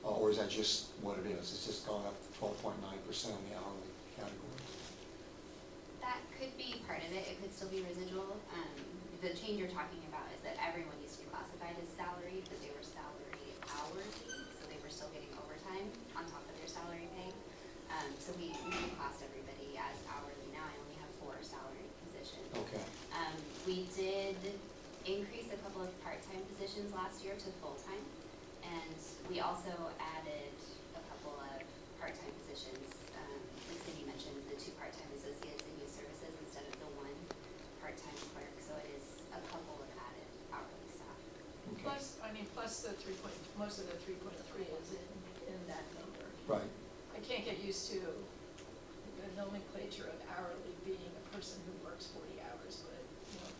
Or is that just what it is? It's just gone up 12.9% in the hourly category? That could be part of it, it could still be residual. The change you're talking about is that everyone used to be classified as salaried, but they were salary hourly, so they were still getting overtime on top of their salary pay. So we classed everybody as hourly. Now I only have 4 salary positions. Okay. We did increase a couple of part-time positions last year to full-time, and we also added a couple of part-time positions. Like Cindy mentioned, the 2 part-time associates in youth services instead of the 1 part-time clerk, so it is a couple of added hourly staff. Okay. Plus the most of the 3.3 is in that number. Right. I can't get used to the nomenclature of hourly being a person who works 40 hours, but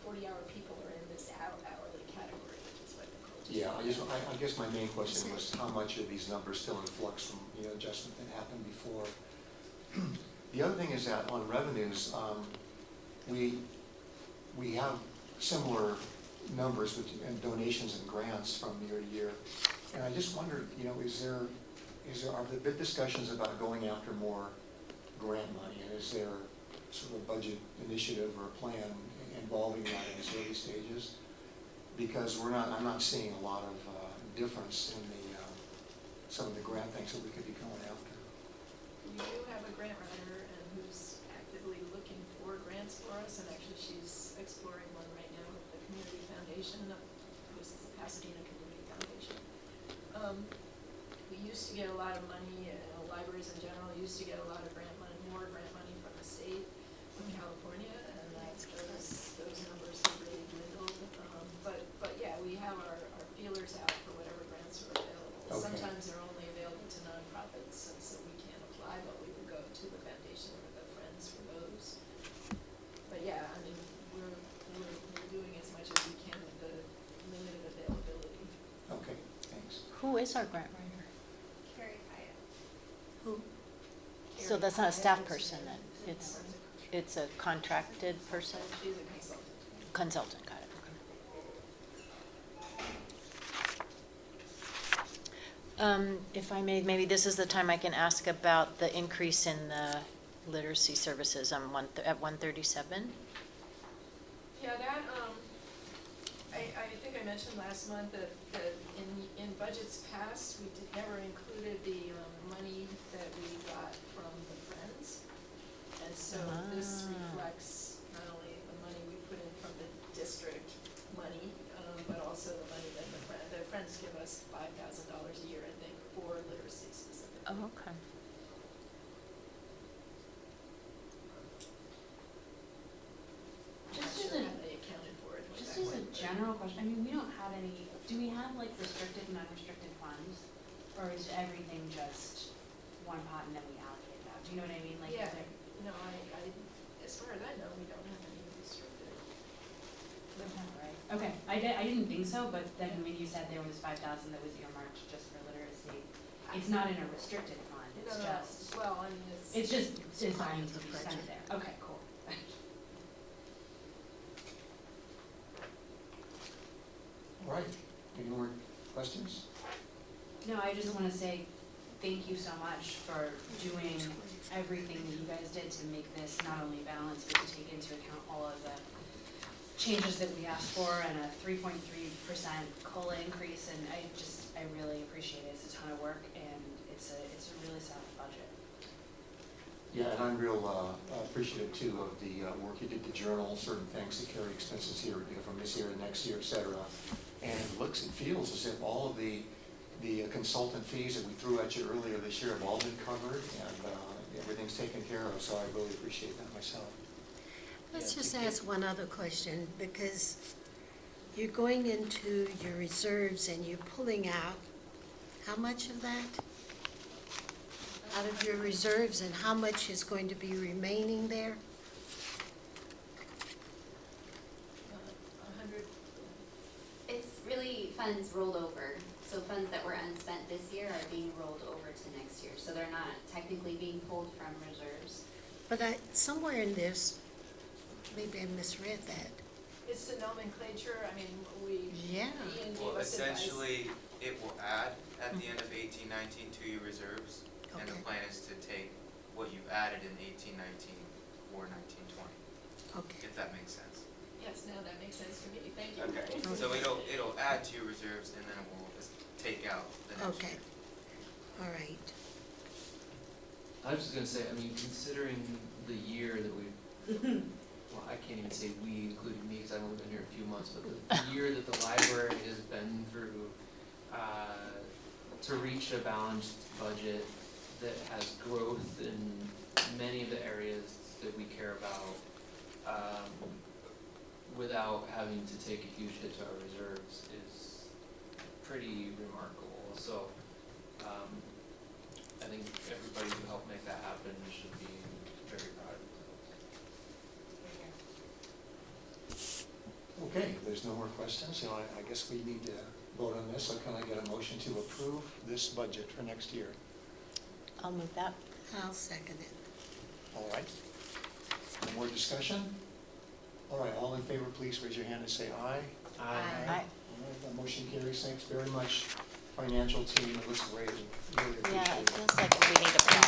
40-hour people are in this hourly category, which is what Nicole just Yeah, said. I guess my main question was how much of these numbers still in flux from, adjustment that happened before. The other thing is that on revenues, we have similar numbers and donations and grants from year to year. And I just wondered, are there big discussions about going after more grant money? And is there sort of a budget initiative or a plan involving that in its early stages? Because I'm not seeing a lot of difference in some of the grant things that we could be going after. We do have a grant writer and who's actively looking for grants for us, and actually she's exploring one right now with the Community Foundation. This is the Pasadena Community Foundation. We used to get a lot of money, libraries in general used to get a lot of more grant money from the state, from California, and those numbers have really dwindled. But yeah, we have our feelers out for whatever grants are available. Okay. Sometimes they're only available to nonprofits, and so we can't apply, but we would go to the foundation or the Friends for those. But yeah, we're doing as much as we can with the limited availability. Okay, thanks. Who is our grant writer? Carrie Hyatt. Who? So that's not a staff person then? It's a contracted person? She's a consultant. Consultant, got it, okay. If I may, maybe this is the time I can ask about the increase in the literacy services at 137. Yeah, that, I think I mentioned last month that in budgets past, we never included the money that we got from the Friends. And so this reflects not only the money we put in from the district money, but also the money that the Friends give us $5,000 a year, I think, for literacy specifically. Oh, okay. I'm not sure how they accounted for it. Just as a general question, we don't have any, do we have like restricted and unrestricted funds? Or is everything just one pot and then we allocate it out? Do you know what I mean? Like, Yeah, is there? no, as far as I know, we don't have any restricted. Right. Okay, I didn't think so, but then when you said there was 5,000 that was earmarked just for literacy, it's not in a restricted fund, it's No, just, well, it's just part designed of to the be spent budget. there. Okay, cool. Any more questions? No, I just wanna say thank you so much for doing everything that you guys did to make this not only balanced, but to take into account all of the changes that we asked for and a 3.3% COLA increase, and I really appreciate it. It's a ton of work, and it's a really solid budget. Yeah, and I'm real appreciative too of the work you did to journal certain things to carry expenses here, from this year to next year, et cetera. And it looks and feels as if all of the consultant fees that we threw at you earlier this year have all been covered, and everything's taken care of, so I really appreciate that myself. Let's Yeah, just to get- ask one other question, because you're going into your reserves and you're pulling out, how much of that? Out of your reserves, and how much is going to be remaining there? 100, It's really funds rolled over, so funds that were unspent this year are being rolled over to next year, so they're not technically being pulled from reserves. But somewhere in this, maybe I misread that. it's the nomenclature, I mean, Yeah. Ian gave Well, us advice. essentially, it will add at the end of 18-19 to your reserves. And the Okay. plan is to take what you've added in 18-19 for 19-20, Okay. if that makes sense. Yes, now that makes sense to me, thank you. Okay. So it'll add to your reserves and then it will just take out the next Okay. year. All right. I was just gonna say, I mean, considering the year that we've, well, I can't even say we, including me, because I've only been here a few months, but the year that the library has been through, to reach a balanced budget that has growth in many of the areas that we care about, without having to take a huge hit to our reserves is pretty remarkable. So, I think everybody who helped make that happen should be very proud of themselves. Okay, if there's no more questions, I guess we need to vote on this, so can I get a motion to approve this budget for next year? I'll move that. I'll second it. All right. No more discussion? All right, all in favor, please raise your hand and say aye. Aye. All right, the motion carries. Thanks very much, financial team. It looks great. Really Yeah, appreciate it it. feels like we need a plan.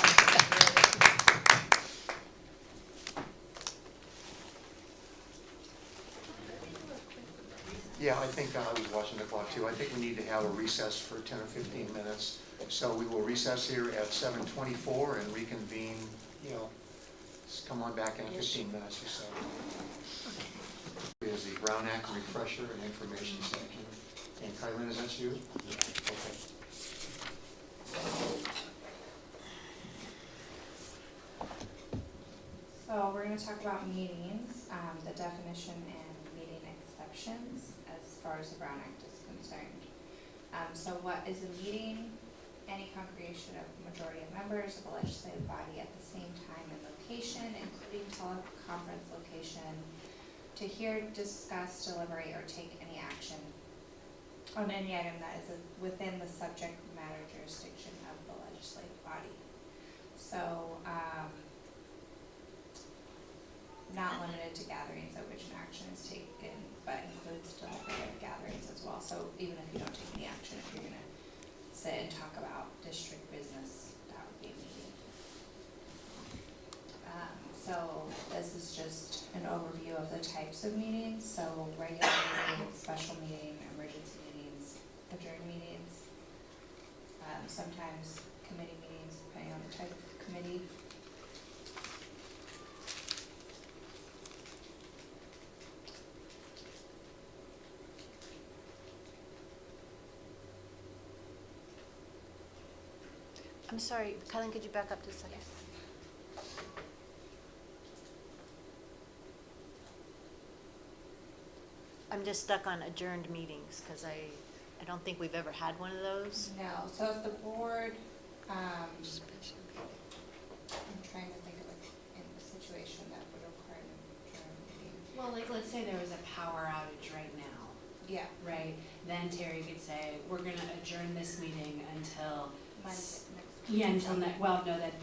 Yeah, I think I was watching the clock too. I think we need to have a recess for 10 or 15 minutes. So we will recess here at 7:24 and reconvene, just come on back in 15 minutes or so. Is the Brown Act refresher and information section. And Kylene, is that you? Okay. So we're going to talk about meetings, the definition and meeting exceptions as far as the Brown Act is concerned. So what is a meeting? Any congregation of majority of members of a legislative body at the same time and location, including teleconference location, to hear, discuss, deliberate, or take any action on any item that is within the subject matter jurisdiction of the legislative body. So, not limited to gatherings at which an action is taken, but includes deliberative gatherings as well. So even if you don't take any action, if you're gonna sit and talk about district business, that would be a meeting. So this is just an overview of the types of meetings. So regular meeting, special meeting, emergency meetings, adjourned meetings. Sometimes committee meetings, depending on the type of committee. I'm sorry, Kylene, could you back up just a second? I'm just stuck on adjourned meetings, because I don't think we've ever had one of those. No, so if the board, I'm trying to think of in the situation that would require an adjourned meeting. Well, like, let's say there was a power outage right now, Yeah, right? Then Terry could say, we're gonna adjourn this meeting until, Monday, next week. yeah, until well, no, it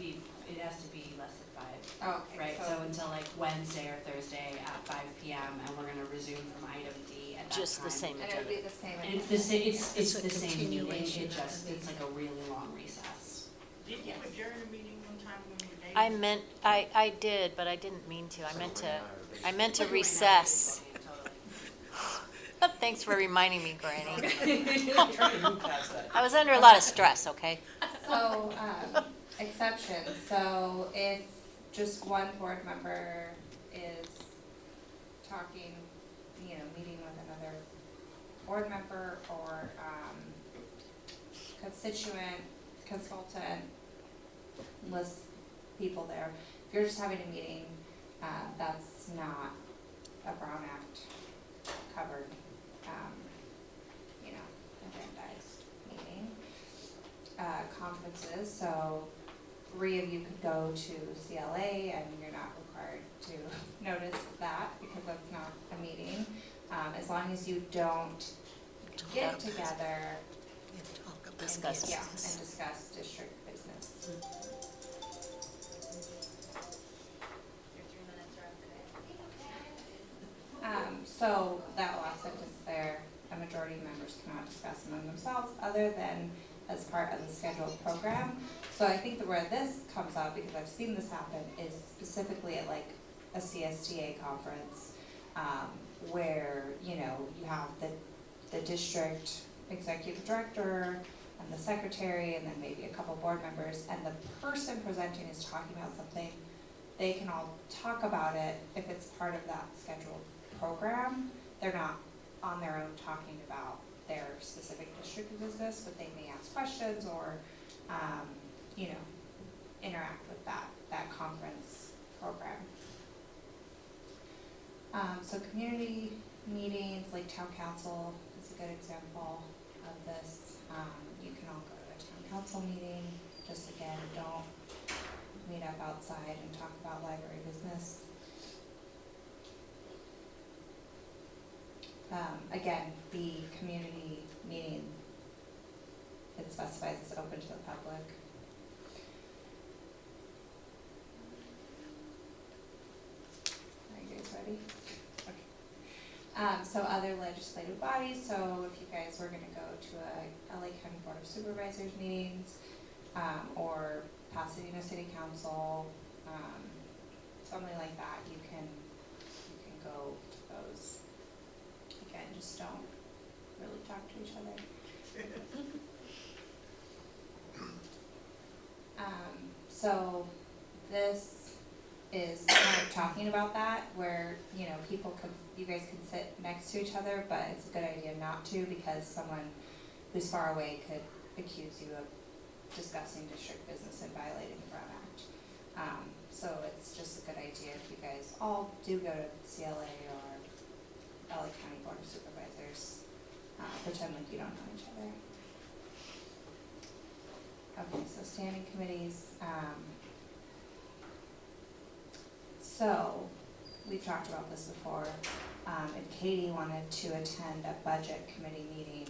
has to be less than 5. Oh, okay, Right, so until like Wednesday or Thursday at 5 PM, and we're gonna resume from item D at that Just the time. same And it would be the same. And it's the same, it's It's a the same meeting, continuation it of just, the it's like a really long recess. Didn't you adjourn a meeting one time when your name? I meant, I did, but I didn't mean to. I meant to recess. Thanks for reminding me, Granny. Trying to move past that. I was under a lot of stress, okay? So, exceptions, so if just one board member is talking, you know, meeting with another board member or, constituent, consultant, list people there, if you're just having a meeting, that's not a Brown Act covered, you know, agendized meeting. Conferences, so 3 of you could go to CLA and you're not required to notice that because that's not a meeting. As long as you don't get together and Discuss yeah, business. and discuss district business. Your 3 minutes are up today. So that last sentence there, a majority of members cannot discuss among themselves other than as part of the scheduled program. So I think that where this comes up, because I've seen this happen, is specifically at like a CSTA conference, where, you know, you have the district executive director and the secretary and then maybe a couple board members, and the person presenting is talking about something. They can all talk about it if it's part of that scheduled program. They're not on their own talking about their specific district business, but they may ask questions or, you know, interact with that conference program. So community meetings, like town council is a good example of this. You can all go to a town council meeting, just again, don't meet up outside and talk about library business. Again, the community meeting, it specifies it's open to the public. Are you guys ready? Okay. So other legislative bodies, so if you guys were gonna go to a LA County Board of Supervisors meetings, or Pasadena City Council, something like that, you can go to those. Again, just don't really talk to each other. So this is kind of talking about that, where, you know, you guys can sit next to each other, but it's a good idea not to, because someone who's far away could accuse you of discussing district business and violating the Brown Act. So it's just a good idea if you guys all do go to CLA or LA County Board of Supervisors, pretend like you don't know each other. Okay, so standing committees, so we've talked about this before. If Katie wanted to attend a budget committee meeting,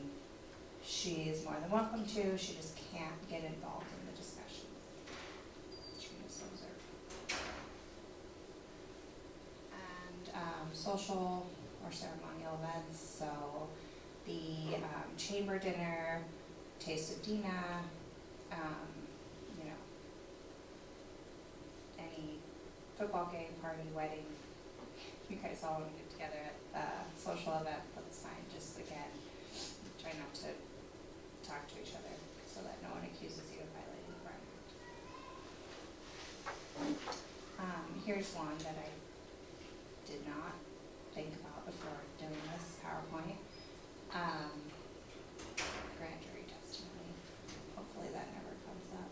she is more than welcome to, she just can't get involved in the discussions. She knows those are. And social or ceremonial events, so the chamber dinner, Taste of Dina, you know, any football game, party, wedding, you guys all want to get together at a social event, that's fine, just again, try not to talk to each other so that no one accuses you of violating the Brown Act. Here's one that I did not think about before doing this PowerPoint. Grand jury testimony, hopefully that never comes up.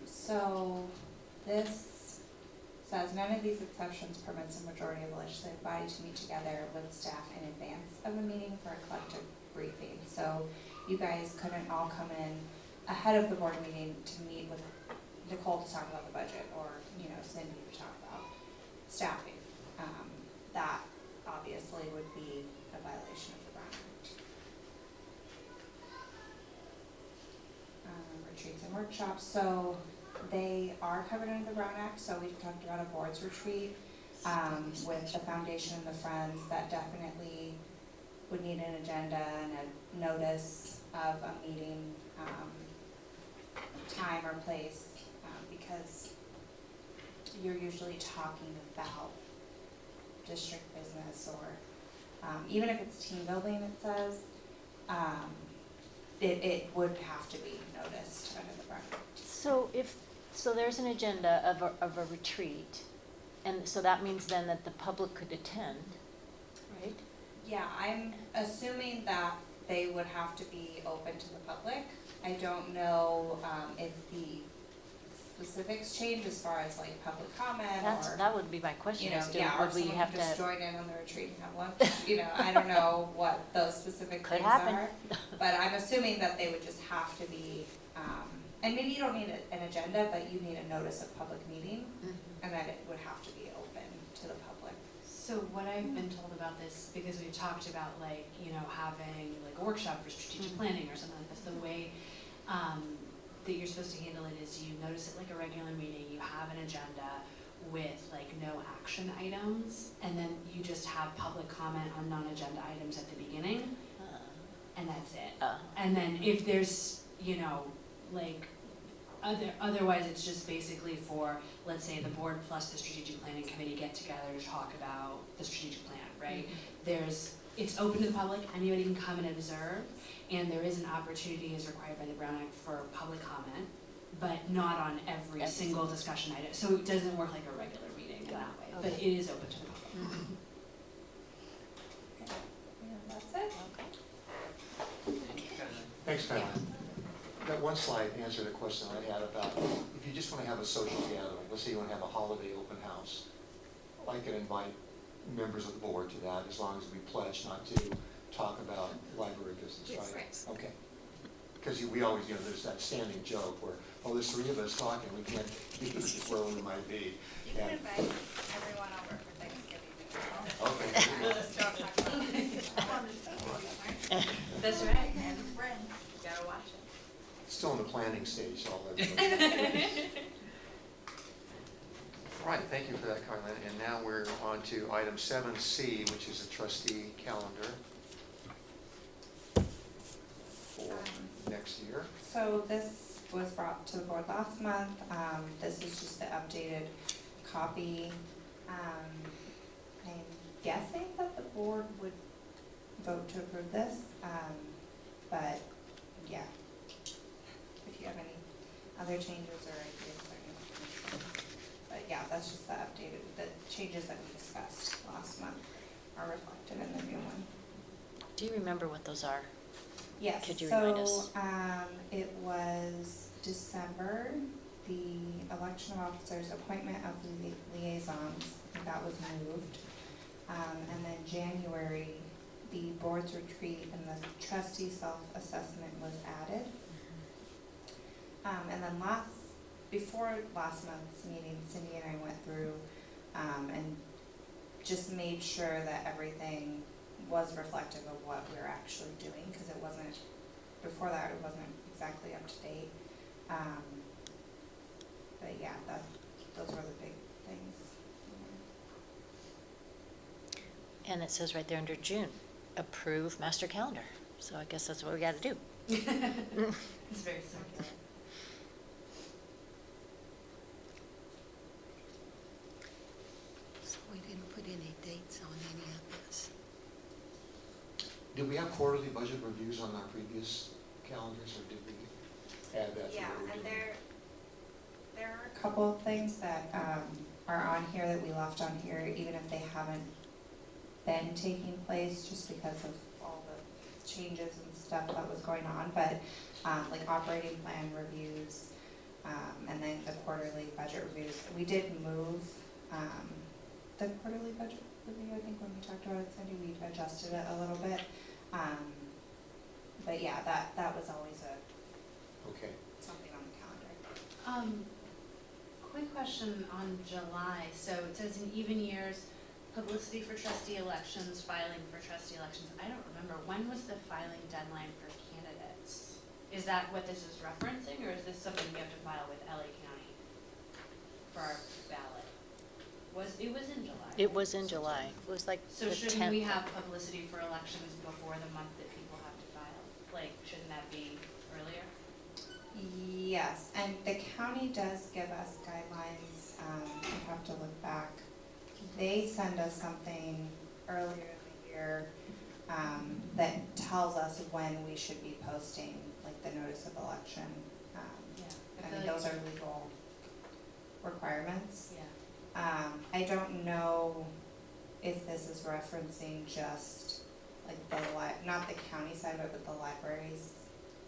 So this says none of these exceptions permits a majority of the legislative body to meet together with staff in advance of a meeting for a collective briefing. So you guys couldn't all come in ahead of the board meeting to meet with Nicole to talk about the budget, or, you know, Cindy to talk about staffing. That obviously would be a violation of the Brown Act. Retreats and workshops, so they are covered under the Brown Act, so we've talked about a board's retreat. with the foundation and the Friends, that definitely would need an agenda and a notice of a meeting, time or place, because you're usually talking about district business or, even if it's team building, it says, it would have to be noticed under the record. So there's an agenda of a retreat, and so that means then that the public could attend, right? Yeah, I'm assuming that they would have to be open to the public. I don't know, if the specifics change as far as like public comment or, That would be my question, you know, is yeah, or would we someone have could just to, join in on the retreat and have lunch, you know, I don't know what those specific could things happen. are. But I'm assuming that they would just have to be, and maybe you don't need an agenda, but you need a notice of public meeting, and that it would have to be open to the public. So what I've been told about this, because we've talked about like, you know, having like a workshop for strategic planning or something like this, the way that you're supposed to handle it is you notice it like a regular meeting, you have an agenda with like no action items, and then you just have public comment on non-agenda items at the beginning, and that's it. And then if there's, you know, like, otherwise it's just basically for, let's say, the board plus the strategic planning committee get together to talk about the strategic plan, right? It's open to the public, anybody can come and observe, and there is an opportunity as required by the Brown Act for public comment, but not on every single discussion item. So it doesn't work like a regular meeting in that way, but it is open to the public. Okay, yeah, that's it. Thanks, Caroline. That one slide answered a question I had about if you just want to have a social gathering, let's say you want to have a holiday open house, I could invite members of the board to that as long as we pledge not to talk about library business, Yes, right? right. Okay. Because we always, you know, there's that standing joke where, oh, there's three of us talking, we can't be where we might be. You can And- invite everyone over for Thanksgiving. Okay. Let's go talk about it. That's right. And friends, you gotta watch it. Still in the planning stage, so I'll let you know. All right, thank you for that, Carlin. And now we're on to item 7C, which is a trustee calendar for next year. So this was brought to the board last month. This is just the updated copy. I'm guessing that the board would vote to approve this, but yeah. If you have any other changes or ideas or anything. But yeah, that's just the updated, the changes that we discussed last month are reflected in the new one. Do you remember what those are? Yes, Could you remind us? so, it was December, the election of officers, appointment of liaisons, I think that was moved. And then January, the board's retreat and the trustee self-assessment was added. And then before last month's meeting, Cindy and I went through, and just made sure that everything was reflective of what we were actually doing, because it wasn't, before that, it wasn't exactly up to date. But yeah, those were the big things. And it says right there under June, approve master calendar. So I guess that's what we got to do. It's very circular. So we didn't put any dates on any of this. Did we have quarterly budget reviews on our previous calendars, or did we add that to Yeah, uh, what we're and doing? There are a couple of things that are on here that we left on here, even if they haven't been taking place, just because of all the changes and stuff that was going on, but like operating plan reviews, and then the quarterly budget reviews. We did move the quarterly budget review, I think when we talked about it, Cindy, we adjusted it a little bit. But yeah, that was always Okay. something on the calendar. Quick question on July. So it says in even years, publicity for trustee elections, filing for trustee elections. I don't remember, when was the filing deadline for candidates? Is that what this is referencing, or is this something we have to file with LA County for our ballot? It was in July. It was in July. It was like the So 10th. shouldn't we have publicity for elections before the month that people have to file? Like, shouldn't that be earlier? Yes, and the county does give us guidelines, I have to look back. They send us something earlier in the year, that tells us when we should be posting, like the notice of election. Yeah. I mean, those are legal requirements. Yeah. I don't know if this is referencing just like not the county side of it, but the library's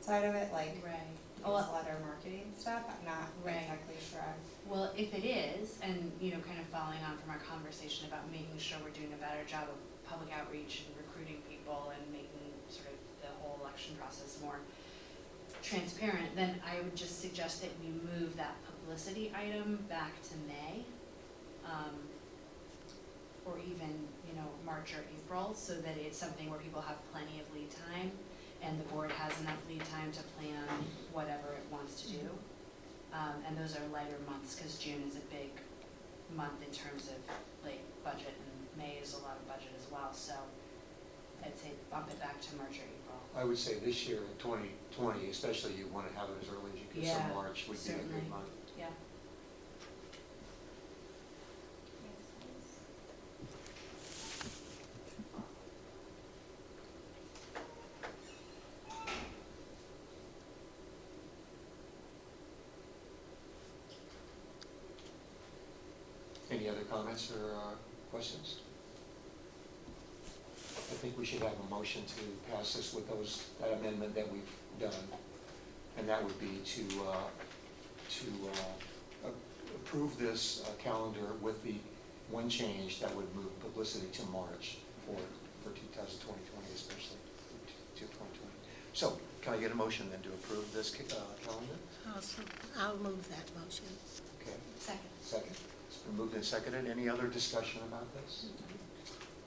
side of it, like Right. newsletter marketing stuff. I'm not Right. exactly sure. Well, if it is, and, you know, kind of following on from our conversation about making sure we're doing a better job of public outreach and recruiting people and making sort of the whole election process more transparent, then I would just suggest that we move that publicity item back to May, or even, you know, March or April, so that it's something where people have plenty of lead time and the board has enough lead time to plan whatever it wants to do. And those are lighter months, because June is a big month in terms of like budget, and May is a lot of budget as well, so I'd say bump it back to March or April. I would say this year in 2020, especially, you want to have it as early as you can, so Yeah, March would be a certainly. good month. Yeah. Any other comments or questions? I think we should have a motion to pass this with that amendment that we've done. And that would be to approve this calendar with the one change that would move publicity to March for 2020, especially to 2020. So can I get a motion then to approve this calendar? I'll move that motion. Okay, Second. second. It's been moved and seconded. Any other discussion about this?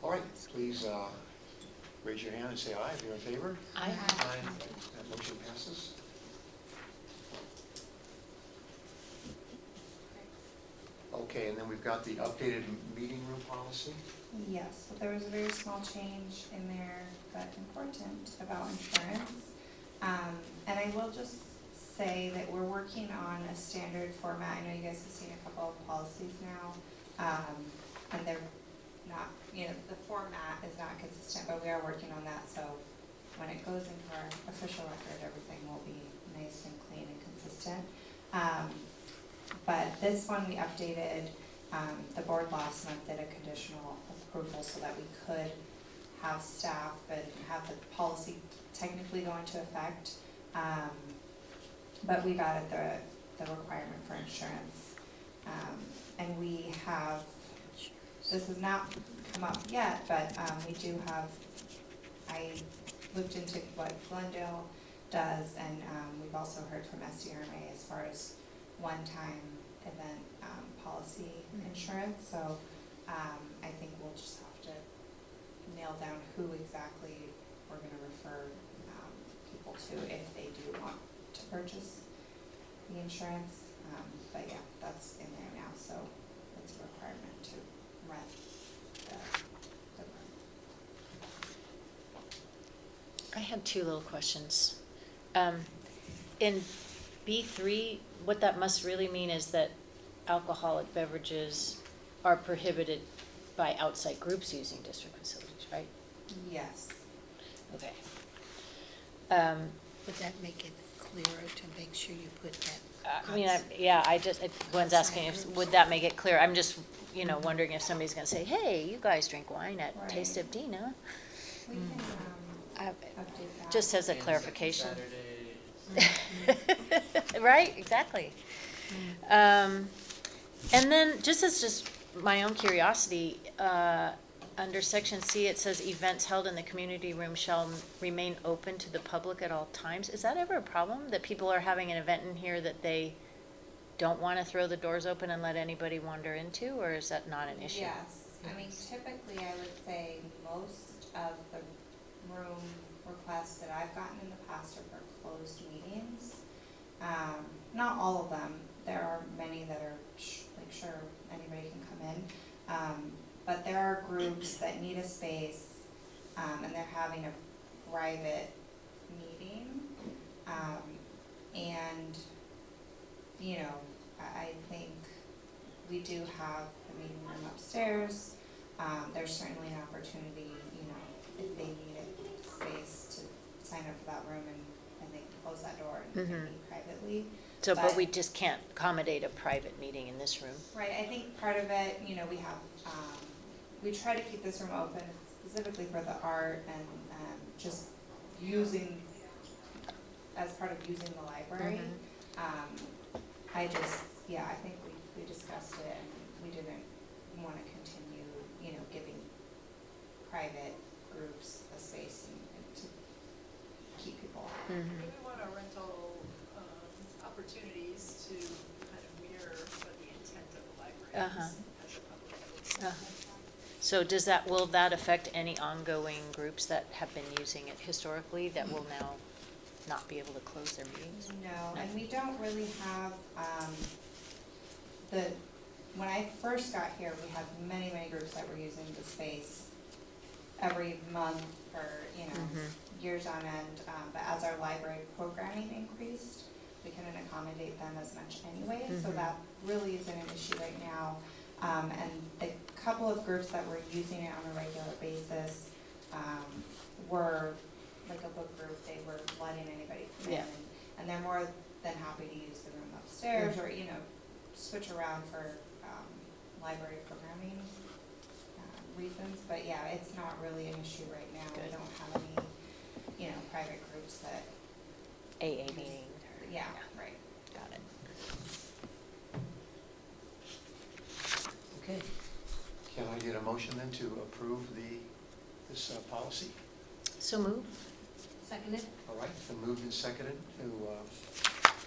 All right, please raise your hand and say aye if you're in favor. Aye. That motion passes. Okay, and then we've got the updated meeting room policy. Yes, so there was a very small change in there, but important, about insurance. And I will just say that we're working on a standard format. I know you guys have seen a couple of policies now, and they're not, you know, the format is not consistent, but we are working on that, so when it goes into our official record, everything will be nice and clean and consistent. But this one we updated, the board last month did a conditional approval so that we could have staff and have the policy technically go into effect. But we've added the requirement for insurance. And we have, this has not come up yet, but we do have, I looked into what Glendale does, and we've also heard from SDRMA as far as one-time event policy insurance. So I think we'll just have to nail down who exactly we're going to refer people to if they do want to purchase the insurance. But yeah, that's in there now, so it's a requirement to rent the room. I had two little questions. In B3, what that must really mean is that alcoholic beverages are prohibited by outside groups using district facilities, right? Yes. Okay. Would that make it clearer to make sure you put that? Gwen's asking if, would that make it clear? I'm just, wondering if somebody's gonna say, hey, you guys drink wine at Right. Taste of Dina. We can I- update that. Just as a And clarification. Saturday. Right, exactly. And then, just my own curiosity, under section C, it says events held in the community room shall remain open to the public at all times. Is that ever a problem, that people are having an event in here that they don't want to throw the doors open and let anybody wander into, or is that not an issue? Yes, I mean, typically, I would say most of the room requests that I've gotten in the past are for closed meetings. Not all of them, there are many that are sure anybody can come in. But there are groups that need a space, and they're having a private meeting. And, you know, I think we do have a meeting room upstairs. There's certainly an opportunity, you know, if they need a space to sign up for that room and they can close that door and meet privately. So, but we just can't accommodate a private meeting in this room? Right, I think part of it, you know, we have, we try to keep this room open specifically for the art and just using, as part of using the library. I just, yeah, I think we discussed it and we didn't want to continue, you know, giving private groups a space and to keep people out. We want our rental opportunities to kind of mirror what the intent of the library is as a public. So will that affect any ongoing groups that have been using it historically that will now not be able to close their meetings? No, and we don't really have, when I first got here, we had many, many groups that were using the space every month for, you know, years on end. But as our library programming increased, we couldn't accommodate them as much anyway, so that really isn't an issue right now. And the couple of groups that were using it on a regular basis were like a book group. They were letting anybody come in, and they're more than happy to use the room upstairs or, you know, switch around for library programming reasons. But yeah, it's not really an issue right now. We don't have any, you know, private groups that AA meeting? Yeah, right. Got it. Okay. Can I get a motion then to approve this policy? So move. Seconded? All right, been moved and seconded to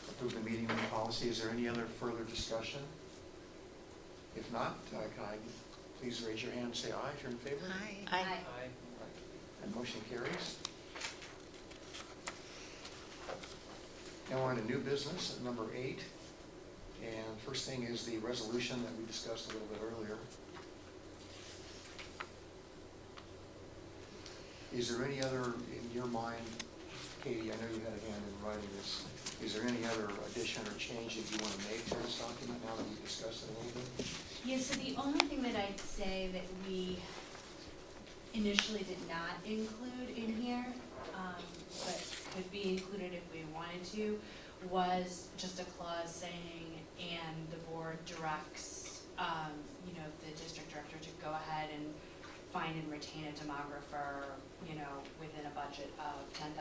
approve the meeting room policy. Is there any other further discussion? If not, can I please raise your hand and say aye if you're in favor? Aye. Aye. And motion carries. Now we're on to new business at number 8. And first thing is the resolution that we discussed a little bit earlier. Is there any other, in your mind, Katie, I know you had a hand in writing this, is there any other addition or change that you want to make to this document now that we've discussed it a little bit? Yeah, so the only thing that I'd say that we initially did not include in here, but could be included if we wanted to, was just a clause saying, and the board directs, you know, the district director to go ahead and find and retain a demographer, you know, within a budget of $10,000,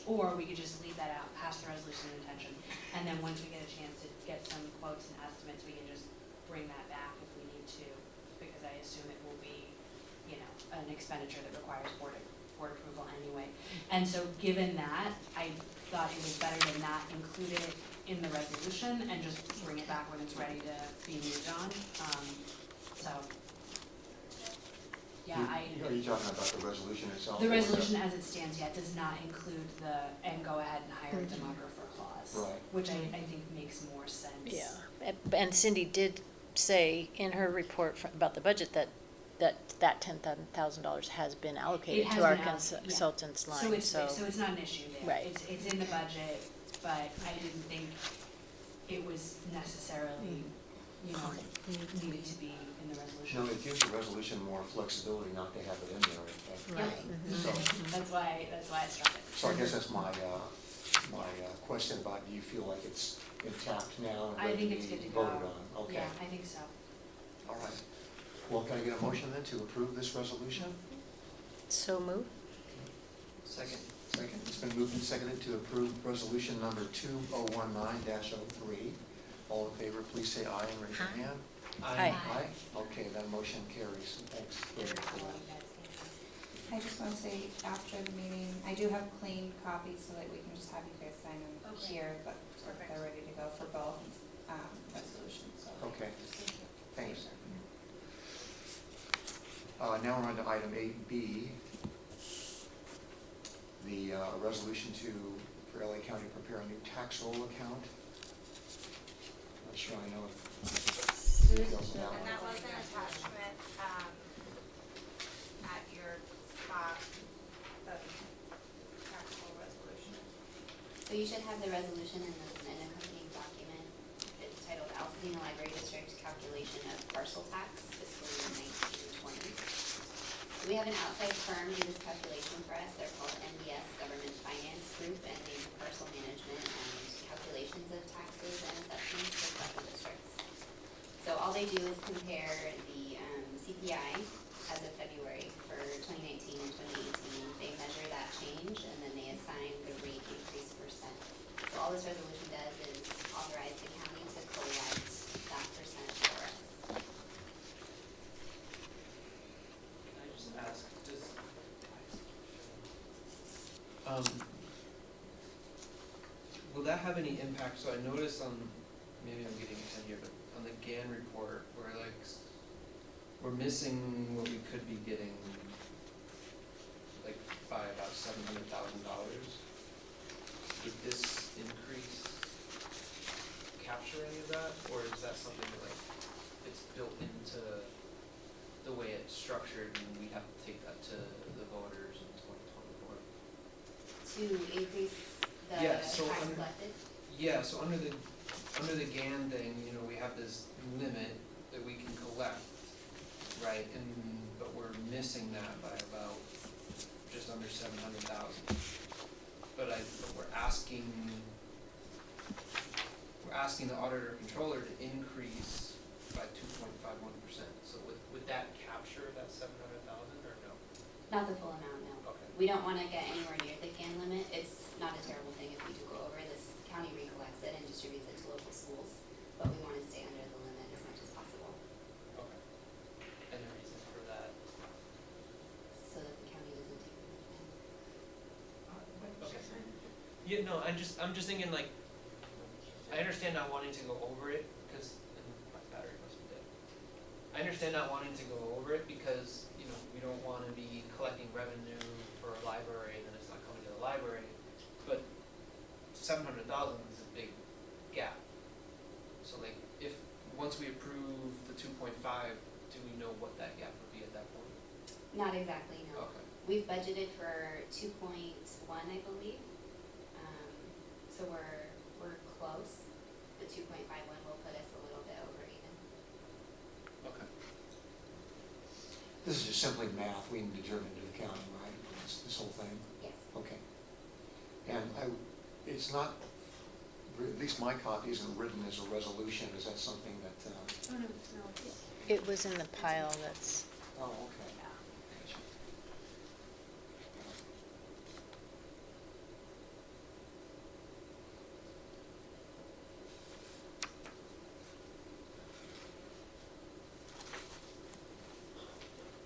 or we could just leave that out, pass the resolution of intention, and then once we get a chance to get some quotes and estimates, we can just bring that back if we need to, because I assume it will be, you know, an expenditure that requires board approval anyway. And so given that, I thought it was better to not include it in the resolution and just bring it back when it's ready to be moved on. So, yeah, Are you talking about the resolution itself? the resolution as it stands yet does not include and go ahead and hire a demographer clause. Right. Which I think makes more sense. Yeah, and Cindy did say in her report about the budget that $10,000 has been allocated to our consultants line, So it's not an issue there. Right. It's in the budget, but I didn't think it was necessarily, you know, needed to be in the resolution. No, it gives the resolution more flexibility not to have it in there. Right. So, That's why I struck it. so I guess that's my question about, do you feel like it's intact now and I ready think to it's be good to go. voted on? Okay. Yeah, I think so. All right. Well, can I get a motion then to approve this resolution? So move. Second. Second. It's been moved and seconded to approve resolution number 2019-03. All in favor, please say aye and raise your hand. Aye. Aye? Okay, that motion carries. Thanks for that. I just want to say, after the meeting, I do have clean copies so that we can just have you guys sign them here, but they're ready to go for both resolutions, so. Okay, thanks. Now we're on to item 8B, the resolution for LA County to prepare a new tax roll account. Not sure I know if details on that one. And that was an attachment So you should have the resolution in the accompanying document. It's titled Altadena Library District Calculation of Parcel Tax Fiscal Year 1920. So we have an outside firm do this calculation for us. They're called NBS Government Finance Group, and they do parcel management and calculations of taxes and assessments for several districts. So all they do is compare the CPI as of February for 2019 and 2018. They measure that change, and then they assign the rate increase percent. So all this resolution does is authorize the county to collect that percent for us. Can I just ask, will that have any impact? So I noticed on, maybe I'm getting ahead here, but on the GAN report, where like, we're missing what we could be getting, like by about $700,000. Did this increase capture any of that, or is that something that like, it's built into the way it's structured and we have to take that to the voters in 2024? To increase the Yeah, tax so collected? Yeah, so under the GAN thing, you know, we have this limit that we can collect, right? But we're missing that by about just under 700,000. But we're asking the auditor controller to increase by 2.51%. So would that capture that 700,000 or no? Not the full amount, no. Okay. We don't want to get anywhere near the GAN limit. It's not a terrible thing if we do go over. This county recollects it and distributes it to local schools, but we want to stay under the limit as much as possible Okay. And the reason for that? so that the county doesn't take the limit. Okay. Yeah, no, I'm just thinking like, I understand not wanting to go over it, because my battery must be dead. I understand not wanting to go over it because, you know, we don't want to be collecting revenue for a library and then it's not coming to the library. But 700,000 is a big gap. So like, once we approve the 2.5, do we know what that gap would be at that point? Not exactly, no. Okay. We've budgeted for 2.1, I believe. So we're close. The 2.51 will put us a little bit over even. Okay. This is just simply math we need to turn into the county, right? This whole thing? Yes. Okay. And it's not, at least my copy isn't written as a resolution. Is that something that, Oh, no, it's not. It was in the pile that's, oh, okay. Gotcha.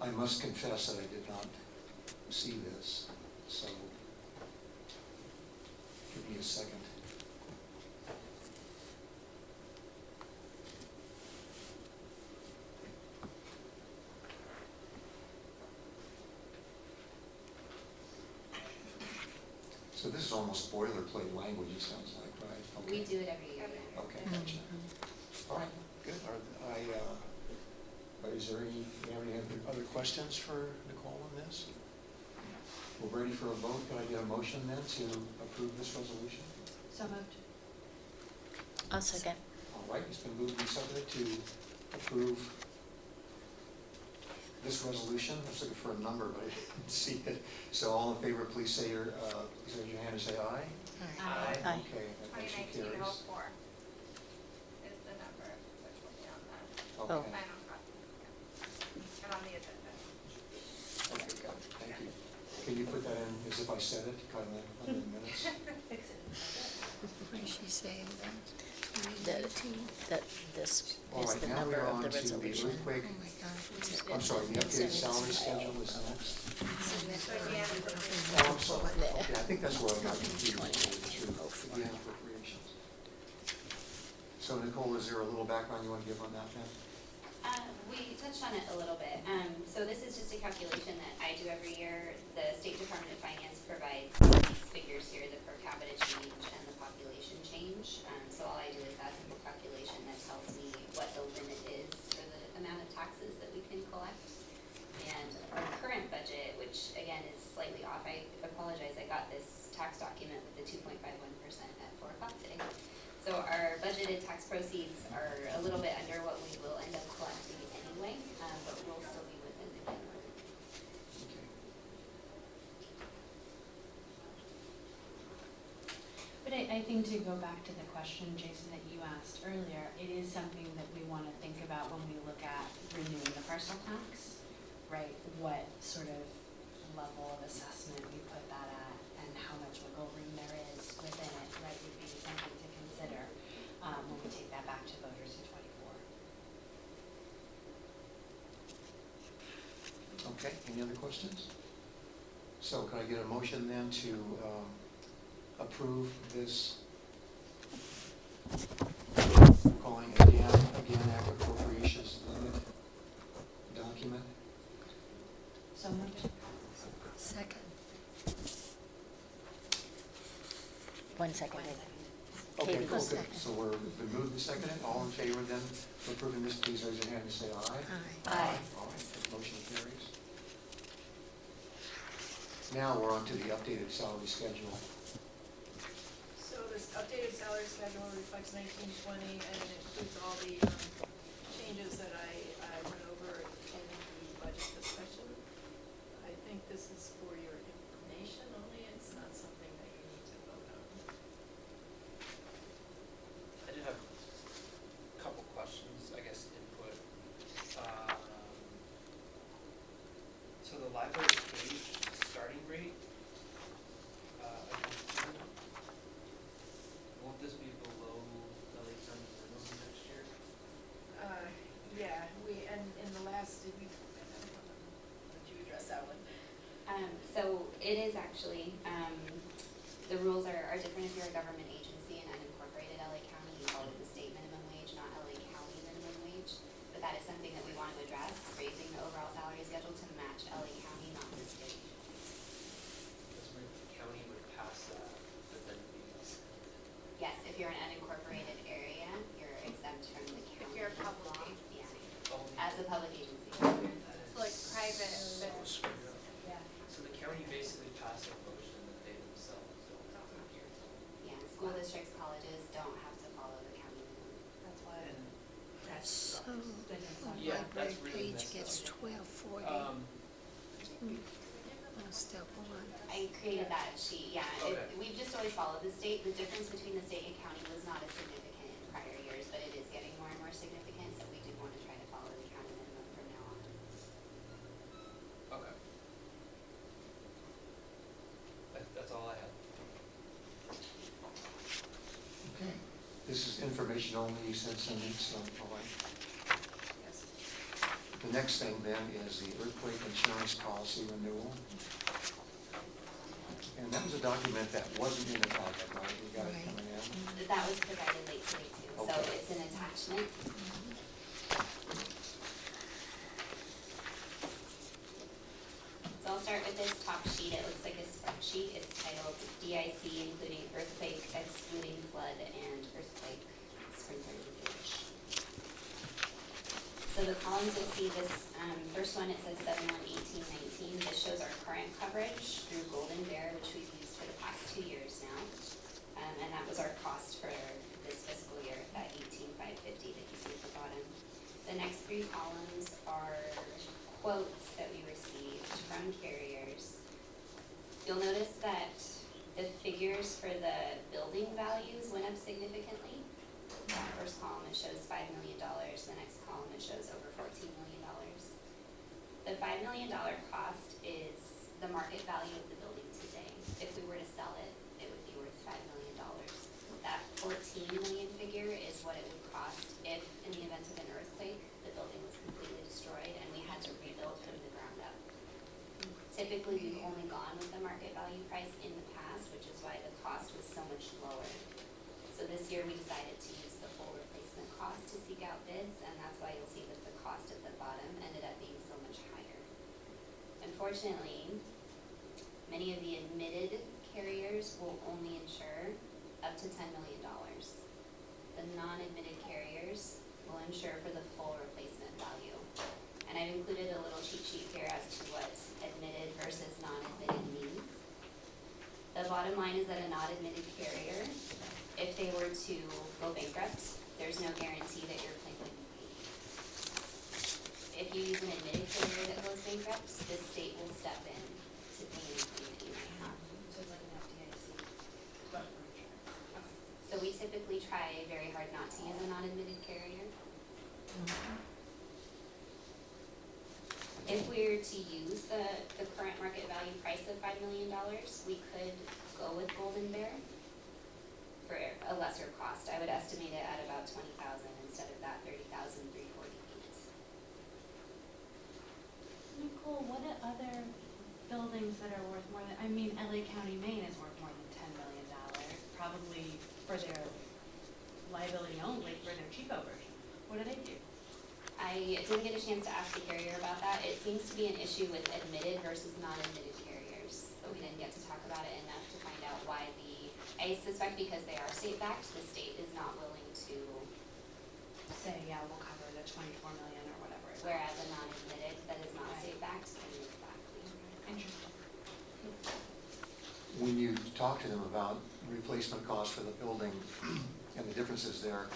I must confess that I did not see this, so give me a second. So this is almost boilerplate language, it sounds like, right? We Okay. do it every year. Yeah. Okay, gotcha. All right, good. Is there any, do you have any other questions for Nicole on this? We're ready for a vote. Can I get a motion then to approve this resolution? So moved. I'll second. All right, it's been moved and seconded to approve this resolution. I was looking for a number, but I didn't see it. So all in favor, please say please raise your hand and say aye. Aye. Okay, that motion 2019-04 carries. is the number, which will be on the Oh. final copy. And on the agenda. Okay, got it. Thank you. Can you put that in as if I said it, kind of in the minutes? What is she saying then? That this All is right, the now number we're of on the to the resolution. earthquake. Oh my God. I'm sorry, the updated salary schedule is next. So again, Oh, I'm sorry. Okay, I think that's where I got confused. Again, appropriations. So Nicole, is there a little background you want to give on that then? We touched on it a little bit. So this is just a calculation that I do every year. The State Department of Finance provides these figures here, the per capita change and the population change. So all I do is add a calculation that tells me what the limit is for the amount of taxes that we can collect. And our current budget, which again is slightly off, I apologize, I got this tax document with the 2.51% So our budgeted tax proceeds are a little bit under what we will end up collecting anyway, but we'll still be within the guideline. Okay. But I think to go back to the question, Jason, that you asked earlier, it is something that we want to think about when we look at renewing the parcel tax, right? What sort of level of assessment we put that at and how much wiggle room there is within it, right, would be something to consider when we take that back to voters in '24. Okay, any other questions? So can I get a motion then to approve this, calling again Act Appropriations Limit document? So moved. Second. 1 second. Okay, Katie, cool, good. second. So we're been moved and seconded. All in favor then of approving this, please raise your hand and say aye. Aye. All right, motion carries. Now we're on to the updated salary schedule. So this updated salary schedule reflects 1920 and it includes all the changes that I went over in the budget discussion. I think this is for your information only, it's not something that you need to vote on. I did have a couple questions, I guess, input. So the library page starting rate, won't this be below LA County minimum next year? Yeah, and in the last, did you address that one? So it is actually, the rules are different if you're a government agency and unincorporated LA County, you follow the state minimum wage, not LA County minimum wage. But that is something that we want to address, raising the overall salary schedule to match LA County, not the state. Because the county would pass that, but then be Yes, if you're an unincorporated area, you're exempt from the county. you're a public law. agency. Yeah, only. as a public agency. It's like private, but, yeah. So the county basically passed a motion that they themselves don't have to adhere to. Yeah, school districts, colleges don't have to follow the county minimum. That's why. And, So, yeah, library that's really page messed gets up. 1240 on step 1. I created that sheet, yeah. Okay. We've just always followed the state. The difference between the state and county was not as significant in prior years, but it is getting more and more significant, so we do want to try to follow the county minimum from now on. Okay. That's all I had. Okay, this is information only, you said, Cindy, so, all right. Yes. The next thing then is the earthquake insurance policy renewal. And that was a document that wasn't in the packet, right? We got it Right. coming in. That was provided late today too, so Okay. it's an attachment. So I'll start with this top sheet. It looks like a spreadsheet. It's titled DIC, including earthquake, excluding flood, and earthquake sprinkler leakage. So the columns you'll see this, first one, it says 7/1/18/19. This shows our current coverage through Golden Bear, which we've used for the past 2 years now. And that was our cost for this fiscal year, that 18,550 that you see at the bottom. The next 3 columns are quotes that we received from carriers. You'll notice that the figures for the building values went up significantly. That first column, it shows $5 million. The next column, it shows over $14 million. The $5 million cost is the market value of the building today. If we were to sell it, it would be worth $5 million. That 14 million figure is what it would cost if, in the event of an earthquake, the building was completely destroyed and we had to rebuild from the ground up. Typically, we've only gone with the market value price in the past, which is why the cost was so much lower. So this year, we decided to use the full replacement cost to seek out bids, and that's why you'll see that the cost at the bottom ended up being so much higher. Unfortunately, many of the admitted carriers will only insure up to $10 million. The non-admitted carriers will insure for the full replacement value. And I've included a little cheat sheet here as to what admitted versus non-admitted means. The bottom line is that a non-admitted carrier if they were to go bankrupt, there's no guarantee that your claim would be paid. If you use an admitted carrier that goes bankrupt, the state will step in to pay any claim that you might have. So it's like an FDIC, but for insurance. So we typically try very hard not to use a non-admitted carrier. If we were to use the current market value price of $5 million, we could go with Golden Bear for a lesser cost. I would estimate it at about $20,000 instead of that $30,348. Nicole, what are other buildings that are worth more than, I mean, LA County, Maine is worth more than $10 million, probably for their liability only, for their cheapo version. What do they do? I didn't get a chance to ask the carrier about that. It seems to be an issue with admitted versus non-admitted carriers, but we didn't get to talk about it enough to find out why I suspect because they are state-backed, the state is not willing to, Say, yeah, we'll cover the 24 million or whatever. it whereas costs. a non-admitted that is not Right. state-backed can move back. Interesting. When you talk to them about replacement costs for the building and the differences there,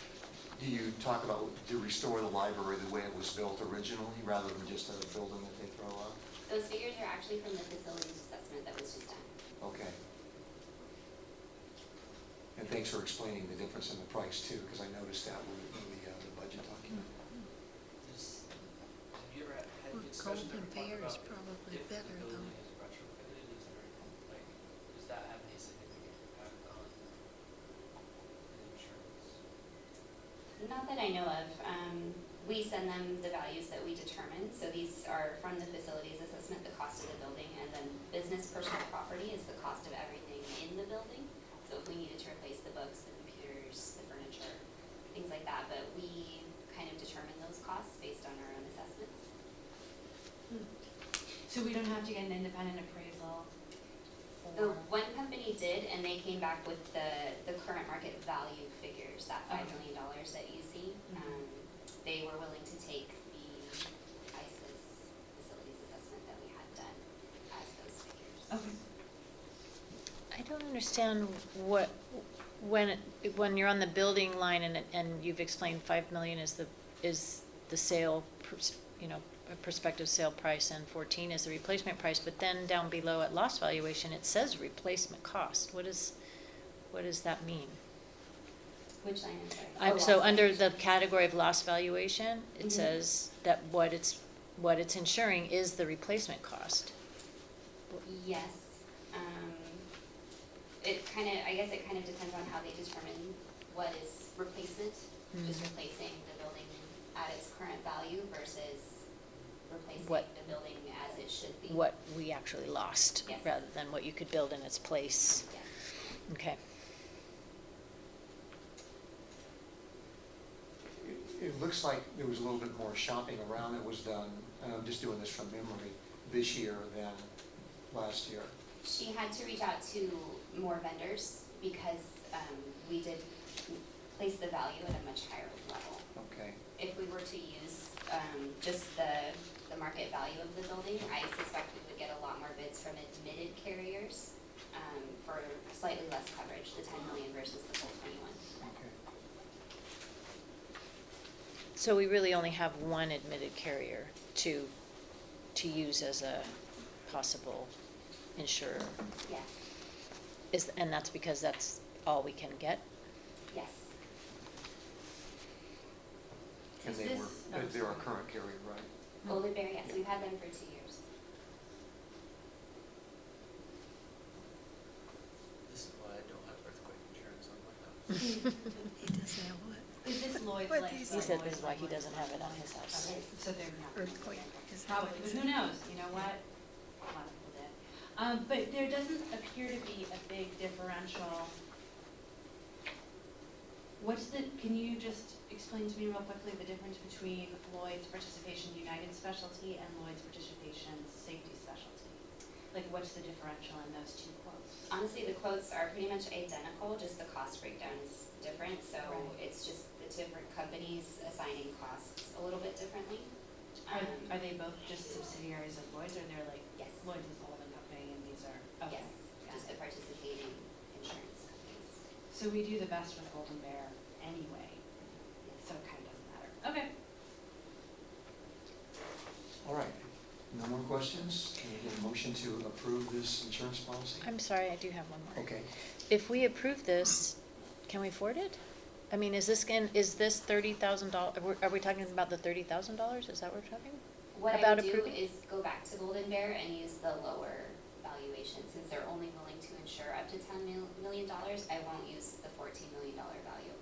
do you talk about to restore the library the way it was built originally, rather than just a building that they throw out? Those figures are actually from the facilities assessment that was just done. Okay. And thanks for explaining the difference in the price too, because I noticed that in the budget document. Have you ever had discussions Golden ever talked Bear is about probably if the better though. building is retrofitted, like, does that have any significant impact on insurance? Not that I know of. We send them the values that we determine, so these are from the facilities assessment, the cost of the building, and then business personal property is the cost of everything in the building. So if we needed to replace the books, the computers, the furniture, things like that, but we kind of determine those costs based on our own assessments. So we don't have to get an independent appraisal The for, one company did, and they came back with the current market value figures, that $5 million that you see. They were willing to take the ISIS facilities assessment that we had done as those figures. okay. I don't understand when you're on the building line and you've explained 5 million is the sale, a prospective sale price, and 14 is the replacement price, but then down below at loss valuation, it says replacement cost. What does that mean? Which line, I'm sorry? So under the category of loss valuation, it Mhm. says that what it's insuring is the replacement cost. Yes. I guess it kind of depends on how they determine what is replacement, just Mhm. replacing the building at its current value versus replacing What- the building as it should be. What we actually lost, Yes. rather than what you could build in its place. Yes. Okay. It looks like there was a little bit more shopping around that was done, and I'm just doing this from memory, this year than last year. She had to reach out to more vendors because we did place the value at a much higher level. Okay. If we were to use just the market value of the building, I suspect we would get a lot more bids from admitted carriers for slightly less coverage, the 10 million versus the full 21. Okay. So we really only have one admitted carrier to use as a possible insurer. Yes, And that's because that's all we can get? yes. And Is they this- were, oh, they're our sorry. current carrier, right? Golden Bear, yes, we've had them for 2 years. This is why I don't have earthquake insurance on my house. He doesn't have what? Is this Lloyd's What like? he He said said this is why he doesn't have it on his house. Okay, so they're not. Earthquake. Is that Probably, what he but said? who knows, you know what? A lot of people did. But there doesn't appear to be a big differential. Can you just explain to me real quickly the difference between Lloyd's participation United Specialty and Lloyd's participation Safety Specialty? Like, what's the differential in those two quotes? Honestly, the quotes are pretty much identical, just the cost breakdown is different, so Right. it's just the different companies assigning costs a little bit differently. Are they both just subsidiaries of Lloyd's, or they're like, Yes. Lloyd's is the holding company and these are, okay. Yes, got just it. the participating insurance companies. So we do the best with Golden Bear anyway, so it kind of doesn't matter. Okay. All right, no more questions? Can we get a motion to approve this insurance policy? I'm sorry, I do have one more. Okay, If we approve this, can we afford it? I mean, is this $30,000, are we talking about the $30,000? Is that what we're talking? What I About would do approving? is go back to Golden Bear and use the lower valuation, since they're only willing to insure up to $10 million, I won't use the $14 million value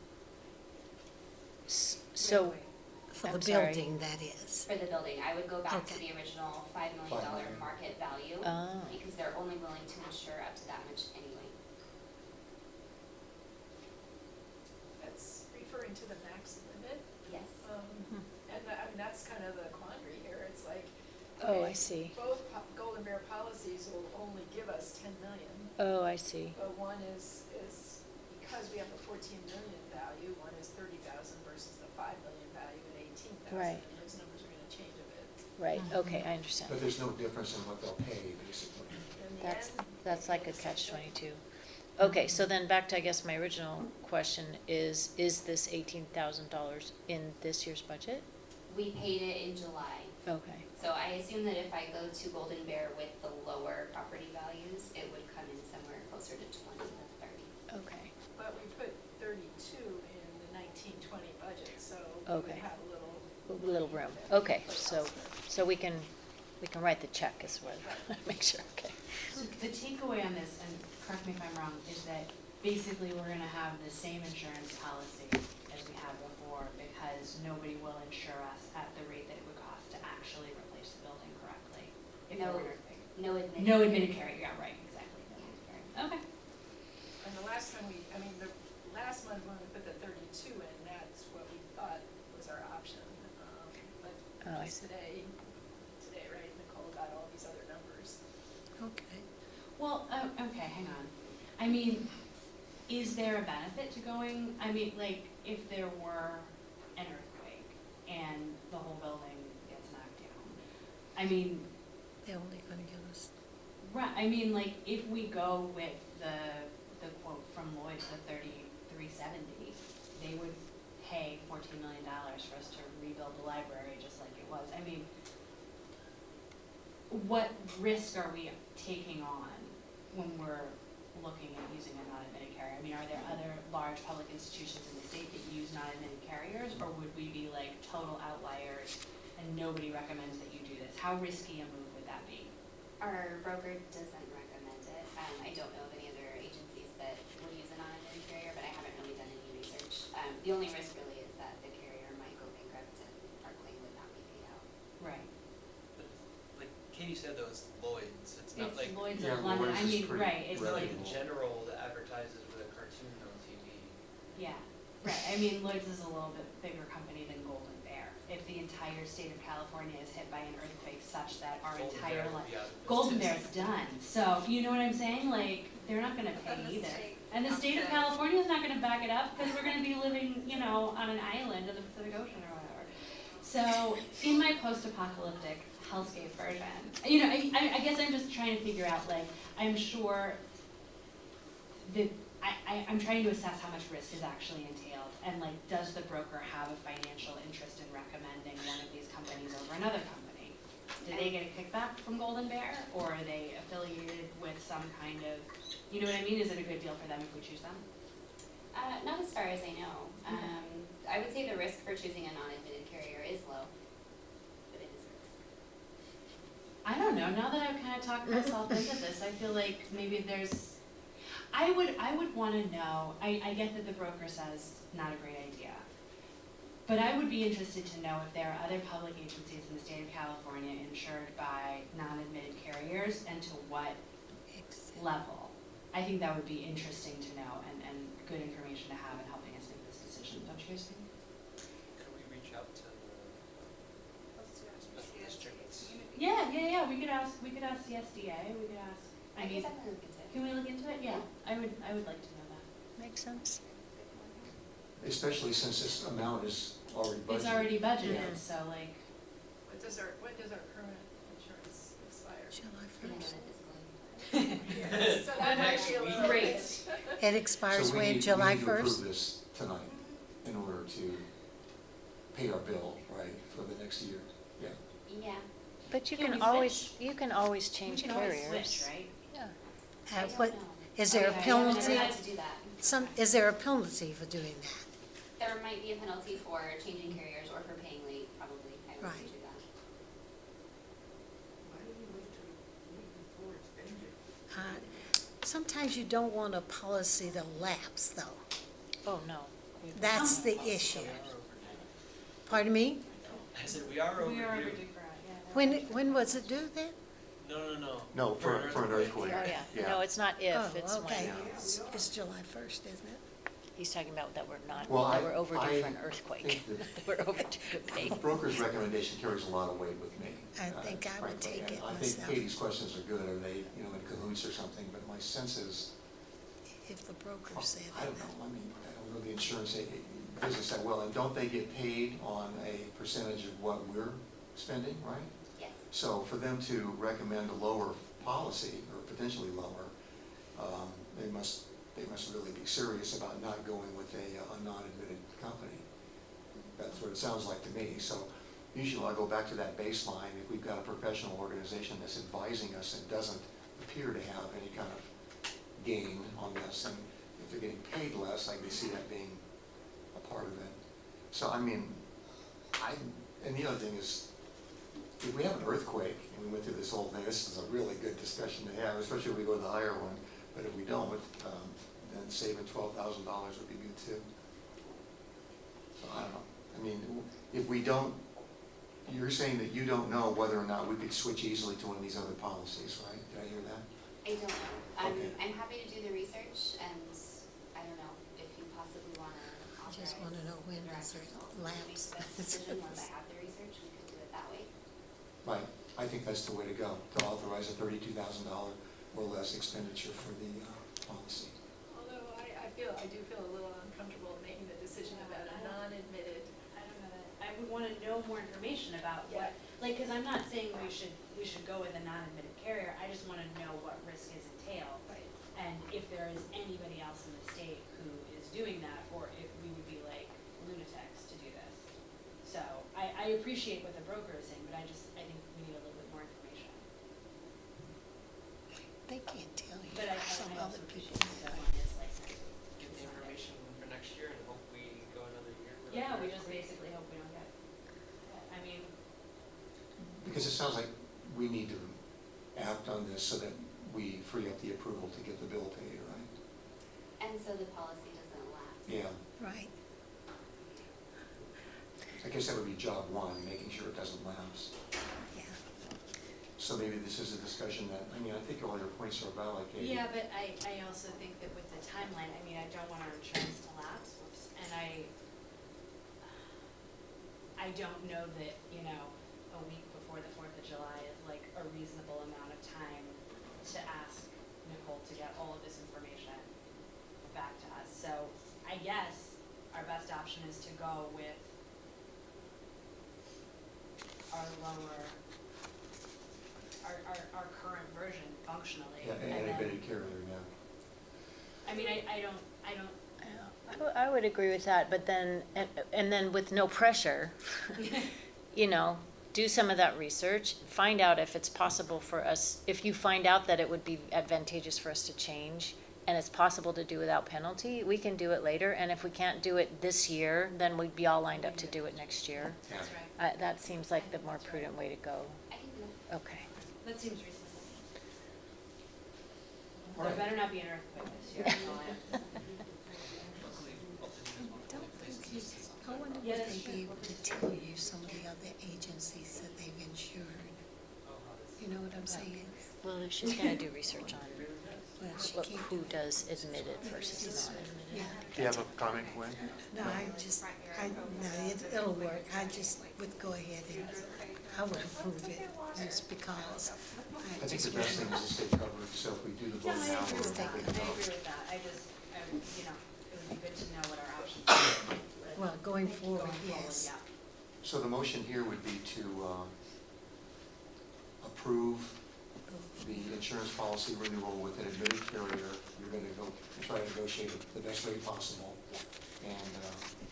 So, For I'm the sorry. building, that is. for the building. I would go back to Okay. the original $5 million $5 million. market value, Oh. because they're only willing to insure up to that much anyway. That's referring to the max limit. Yes. And I mean, that's kind of the quandary here. It's like, Oh, I okay, see. both Golden Bear policies will only give us 10 million, Oh, I see. but one is because we have the 14 million value, one is 30,000 versus the 5 million value at 18,000. Right. And those numbers are gonna change a bit. Right, okay, I understand. but there's no difference in what they'll pay, basically. In the That's, end, that's like a it's the same. catch-22. Okay, so then back to, I guess, my original question is this $18,000 in this year's budget? We paid it in July. Okay, So I assume that if I go to Golden Bear with the lower property values, it would come in somewhere closer to 20 than 30. okay, But we put 32 in the 1920 budget, so we would Okay. have a little. a little room. that we Okay, could put so, elsewhere. so we can write the check as well, make sure, okay. So the takeaway on this, and correct me if I'm wrong, is that basically we're gonna have the same insurance policy as we had before, because nobody will insure us at the rate that it would cost to actually replace the building correctly. If No. we're gonna pay. No admitted. No admitted carrier, yeah, right, exactly. No admitted carrier. Okay. And the last time the last month when we put the 32 in, that's what we thought was our option. But Oh, I just today, right, Nicole got all these other numbers. Okay. Well, okay, hang on. I mean, is there a benefit to going, I mean, like, if there were an earthquake and the whole building gets knocked down? I mean, They're only gonna give us, right, I mean, like, if we go with the quote from Lloyd's, the 3370, they would pay $14 million for us to rebuild the library just like it was. I mean, what risk are we taking on when we're looking at using a non-admitted carrier? I mean, are there other large public institutions in the state that use non-admitted carriers, or would we be like total outliers and nobody recommends that you do this? How risky a move would that be? Our broker doesn't recommend it. I don't know of any other agencies that would use a non-admitted carrier, but I haven't really done any research. The only risk really is that the carrier might go bankrupt and our claim would not be paid out. Right. But like Katie said, though, it's Lloyd's, it's not like. It's Lloyd's Yeah, of London, Lloyd's I is mean, pretty right, it's like, In general, that advertises with a cartoon on TV. yeah, right, I mean, Lloyd's is a little bit bigger company than Golden Bear. If the entire state of California is hit by an earthquake such that our Golden entire Bear would life, be out of Golden business. Bear's done, so, you know what I'm saying, like, they're not gonna pay And the either. state And the state of upset. California is not gonna back it up, because we're gonna be living, you know, on an island in the Pacific Ocean or whatever. So, in my post-apocalyptic hellscape version, you know, I guess I'm just trying to figure out, like, I'm sure that, I'm trying to assess how much risk is actually entailed, and like, does the broker have a financial interest in recommending one of these companies over another company? Do they get a kickback from Golden Bear, or are they affiliated with some kind of, you know what I mean, is it a good deal for them if we choose them? Not as far as I know. I would say the risk for choosing a non-admitted carrier is low, but it is a risk. I don't know, now that I've kind of talked myself into this, I feel like maybe there's, I would wanna know, I get that the broker says not a great idea. But I would be interested to know if there are other public agencies in the state of California insured by non-admitted carriers and to what level. I think that would be interesting to know and good information to have in helping us make this decision, don't you guys think? Could we reach out to the special districts? Yeah, we could ask the SDA, we could ask, I I mean, could definitely look into it. can we look into it? Yeah, I would like to know that. Makes sense. Especially since this amount is already budgeted. It's already budgeted, Yeah. so like, When does our current insurance expire? July And I know 1st. that this going. So that might be a little. Great. It expires So we when, need- July We need to 1st? approve this tonight in order to pay our bill, right, for the next year. Yeah. Yeah. But you Can can we always, switch? you can always We change can always carriers. switch, right? Yeah. I don't What, know. is there a Okay, I've penalty? never had to do that. Is there a penalty for doing that? There might be a penalty for changing carriers or for paying late, probably. I would Right. do that. Why do you wait till week before it's ended? Sometimes you don't want a policy to lapse, though. Oh, no. That's the issue. Pardon me? I said, we are overdue. We are overdue for it, yeah. When was it due then? No. No, for an earthquake. Oh, yeah. No, it's not if, Oh, it's okay. when. It's July 1st, isn't it? He's talking about that we're not, Well, that we're overdue for I an earthquake. think that- We're overdue to pay. The broker's recommendation carries a lot of weight with me. I think I would frankly. take And it I myself. think Katie's questions are good, are they, in cahoots or something, but my sense is, If the broker said I it. don't know, I don't know the insurance business that well, and don't they get paid on a percentage of what we're spending, right? Yes. So for them to recommend a lower policy, or potentially lower, they must really be serious about not going with a non-admitted company. That's what it sounds like to me. So usually I go back to that baseline. If we've got a professional organization that's advising us and doesn't appear to have any kind of gain on this, and if they're getting paid less, I can see that being a part of it. So I mean, and the other thing is, if we have an earthquake, and we went through this whole thing, this is a really good discussion to have, especially if we go to the higher one. But if we don't, then saving $12,000 would be good too. So I don't know. I mean, if we don't, you're saying that you don't know whether or not we could switch easily to one of these other policies, right? Did I hear that? I don't know. Okay. I'm happy to do the research, and I don't know if you possibly want to I authorize just want to know when the does directors it to make lapse. this decision once I have the research, we could do it that way. Right. I think that's the way to go, to authorize a $32,000 or less expenditure for the policy. Although I do feel a little uncomfortable making the decision about a non-admitted. I don't know that, I would wanna know more information about what, cause I'm not saying we should go with a non-admitted carrier, I just wanna know what risk is entailed. Right. And if there is anybody else in the state who is doing that, or if we would be like lunatics to do this. So, I appreciate what the broker is saying, but I think we need a little bit more information. They can't tell you. But I Some also other appreciate people the do. deadline is like, Get the information for next year and hope we go another year. without yeah, an we just earthquake. basically hope we don't get, I mean, Because it sounds like we need to act on this so that we free up the approval to get the bill paid, right? And so the policy doesn't lapse. Yeah. Right. I guess that would be job one, making sure it doesn't lapse. Yeah. So maybe this is a discussion that, I think all your points are valid, Katie. yeah, but I also think that with the timeline, I don't want our insurance to lapse, and I don't know that, a week before the 4th of July is like a reasonable amount of time to ask Nicole to get all of this information back to us. So I guess our best option is to go with our lower, our current version functionally. Yeah, and and then- admitted carrier, yeah. I don't, I would agree with that, but then, and then with no pressure, do some of that research, find out if it's possible for us, if you find out that it would be advantageous for us to change, and it's possible to do without penalty, we can do it later, and if we can't do it this year, then we'd be all lined up to do it next year. Yeah. that's right. That seems like the more prudent way to go. I can do that. Okay. That seems reasonable. All There right. better not be an earthquake this year, that's all I have to say. Luckily, Alton has multiple places. I wonder Yeah, if that's they'd be true. able to tell you some of the other agencies that they've insured. You know what I'm saying? Well, if she's gonna do research on Well, she what- can't. who does admitted versus non-admitted. Yeah. Do you have a comment, Gwen? No, it'll work. I just would go ahead and, I would approve it just because. I think the best thing is to stay covered, so if we do the vote Yeah, I now, agree we're with that, I good agree to go. with that, it would be good to know what our options are. Well, going forward, Going forward, yes. yeah. So the motion here would be to approve the insurance policy renewal with an admitted carrier. You're going to go and try to negotiate the best rate possible and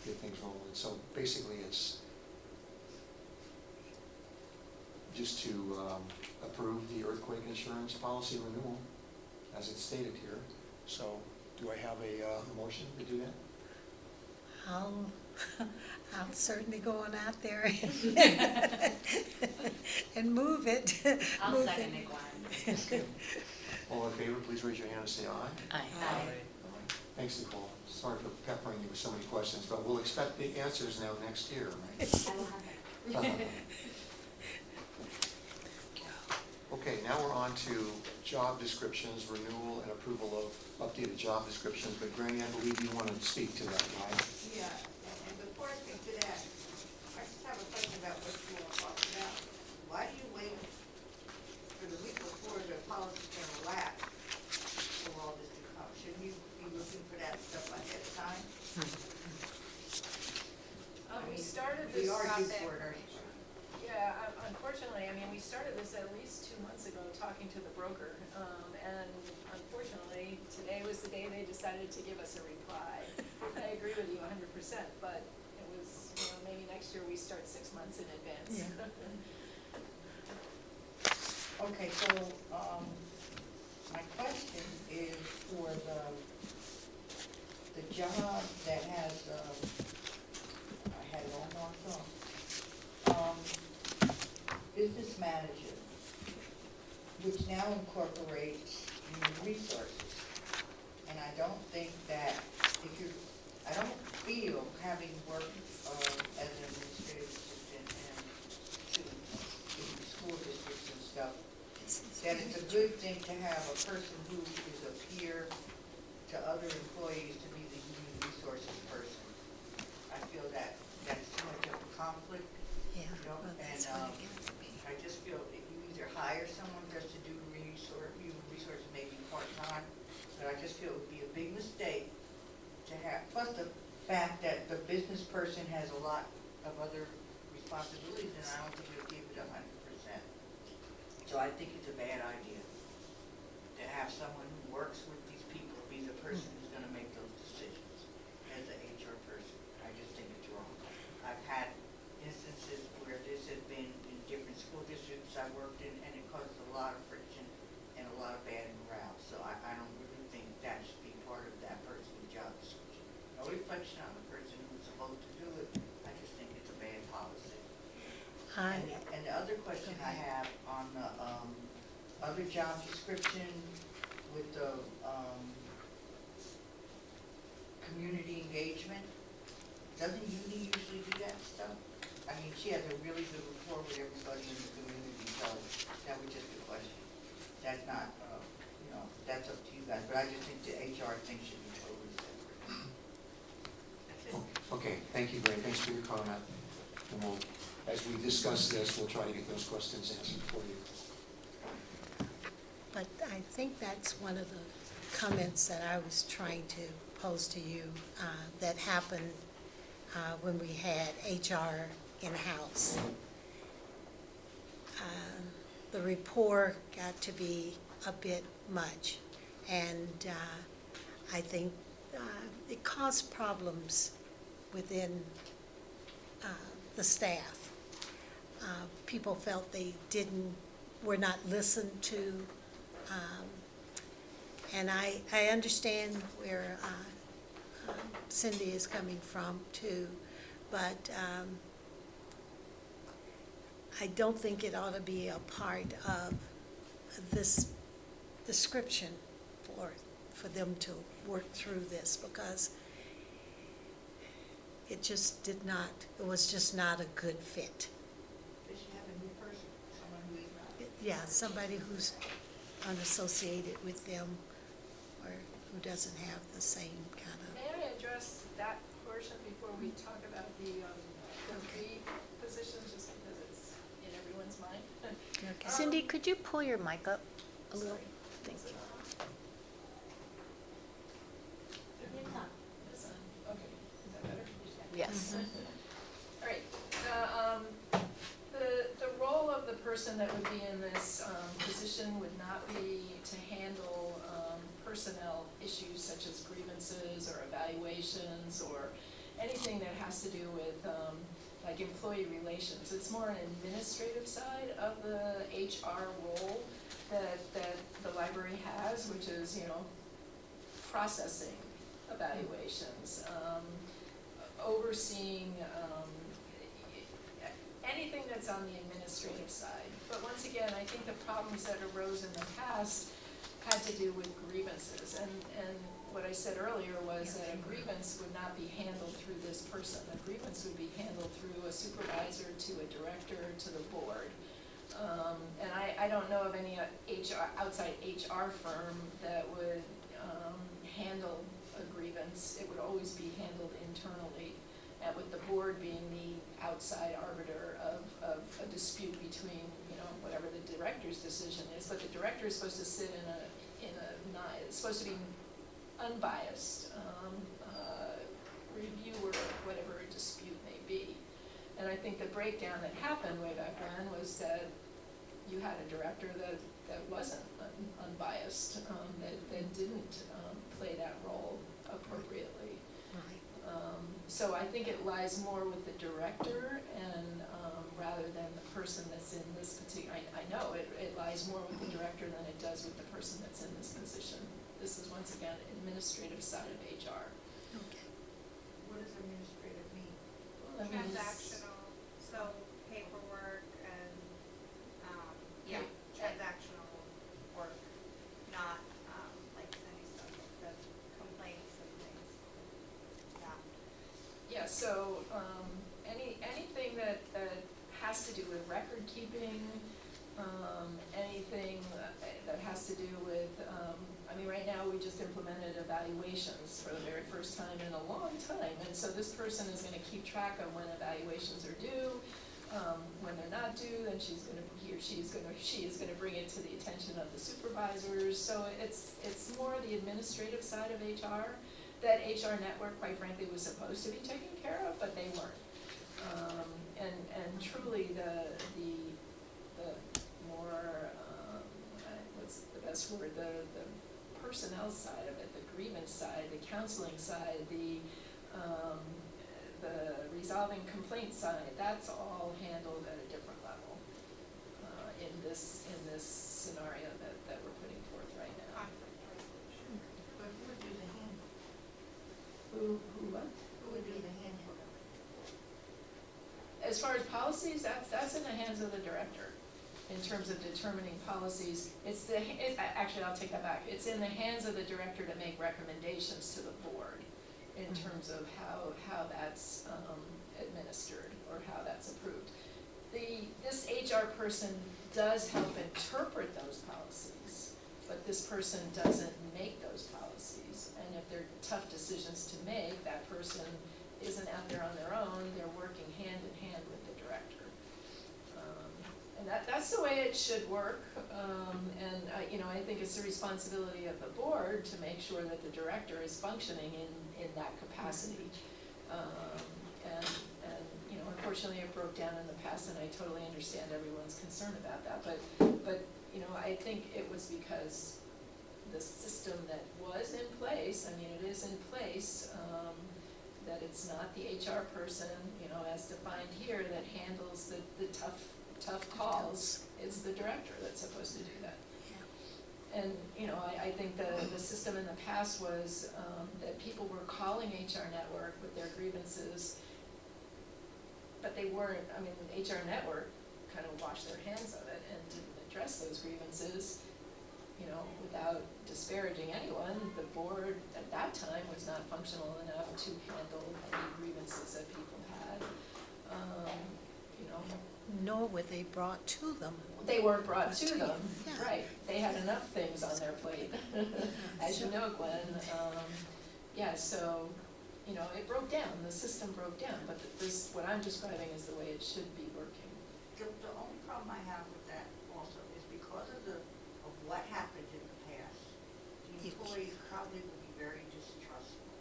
get things rolling. So basically, it's just to approve the earthquake insurance policy renewal as it's stated here. So do I have a motion to do that? I'll certainly go on out there and move it. I'll Move second it. McGuire. All in favor, please raise your hand and say aye. Aye. Thanks, Nicole. Sorry for peppering you with so many questions, but we'll expect the answers now next year, right? I will have it. Okay, now we're on to job descriptions, renewal and approval of updated job descriptions. But Granny, I believe you want to speak to that, right? Yeah, and before I speak to that, I just have a question about what you want to talk about. Why do you wait for the week before the policy can elapse for all this to come? Shouldn't you be looking for that stuff ahead of time? We started We this. are due for it, aren't we? Yeah, unfortunately, we started this at least 2 months ago, talking to the broker. And unfortunately, today was the day they decided to give us a reply. I agree with you 100%, but it was, maybe next year we start 6 months in advance. Yeah. Okay, so, my question is for the job that has, I had it all marked off. Business manager, which now incorporates human resources. And I don't think that I don't feel, having worked as an administrative assistant and to school districts and stuff, that it's a good thing to have a person who is a peer to other employees to be the human resources person. I feel that that's too much of a conflict, Yeah, you know, well, and, that's what it is. I just feel that you either hire someone just to do human resources, maybe part-time, but I just feel it would be a big mistake to have, plus the fact that the business person has a lot of other responsibilities, and I don't think we'll give it 100%. So I think it's a bad idea to have someone who works with these people be the person who's gonna make those decisions as an HR person. I just think it's wrong. I've had instances where this has been in different school districts I worked in, and it caused a lot of friction and a lot of bad morale. So I don't really think that should be part of that person's job description. No reflection on the person who's supposed to do it. I just think it's a bad policy. And the other question I have on the other job description with the community engagement, doesn't Uni usually do that stuff? I mean, she has a really good rapport with everybody in the community, so that was just a question. That's not, that's up to you guys, but I just think the HR thing should be totally separate. That's it. Okay, thank you, Granny. Thanks for your comment. And we'll, as we discuss this, we'll try to get those questions answered for you. But I think that's one of the comments that I was trying to pose to you, that happened when we had HR in-house. The rapport got to be a bit much, and I think it caused problems within the staff. People felt they were not listened to, and I understand where Cindy is coming from too, but I don't think it ought to be a part of this description for them to work through this, because it was just not a good fit. They should have a new person, someone who is not. Yeah, somebody who's unassociated with them or who doesn't have the same kind of. May I address that portion before we talk about the three positions, just because it's in everyone's mind? Okay. Cindy, could you pull your mic up a little? Thank you. Okay, is that better? Yes. All right, the role of the person that would be in this position would not be to handle personnel issues such as grievances or evaluations or anything that has to do with like employee relations. It's more an administrative side of the HR role that the library has, which is, you know, processing evaluations, overseeing anything that's on the administrative side. But once again, I think the problems that arose in the past had to do with grievances. And what I said earlier was that a grievance would not be handled through this person. A grievance would be handled through a supervisor to a director to the board. And I don't know of any outside HR firm that would handle a grievance. It would always be handled internally, and with the board being the outside arbiter of a dispute between, you know, whatever the director's decision is. But the director is supposed to sit it's supposed to be unbiased reviewer of whatever a dispute may be. And I think the breakdown that happened way back when was that you had a director that wasn't unbiased, that didn't play that role appropriately. So I think it lies more with the director and rather than the person that's in this particular, I know it lies more with the director than it does with the person that's in this position. This is once again administrative side of HR. What does administrative mean? Well, I mean, it's- Transactional, so paperwork and, yeah, transactional work, not, like any stuff, the complaints and things, yeah. Yeah, so, anything that has to do with record keeping, anything that has to do with, I mean, right now, we just implemented evaluations for the very first time in a long time, and so this person is gonna keep track of when evaluations are due. When they're not due, then she is gonna bring it to the attention of the supervisors, so it's more the administrative side of HR that HR Network, quite frankly, was supposed to be taking care of, but they weren't. And truly the more, what's the best word, the personnel side of it, the grievance side, the counseling side, the resolving complaint side, that's all handled at a different level in this scenario that we're putting forth right now. Conflict resolution. But who would do the handbook? Who what? Who would do the handbook? As far as policies, that's in the hands of the director. In terms of determining policies, actually, I'll take that back. It's in the hands of the director to make recommendations to the board in terms of how that's administered or how that's approved. This HR person does help interpret those policies, but this person doesn't make those policies. And if they're tough decisions to make, that person isn't out there on their own, they're working hand in hand with the director. And that's the way it should work, and I think it's the responsibility of the board to make sure that the director is functioning in that capacity. And unfortunately it broke down in the past, and I totally understand everyone's concern about that, but I think it was because the system that was in place, I mean, it is in place, that it's not the HR person, as defined here, that handles the tough calls. It's the director that's supposed to do that. And, I think the system in the past was that people were calling HR Network with their grievances, but they weren't, HR Network kind of washed their hands of it and didn't address those grievances, without disparaging anyone. The board at that time was not functional enough to handle any grievances that people had. Nor were they brought to them. They weren't brought to them, Yeah. right. They had enough things on their plate, as you know, Gwen. So, it broke down, the system broke down, but what I'm describing is the way it should be working. The only problem I have with that also is because of what happened in the past, the employees probably would be very distrustful.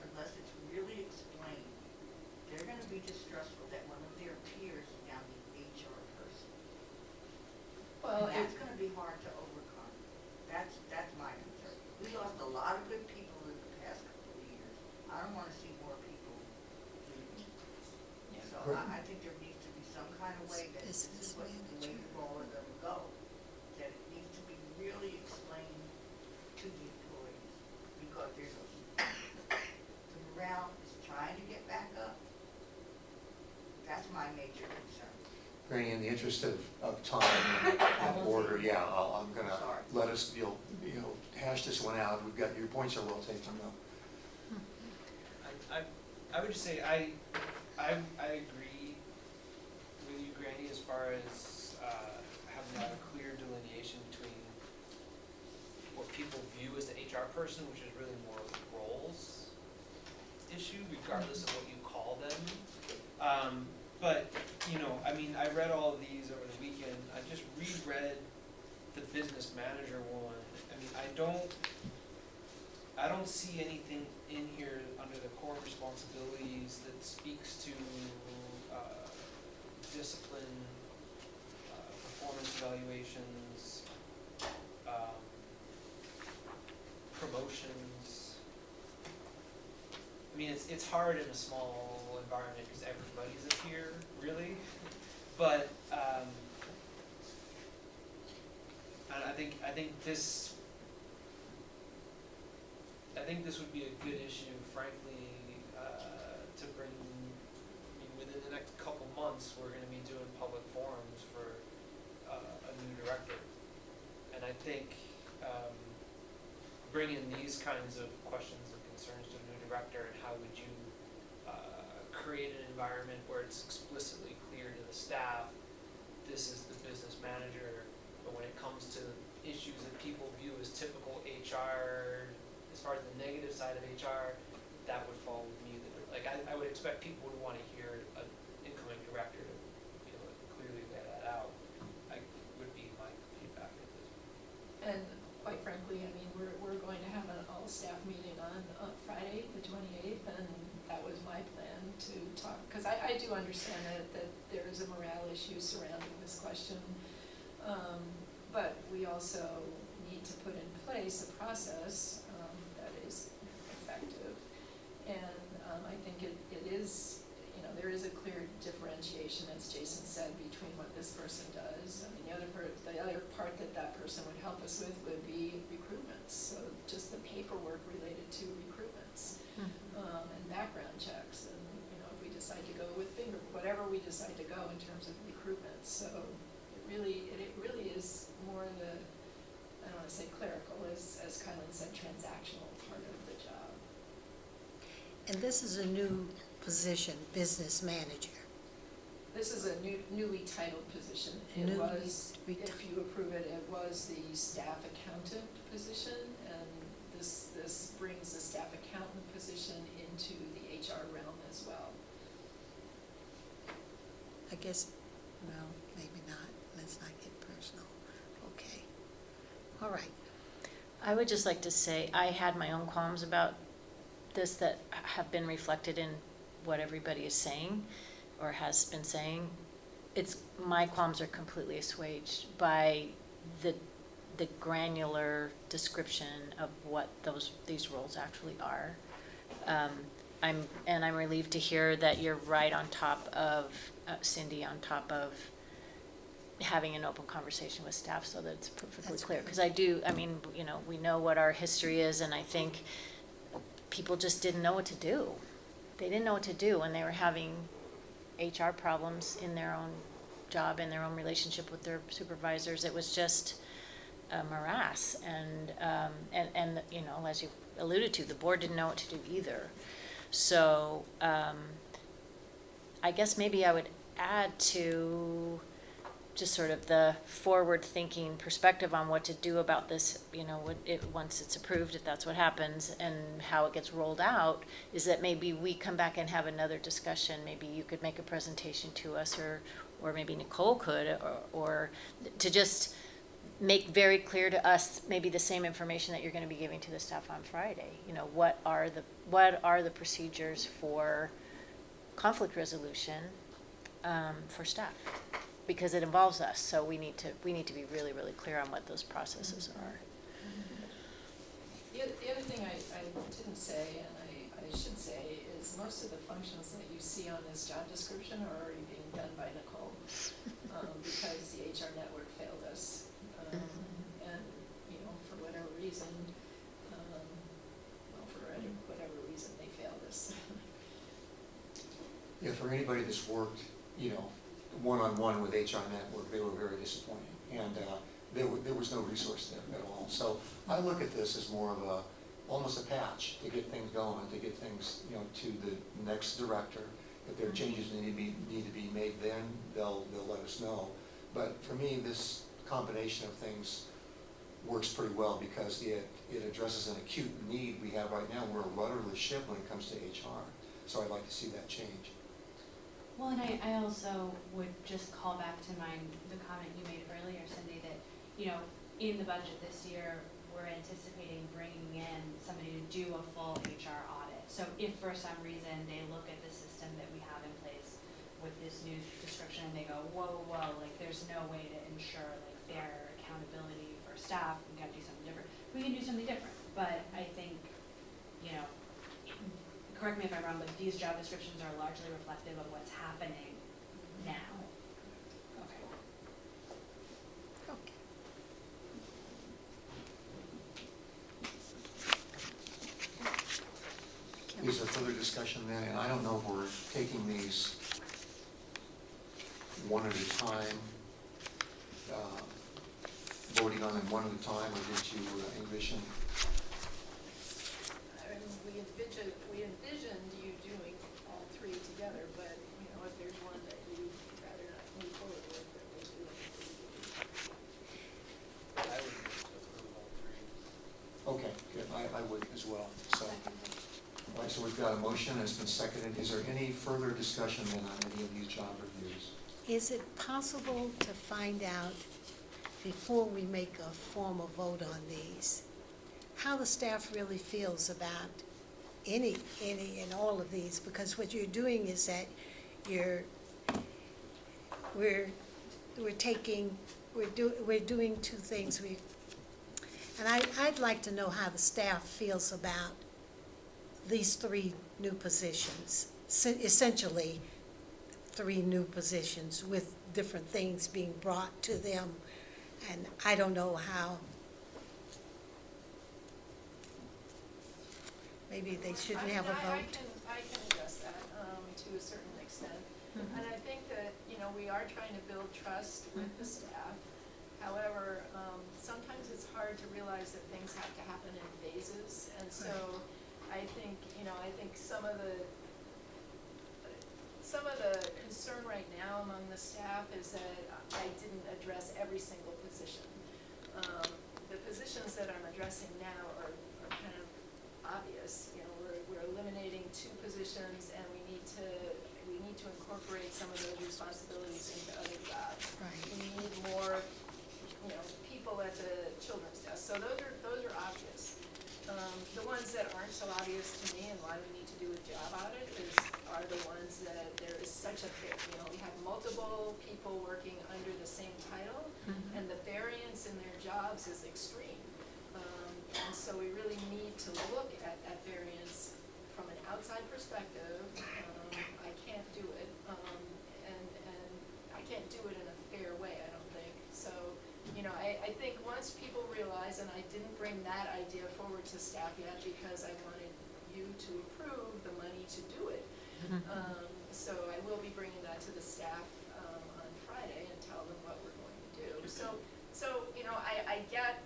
Unless it's really explained, they're gonna be distrustful that one of their peers is now the HR person. And that's gonna be hard to overcome. That's my concern. We lost a lot of good people in the past couple of years. I don't wanna see more people leaving. So I think there needs to be some kind of way that this is what the way the role of them go. That it needs to be really explained to the employees, because the morale is trying to get back up. That's my major concern. Randy, in the interest of time and order, yeah, I'm gonna Sorry. let us, hash this one out. We've got, your points are well taken, though. I would just say, I agree with you, Granny, as far as, having a clear delineation between what people view as the HR person, which is really more of a roles issue, regardless of what you call them. But, I read all of these over the weekend. I just reread the business manager one. I don't see anything in here under the core responsibilities that speaks to discipline, performance evaluations, promotions. It's hard in a small environment because everybody's a peer, really. But and I think this would be a good issue, frankly, to bring. Within the next couple months, we're going to be doing public forums for a new director, and I think bringing these kinds of questions and concerns to a new director, and how would you create an environment where it's explicitly clear to the staff, this is the business manager, but when it comes to issues that people view as typical HR, as far as the negative side of HR, that would fall with me. I would expect people would want to hear an incoming director to be able to clearly lay that out. Would be my feedback at this. And quite frankly, we're going to have an all-staff meeting on Friday, the 28th, and that was my plan to talk, because I do understand that there is a morale issue surrounding this question, but we also need to put in place a process that is effective. And I think it is, there is a clear differentiation, as Jason said, between what this person does. The other part that person would help us with would be recruitments. So just the paperwork related to recruitments and background checks, and if we decide to go with whatever we decide to go in terms of recruitment. So it really is more the, I don't want to say clerical, as Kylan said, transactional part of the job. And this is a new position, business manager. This is a newly titled position. It was, if you approve it, it was the staff accountant position, and this brings the staff accountant position into the HR realm as well. I guess, well, maybe not. Let's not get personal. Okay. All right. I would just like to say, I had my own qualms about this that have been reflected in what everybody is saying or has been saying. My qualms are completely assuaged by the granular description of what these roles actually are. I'm relieved to hear that you're right on top of, Cindy, on top of having an open conversation with staff so that it's perfectly clear. Because we know what our history is, and I think people just didn't know what to do. They didn't know what to do when they were having HR problems in their own job, in their own relationship with their supervisors. It was just a morass, and as you alluded to, the board didn't know what to do either. So I guess maybe I would add to just sort of the forward-thinking perspective on what to do about this, once it's approved, if that's what happens, and how it gets rolled out, is that maybe we come back and have another discussion. Maybe you could make a presentation to us, or maybe Nicole could, or to just make very clear to us maybe the same information that you're going to be giving to the staff on Friday. What are the procedures for conflict resolution for staff? because it involves us, so we need to be really, really clear on what those processes are. The other thing I didn't say, and I should say, is most of the functions that you see on this job description are already being done by Nicole, because the HR network failed us. And, you know, for whatever reason, whatever reason, they failed us. Yeah, for anybody that's worked, you know, one-on-one with HR Network, they were very disappointing. And there was no resource there at all. So I look at this as more of almost a patch to get things going, to get things, you know, to the next director. If there are changes that need to be made, then they'll let us know. But for me, this combination of things works pretty well because it addresses an acute need we have right now. We're a rudderless ship when it comes to HR. So I'd like to see that change. Well, and I also would just call back to the comment you made earlier, Cindy, that, you know, in the budget this year, we're anticipating bringing in somebody to do a full HR audit. So if for some reason they look at the system that we have in place with this new description and they go, whoa, like there's no way to ensure like fair accountability for staff, we gotta do something different. We can do something different, but I think, you know, correct me if I'm wrong, but these job descriptions are largely reflective of what's happening now. Okay. Okay. Is there further discussion then? And I don't know if we're taking these one at a time, voting on them one at a time, or did you envision? I mean, we envisioned you doing all three together, but, you know, if there's one that you'd rather not move forward with, then we'll do it. I would approve all three. Okay, good. I would as well. So, all right, so we've got a motion and it's been seconded. Is there any further discussion then on any of these job reviews? Is it possible to find out, before we make a formal vote on these, how the staff really feels about any and all of these? Because what you're doing is that we're doing two things. And I'd like to know how the staff feels about these three new positions, essentially 3 new positions with different things being brought to them. And I don't know how, maybe they shouldn't have a vote. I can address that to a certain extent. And I think that, you know, we are trying to build trust with the staff. However, sometimes it's hard to realize that things have to happen in phases. And so I think, you know, some of the concern right now among the staff is that I didn't address every single position. The positions that I'm addressing now are kind of obvious. You know, we're eliminating 2 positions, and we need to incorporate some of those responsibilities into other jobs. Right. We need more, you know, people at the children's desk. So those are obvious. The ones that aren't so obvious to me and why we need to do a job audit are the ones that there is such a, you know, we have multiple people working under the same title, and the variance in their jobs is extreme. And so we really need to look at that variance from an outside perspective. I can't do it, and I can't do it in a fair way, I don't think. So, you know, I think once people realize, and I didn't bring that idea forward to staff yet because I wanted you to approve the money to do it. So I will be bringing that to the staff on Friday and tell them what we're going to do. So you know, I get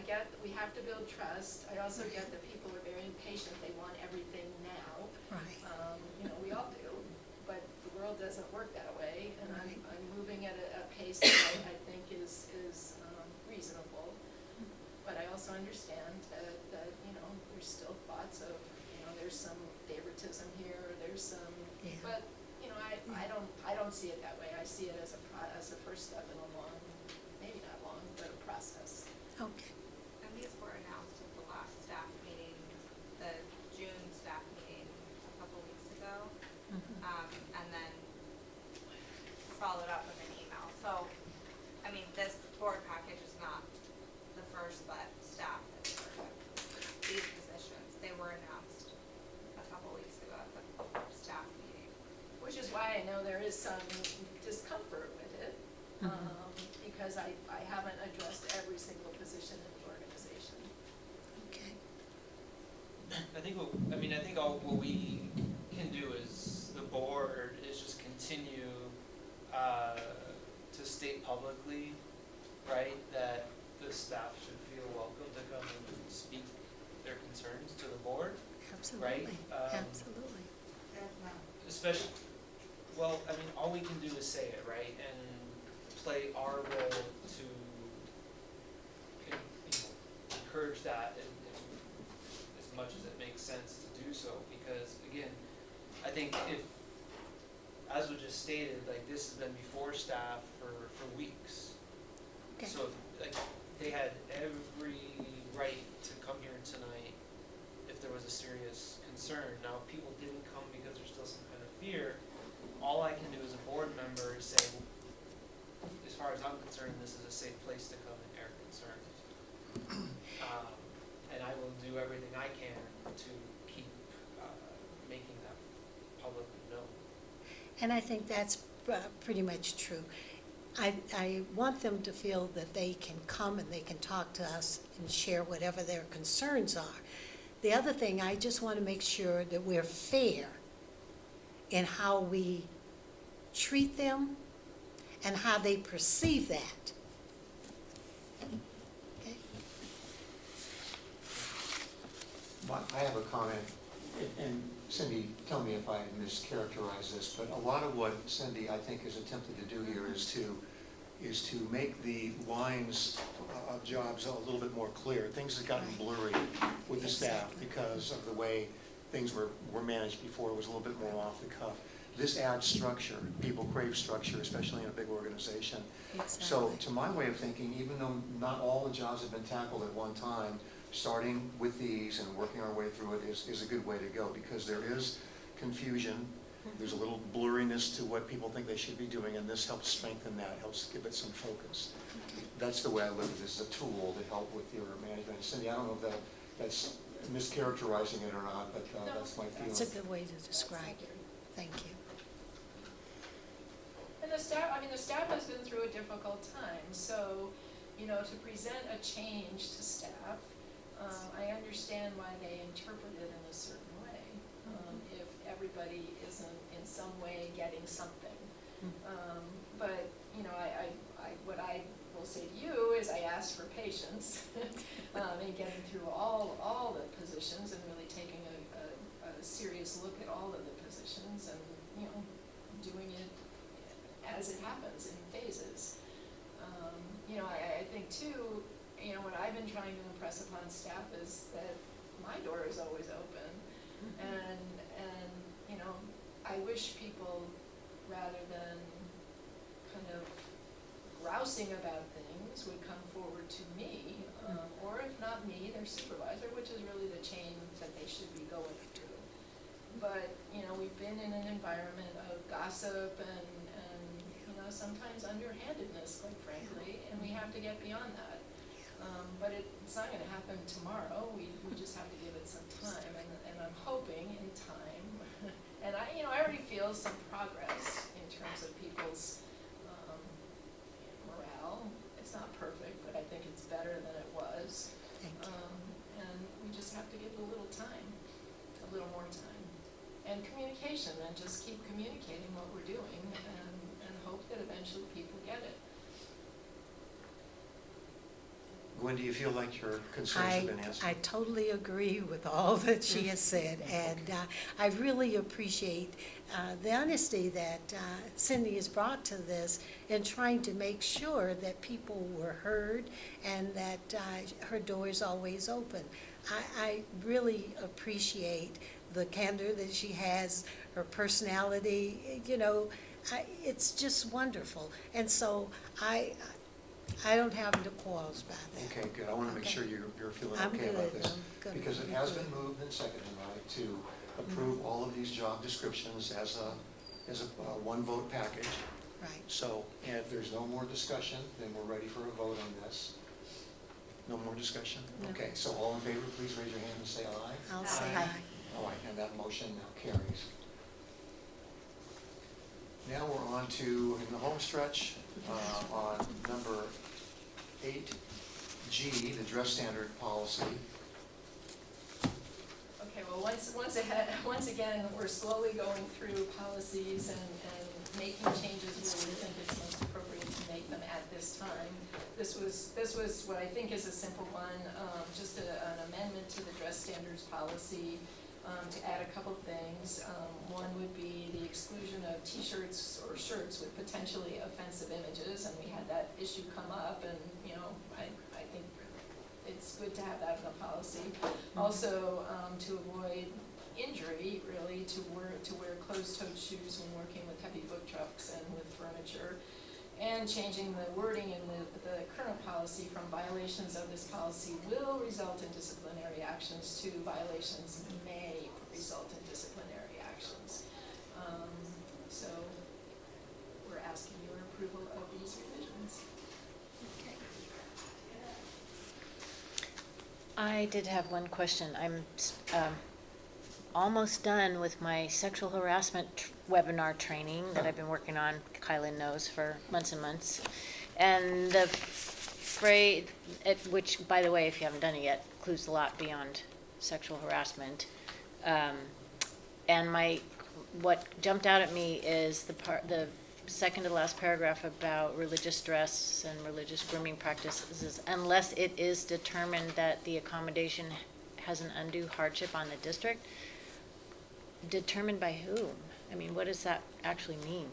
that we have to build trust. I also get that people are very impatient. They want everything now. Right. You know, we all do, but the world doesn't work that way, and I'm moving at a pace that I think is reasonable. But I also understand that you know, there's still thoughts of, you know, there's some favoritism here, there's some, but you know, I don't see it that way. I see it as a first step in a long, maybe not long, but a process. Okay. And these were announced at the last staff meeting, the June staff meeting a couple weeks ago. And then followed up with an email. I think what we can do is, the board is just continue, to state publicly, right, that the staff should feel welcome to come and speak their concerns to the board, right? Absolutely, absolutely. Especially, well, I mean, all we can do is say it, right, and play our role to encourage that as much as it makes sense to do so, because again, I think if, as was just stated, like, this has been before staff for weeks. Okay. So, like, they had every right to come here tonight if there was a serious concern. Now, if people didn't come because there's still some kind of fear, all I can do as a board member is say, as far as I'm concerned, this is a safe place to come and air concerns. And I will do everything I can to keep making that publicly known. And I think that's pretty much true. I want them to feel that they can come and they can talk to us and share whatever their concerns are. The other thing, I just want to make sure that we're fair in how we treat them and how they perceive that. Okay? I have a comment, and Cindy, tell me if I mischaracterize this, but a lot of what Cindy, I think, has attempted to do here is to make the lines of jobs a little bit more clear. Things have gotten blurry with the staff because of the way things were managed before. It was a little bit more off the cuff. This adds structure. People crave structure, especially in a big organization. So to my way of thinking, even though not all the jobs have been tackled at one time, starting with these and working our way through it is a good way to go, because there is confusion. There's a little blurriness to what people think they should be doing, and this helps strengthen that, helps give it some focus. That's the way I look at this, as a tool to help with your management. Cindy, I don't know if that's mischaracterizing it or not, but that's my feeling. It's a good way to describe it. Thank you. And the staff has been through a difficult time, so, to present a change to staff, I understand why they interpret it in a certain way, if everybody isn't in some way getting something. But, what I will say to you is I ask for patience in getting through all the positions and really taking a serious look at all of the positions and, doing it as it happens in phases. I think too, what I've been trying to impress upon staff is that my door is always open. And I wish people, rather than kind of grousing about things, would come forward to me, or if not me, their supervisor, which is really the chain that they should be going through. But, we've been in an environment of gossip and sometimes underhandedness, quite frankly, and we have to get beyond that. But it's not gonna happen tomorrow, we just have to give it some time, and I'm hoping in time, and I already feel some progress in terms of people's morale. It's not perfect, but I think it's better than it was. Thank you. And we just have to give it a little time, a little more time. And communication, and just keep communicating what we're doing, and hope that eventually people get it. Gwen, do you feel like your concerns have been answered? I totally agree with all that she has said, and I really appreciate the honesty that Cindy has brought to this in trying to make sure that people were heard and that her door is always open. I really appreciate the candor that she has, her personality, it's just wonderful. And so I don't have any quarrels about that. Okay, good. I want to make sure you're feeling I'm okay about good. this. I'm good. Because it has been moved and seconded, right, to approve all of these job descriptions as a one-vote package. Right. So, and if there's no more discussion, then we're ready for a vote on this. No more discussion? No. Okay, so all in favor, please raise your hand and say aye. I'll say aye. All right, and that motion now carries. Now we're on to, in the home stretch, on number 8G, the dress standard policy. Okay, well, once again, we're slowly going through policies and making changes where we think it's most appropriate to make them at this time. This was what I think is a simple one, just an amendment to the dress standards policy, to add a couple things. One would be the exclusion of t-shirts or shirts with potentially offensive images, and we had that issue come up, and, you know, I think it's good to have that in the policy. Also, to avoid injury, really, to wear closed-toed shoes when working with heavy book trucks and with furniture, and changing the wording in the current policy from violations of this policy will result in disciplinary actions to violations may result in disciplinary actions. So we're asking your approval of these revisions. I did have one question. I'm almost done with my sexual harassment webinar training that I've been working on, Kylan knows, for months and months. And the phrase, which, by the way, if you haven't done it yet, includes a lot beyond sexual harassment. And what jumped out at me is the second to last paragraph about religious dress and religious grooming practices, unless it is determined that the accommodation has an undue hardship on the district. Determined by whom? I mean, what does that actually mean?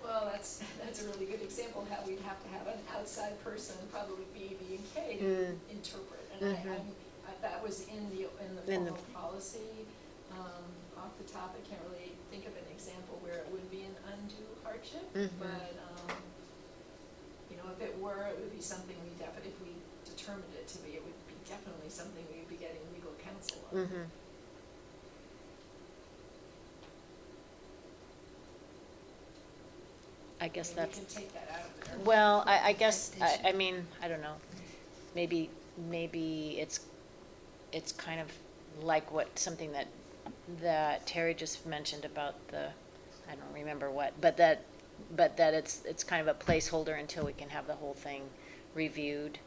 Well, that's a really good example, how we'd have to have an outside person, probably BB&K, to interpret. And that was in the formal policy. Off the top, I can't really think of an example where it would be an undue hardship, but, you know, if it were, it would be something if we determined it to be, it would be definitely something we would be getting legal counsel on. I guess We that's, can take that out of there. well, I guess, I mean, I don't know. Maybe it's kind of like something that Terry just mentioned about I don't remember what, but that it's kind of a placeholder until we can have the whole thing reviewed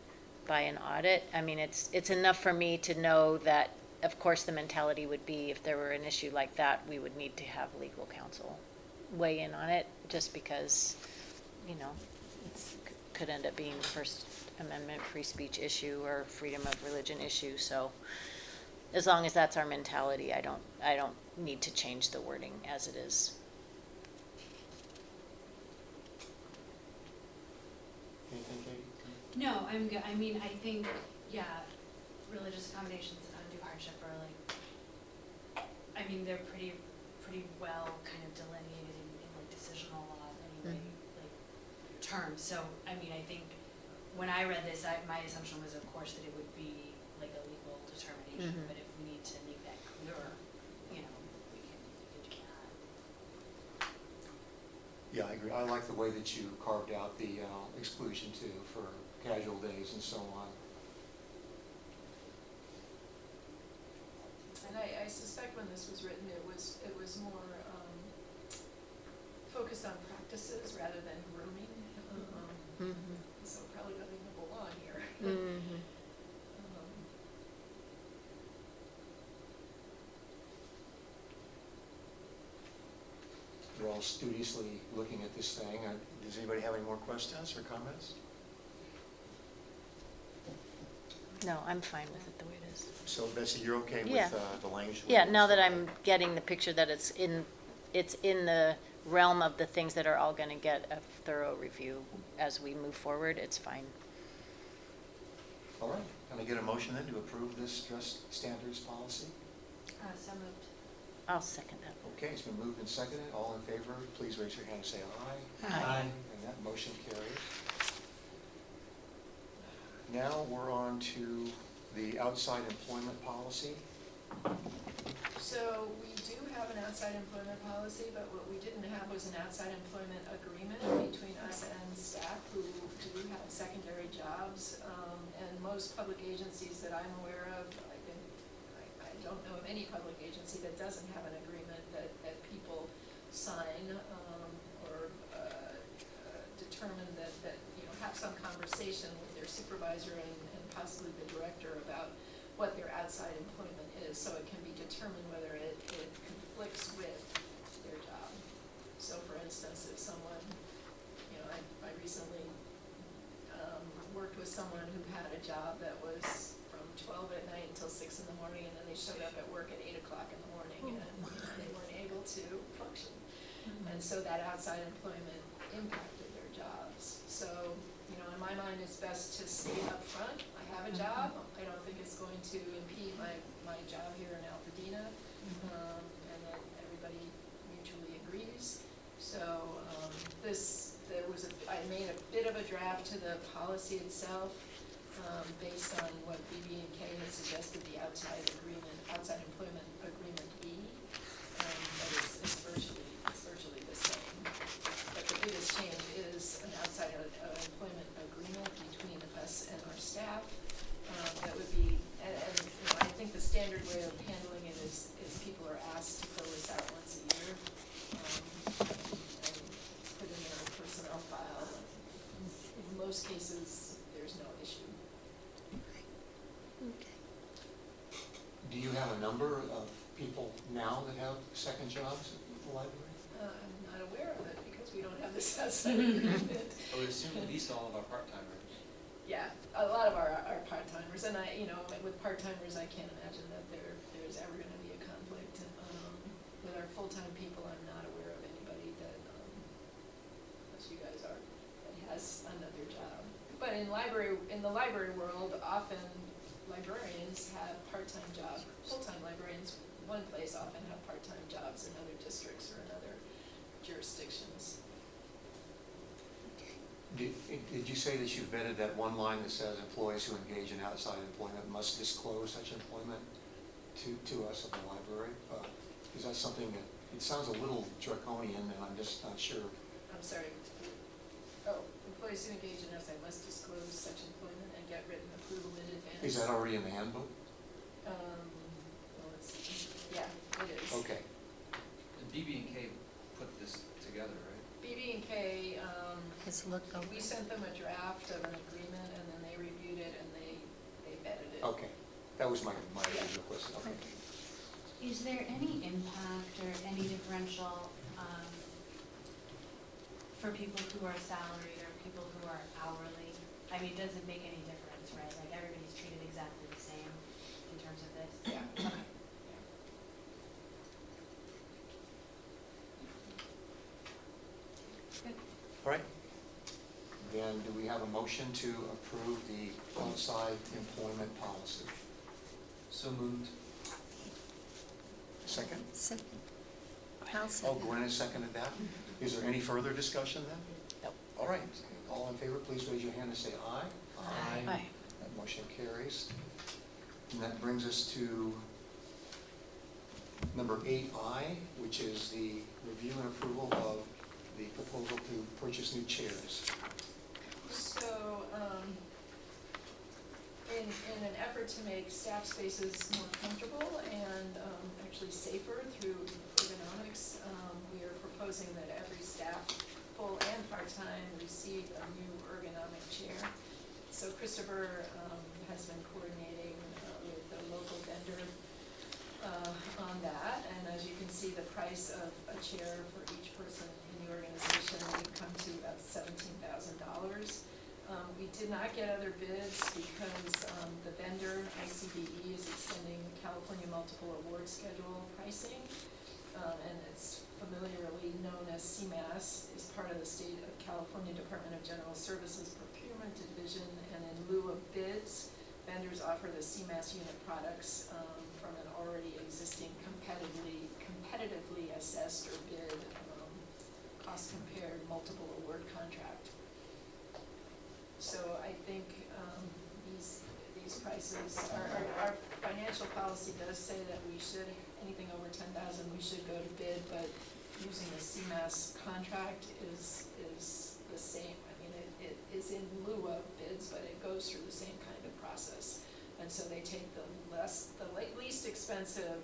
by an audit. I mean, it's enough for me to know that, of course, the mentality would be if there were an issue like that, we would need to have legal counsel weigh in on it, just because, you know, it could end up being First Amendment free speech issue or freedom of religion issue. So as long as that's our mentality, I don't need to change the wording as it is. Anything, Katie? No, I'm good. I mean, I think, yeah, religious accommodations and undue hardship are like, I mean, they're pretty well kind of delineated in like decisional law anyway, like terms. So, I mean, I think when I read this, my assumption was, of course, that it would be like a legal determination, but if we need to make that clearer, you know, we can do that. Yeah, I agree. I like the way that you carved out the exclusion too for casual days and so on. And I suspect when this was written, it was more focused on practices rather than grooming. So probably doesn't even belong here. We're all studiously looking at this thing. Does anybody have any more questions or comments? No, I'm fine with it the way it is. So Betsy, you're okay Yeah. with the language? Yeah, now that I'm getting the picture that it's in the realm of the things that are all going to get a thorough review as we move forward, it's fine. All right. Can I get a motion then to approve this dress standards policy? So moved. I'll second that. Okay, it's been moved and seconded. All in favor, please raise your hand and say aye. Aye. And that motion carries. Now we're on to the outside employment policy. So we do have an outside employment policy, but what we didn't have was an outside employment agreement between us and staff who do have secondary jobs. And most public agencies that I'm aware of, I don't know of any public agency that doesn't have an agreement that people sign or determine that, you know, have some conversation with their supervisor and possibly the director about what their outside employment is, so it can be determined whether it conflicts with their job. So for instance, if someone, you know, I recently worked with someone who had a job that was from 12 at night until 6 in the morning, and then they showed up at work at 8 o'clock in the morning, and you know, they weren't able to function. And so that outside employment impacted their jobs. So, you know, in my mind, it's best to stay up front. I have a job. I don't think it's going to impede my job here in Altadena, and that everybody mutually agrees. So I made a bit of a draft to the policy itself, based on what BB&K had suggested the outside employment agreement be. But it's virtually the same. But the biggest change is an outside employment agreement between us and our staff. That would be, and you know, I think the standard way of handling it is people are asked to fill this out once a year, and put in their personnel file. In most cases, there's no issue. Okay. Do you have a number of people now that have second jobs at the library? I'm not aware of it because we don't have this outside agreement. I would assume at least all of our part-timers. Yeah, a lot of our part-timers, and you know, with part-timers, I can't imagine that there's ever gonna be a conflict. With our full-time people, I'm not aware of anybody that, unless you guys are, that has another job. But in the library world, often librarians have part-time jobs. Full-time librarians, one place, often have part-time jobs in other districts or in other jurisdictions. Did you say that you vetted that one line that says employees who engage in outside employment must disclose such employment to us at the library? Is that something that, it sounds a little draconian, and I'm just not sure. I'm sorry. Oh, employees who engage in outside must disclose such employment and get written approval in advance. Is that already in the handbook? Well, yeah, it is. Okay. And BB&K put this together, right? BB&K, Has looked over. we sent them a draft of an agreement, and then they reviewed it, and they vetted it. Okay. That was my original question. Okay. Is there any impact or any differential for people who are salaried or people who are hourly? I mean, does it make any difference, right? Like, everybody's treated exactly the same in terms of this? Yeah. Okay. Good. All right. Then do we have a motion to approve the outside employment policy? So moved. Second? Second. Oh, Gwen has seconded that. Is there any further discussion then? Nope. All right. All in favor, please raise your hand and say aye. Aye. That motion carries. And that brings us to number 8I, which is the review and approval of the proposal to purchase new chairs. So, in an effort to make staff spaces more comfortable and actually safer through ergonomics, we are proposing that every staff, full and part-time, receive a new ergonomic chair. So Christopher has been coordinating with the local vendor on that, and as you can see, the price of a chair for each person in the organization would come to about $17,000. We did not get other bids because the vendor, ICBE, is extending California Multiple Award Schedule pricing, and it's familiarly known as CMAS, is part of the State of California Department of General Services Procurement Division, and in lieu of bids, vendors offer the CMAS unit products from an already existing competitively assessed or bid cost-compared multiple award contract. So I think these prices, our financial policy does say that we should, anything over 10,000, we should go to bid, but using the CMAS contract is the same. I mean, it is in lieu of bids, but it goes through the same kind of process. And so they take the least expensive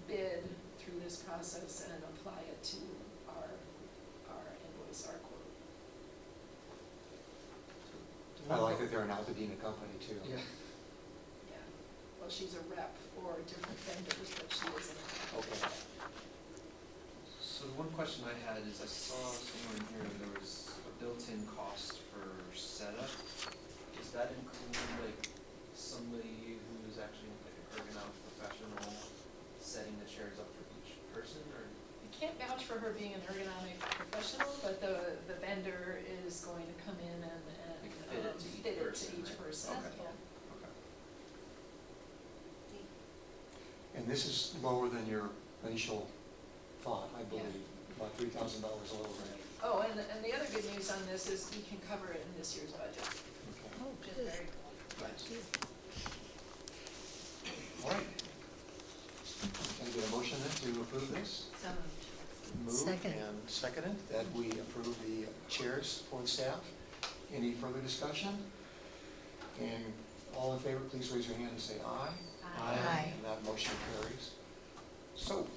bid through this process and apply it to our invoice, our quote. I like that they're an Altadena company too. Yeah. Yeah. well, she's a rep for different vendors, but she isn't. Okay. So the one question I had is I saw somewhere in here there was a built-in cost for setup. Does that include like somebody who's actually like an ergonomic professional setting the chairs up for each person, or? You can't vouch for her being an ergonomic professional, but the vendor is going to come in and Like fit it to each fit it to person, each right? person, Okay. yeah. Okay. And this is lower than your initial thought, I believe, about $3,000 lower. Oh, and the other good news on this is we can cover it in this year's budget, Okay. which is very cool. All right. Can I get a motion then to approve this? So moved. Moved Second. and seconded that we approve the chairs for the staff. Any further discussion? And all in favor, please raise your hand and say aye. Aye. And that motion carries. So,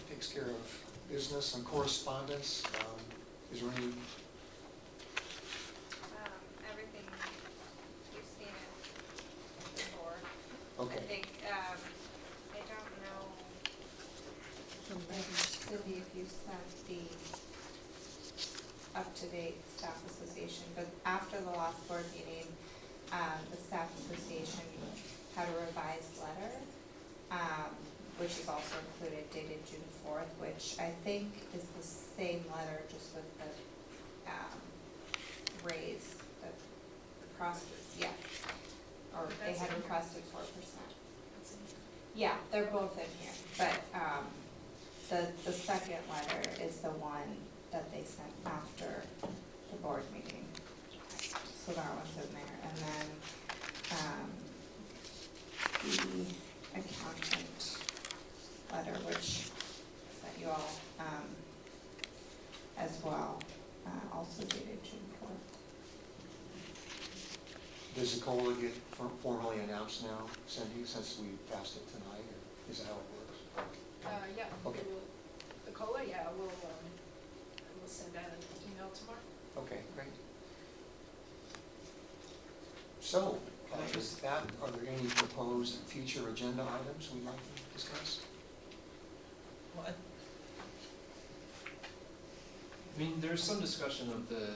takes care of business and correspondence. Is there any, Everything, you've seen it before. I okay, think, I don't know, Cindy, if you sent the up-to-date staff association, but after the last board meeting, the staff association had a revised letter, which is also included dated June 4th, which I think is the same letter, just with the raise, the process, yeah. Or they had requested 4%. Yeah, they're both in here, but the second letter is the one that they sent after the board meeting. So that one's in there, and then the accountant letter, which sent you all as well, also dated June 4th. does the COLA get formally announced now, Cindy, since we passed it tonight, or is that how it works? Yeah. Okay. The COLA, yeah, we'll send out an email tomorrow. Okay, great. So, with that, are there any proposed future agenda items we'd like to discuss? Well, I mean, there's some discussion of the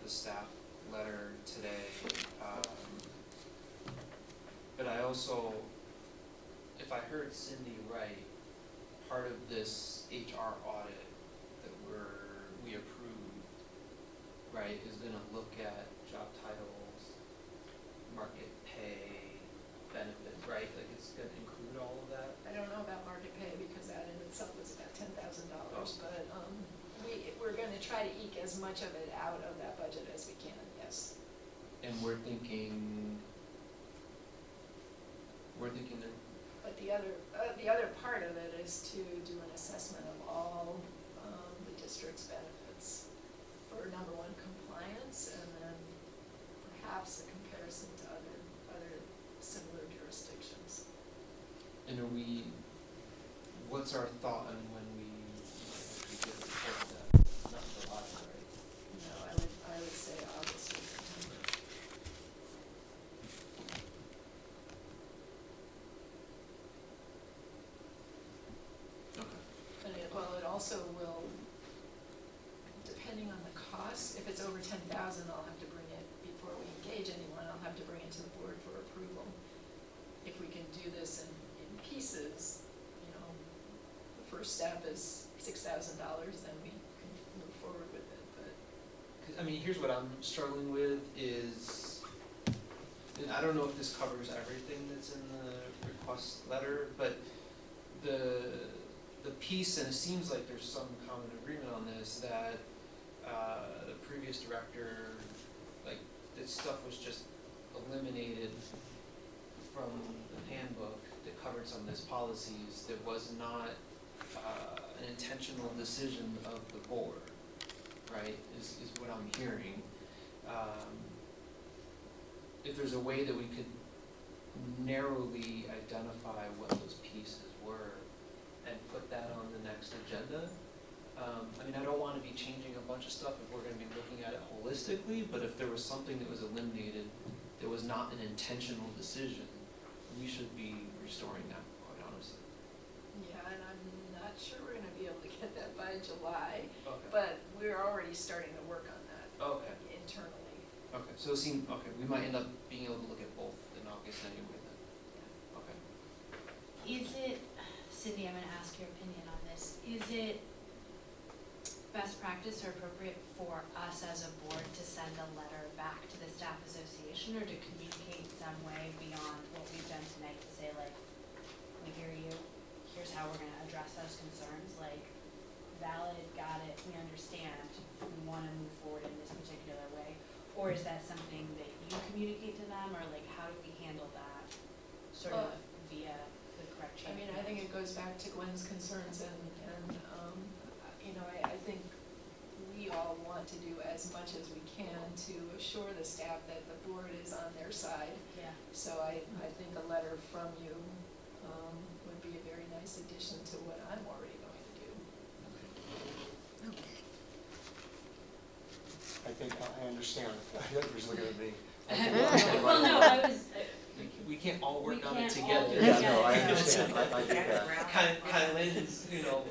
staff letter today, but I also, if I heard Cindy right, part of this HR audit that we approved, right, is gonna look at job titles, market pay, benefits, right? Like it's gonna include all of that? I don't know about market pay because that in itself is about $10,000, Oh. but we're gonna try to eke as much of it out of that budget as we can, yes. And we're thinking there, But the other part of it is to do an assessment of all the district's benefits for number one, compliance, and then perhaps a comparison to other similar jurisdictions. and what's our thought on when we actually get a report of that? Not July, right? No, I would say August or September. Okay. And it also will, depending on the cost, if it's over 10,000, I'll have to bring it, before we engage anyone, I'll have to bring it to the board for approval. If we can do this in pieces, the first step is $6,000, then we can move forward with it, but. 'Cause, I mean, here's what I'm struggling with is, and I don't know if this covers everything that's in the request letter, but the piece, and it seems like there's some common agreement on this, that the previous director, like, this stuff was just eliminated from the handbook that covered some of these policies that was not an intentional decision of the board, right, is what I'm hearing. If there's a way that we could narrowly identify what those pieces were and put that on the next agenda. I mean, I don't wanna be changing a bunch of stuff if we're gonna be looking at it holistically, but if there was something that was eliminated that was not an intentional decision, we should be restoring that, quite honestly. Yeah, and I'm not sure we're gonna be able to get that by July, Okay. but we're already starting to work on that Okay, internally. okay, so it seemed, okay, we might end up being able to look at both in August anyway then. Okay. Is it, Cindy, I'm gonna ask your opinion on this, is it best practice or appropriate for us as a board to send a letter back to the staff association or to communicate some way beyond what we've done tonight to say like, we hear you, here's how we're gonna address those concerns, like, valid, got it, we understand, we wanna move forward in this particular way? Or is that something that you communicate to them, or like, how do we handle that sort of via the correct I channel? mean, I think it goes back to Gwen's concerns and, you know, I think we all want to do as much as we can to assure the staff that the board is on their side. Yeah. So I think a letter from you, would be a very nice addition to what I'm already going to do. Okay. I think, I understand, everybody's looking at me. Well, no, I was, We can't all we work on it can't all together. work Yeah, no, I together. understand, I get that. Kylene's,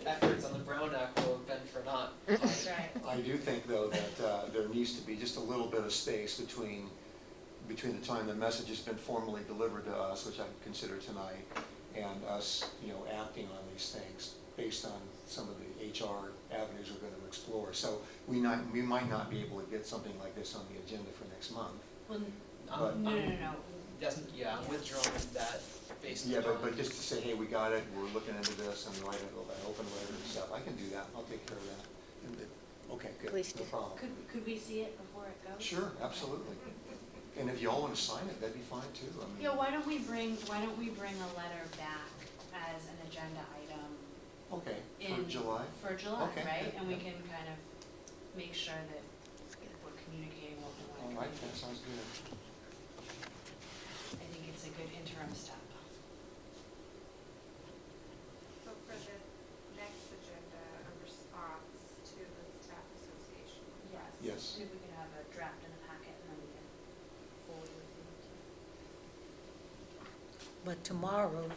efforts on the Brown Act will have been for naught. That's right. I do think, though, that there needs to be just a little bit of space between the time the message has been formally delivered to us, which I consider tonight, and us, acting on these things based on some of the HR avenues we're going to explore. So we might not be able to get something like this on the agenda for next month. Well, But- no, no, no, I'm withdrawing that based on. Yeah, but just to say, hey, we got it, we're looking into this, and write an open letter and stuff, I can do that, I'll take care of that. Okay, good, Please no do. problem. could we see it before it goes? Sure, absolutely. And if you all want to sign it, that'd be fine too, I mean. Yeah, why don't we bring a letter back as an agenda item Okay, in. for July? For July, Okay, right? good, And we yeah. can kind of make sure that we're communicating what we All want to right, that communicate. sounds good. I think it's a good interim step. So for the next agenda, a response to the staff association. Yes. Maybe we can have a draft in the packet and then we can forward with you. But tomorrow,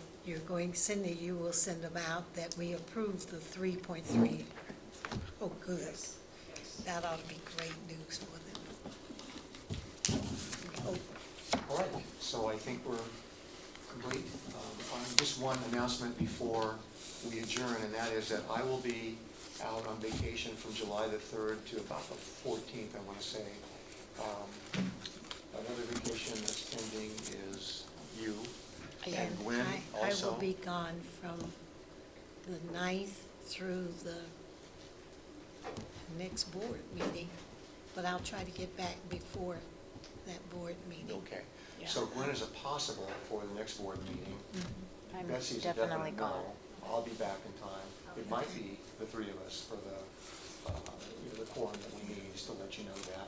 Cindy, you will send them out that we approve the 3.3. Oh, good. Yes. That ought to be great news for them. Oh, All right, so I think we're complete. Just one announcement before we adjourn, and that is that I will be out on vacation from July the 3rd to about the 14th, I want to say. Another vacation that's pending is you and Gwen I also. will be gone from the 9th through the next board meeting, but I'll try to get back before that board meeting. Okay, Yeah. so Gwen, is it possible for the next board meeting? I'm Betsy's a definitely definite gone. no. I'll be back in time. It might be the three of us for the quorum that we need, just to let you know that.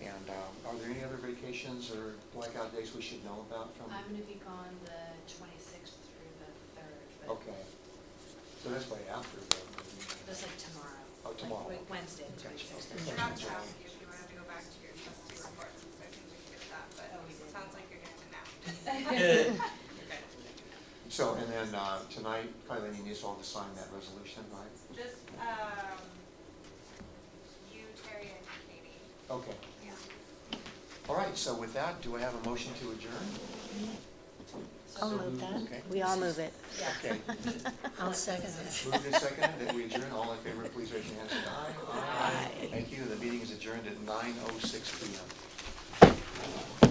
And are there any other vacations or blackout days we should know about from? I'm gonna be gone the 26th through the 3rd, but Okay, so that's way after the meeting. that's like tomorrow. Oh, tomorrow. Like Wednesday, the 26th. Okay. You're not to ask you if you wanted to go back to your trustee reports, because I think we skipped that, but Oh, we it did. sounds like you're doing it now. Okay. So, and then tonight, Kylie needs all to sign that resolution, right? Just, you, Terry, and Katie. Okay. Yeah. All right, so with that, do I have a motion to adjourn? I'll move that. Okay. We all move it. Okay. I'll second it. Moved and seconded that we adjourn. All in favor, please raise your hand. Say aye. Aye. Thank you. The meeting is adjourned at 9:06 p.m.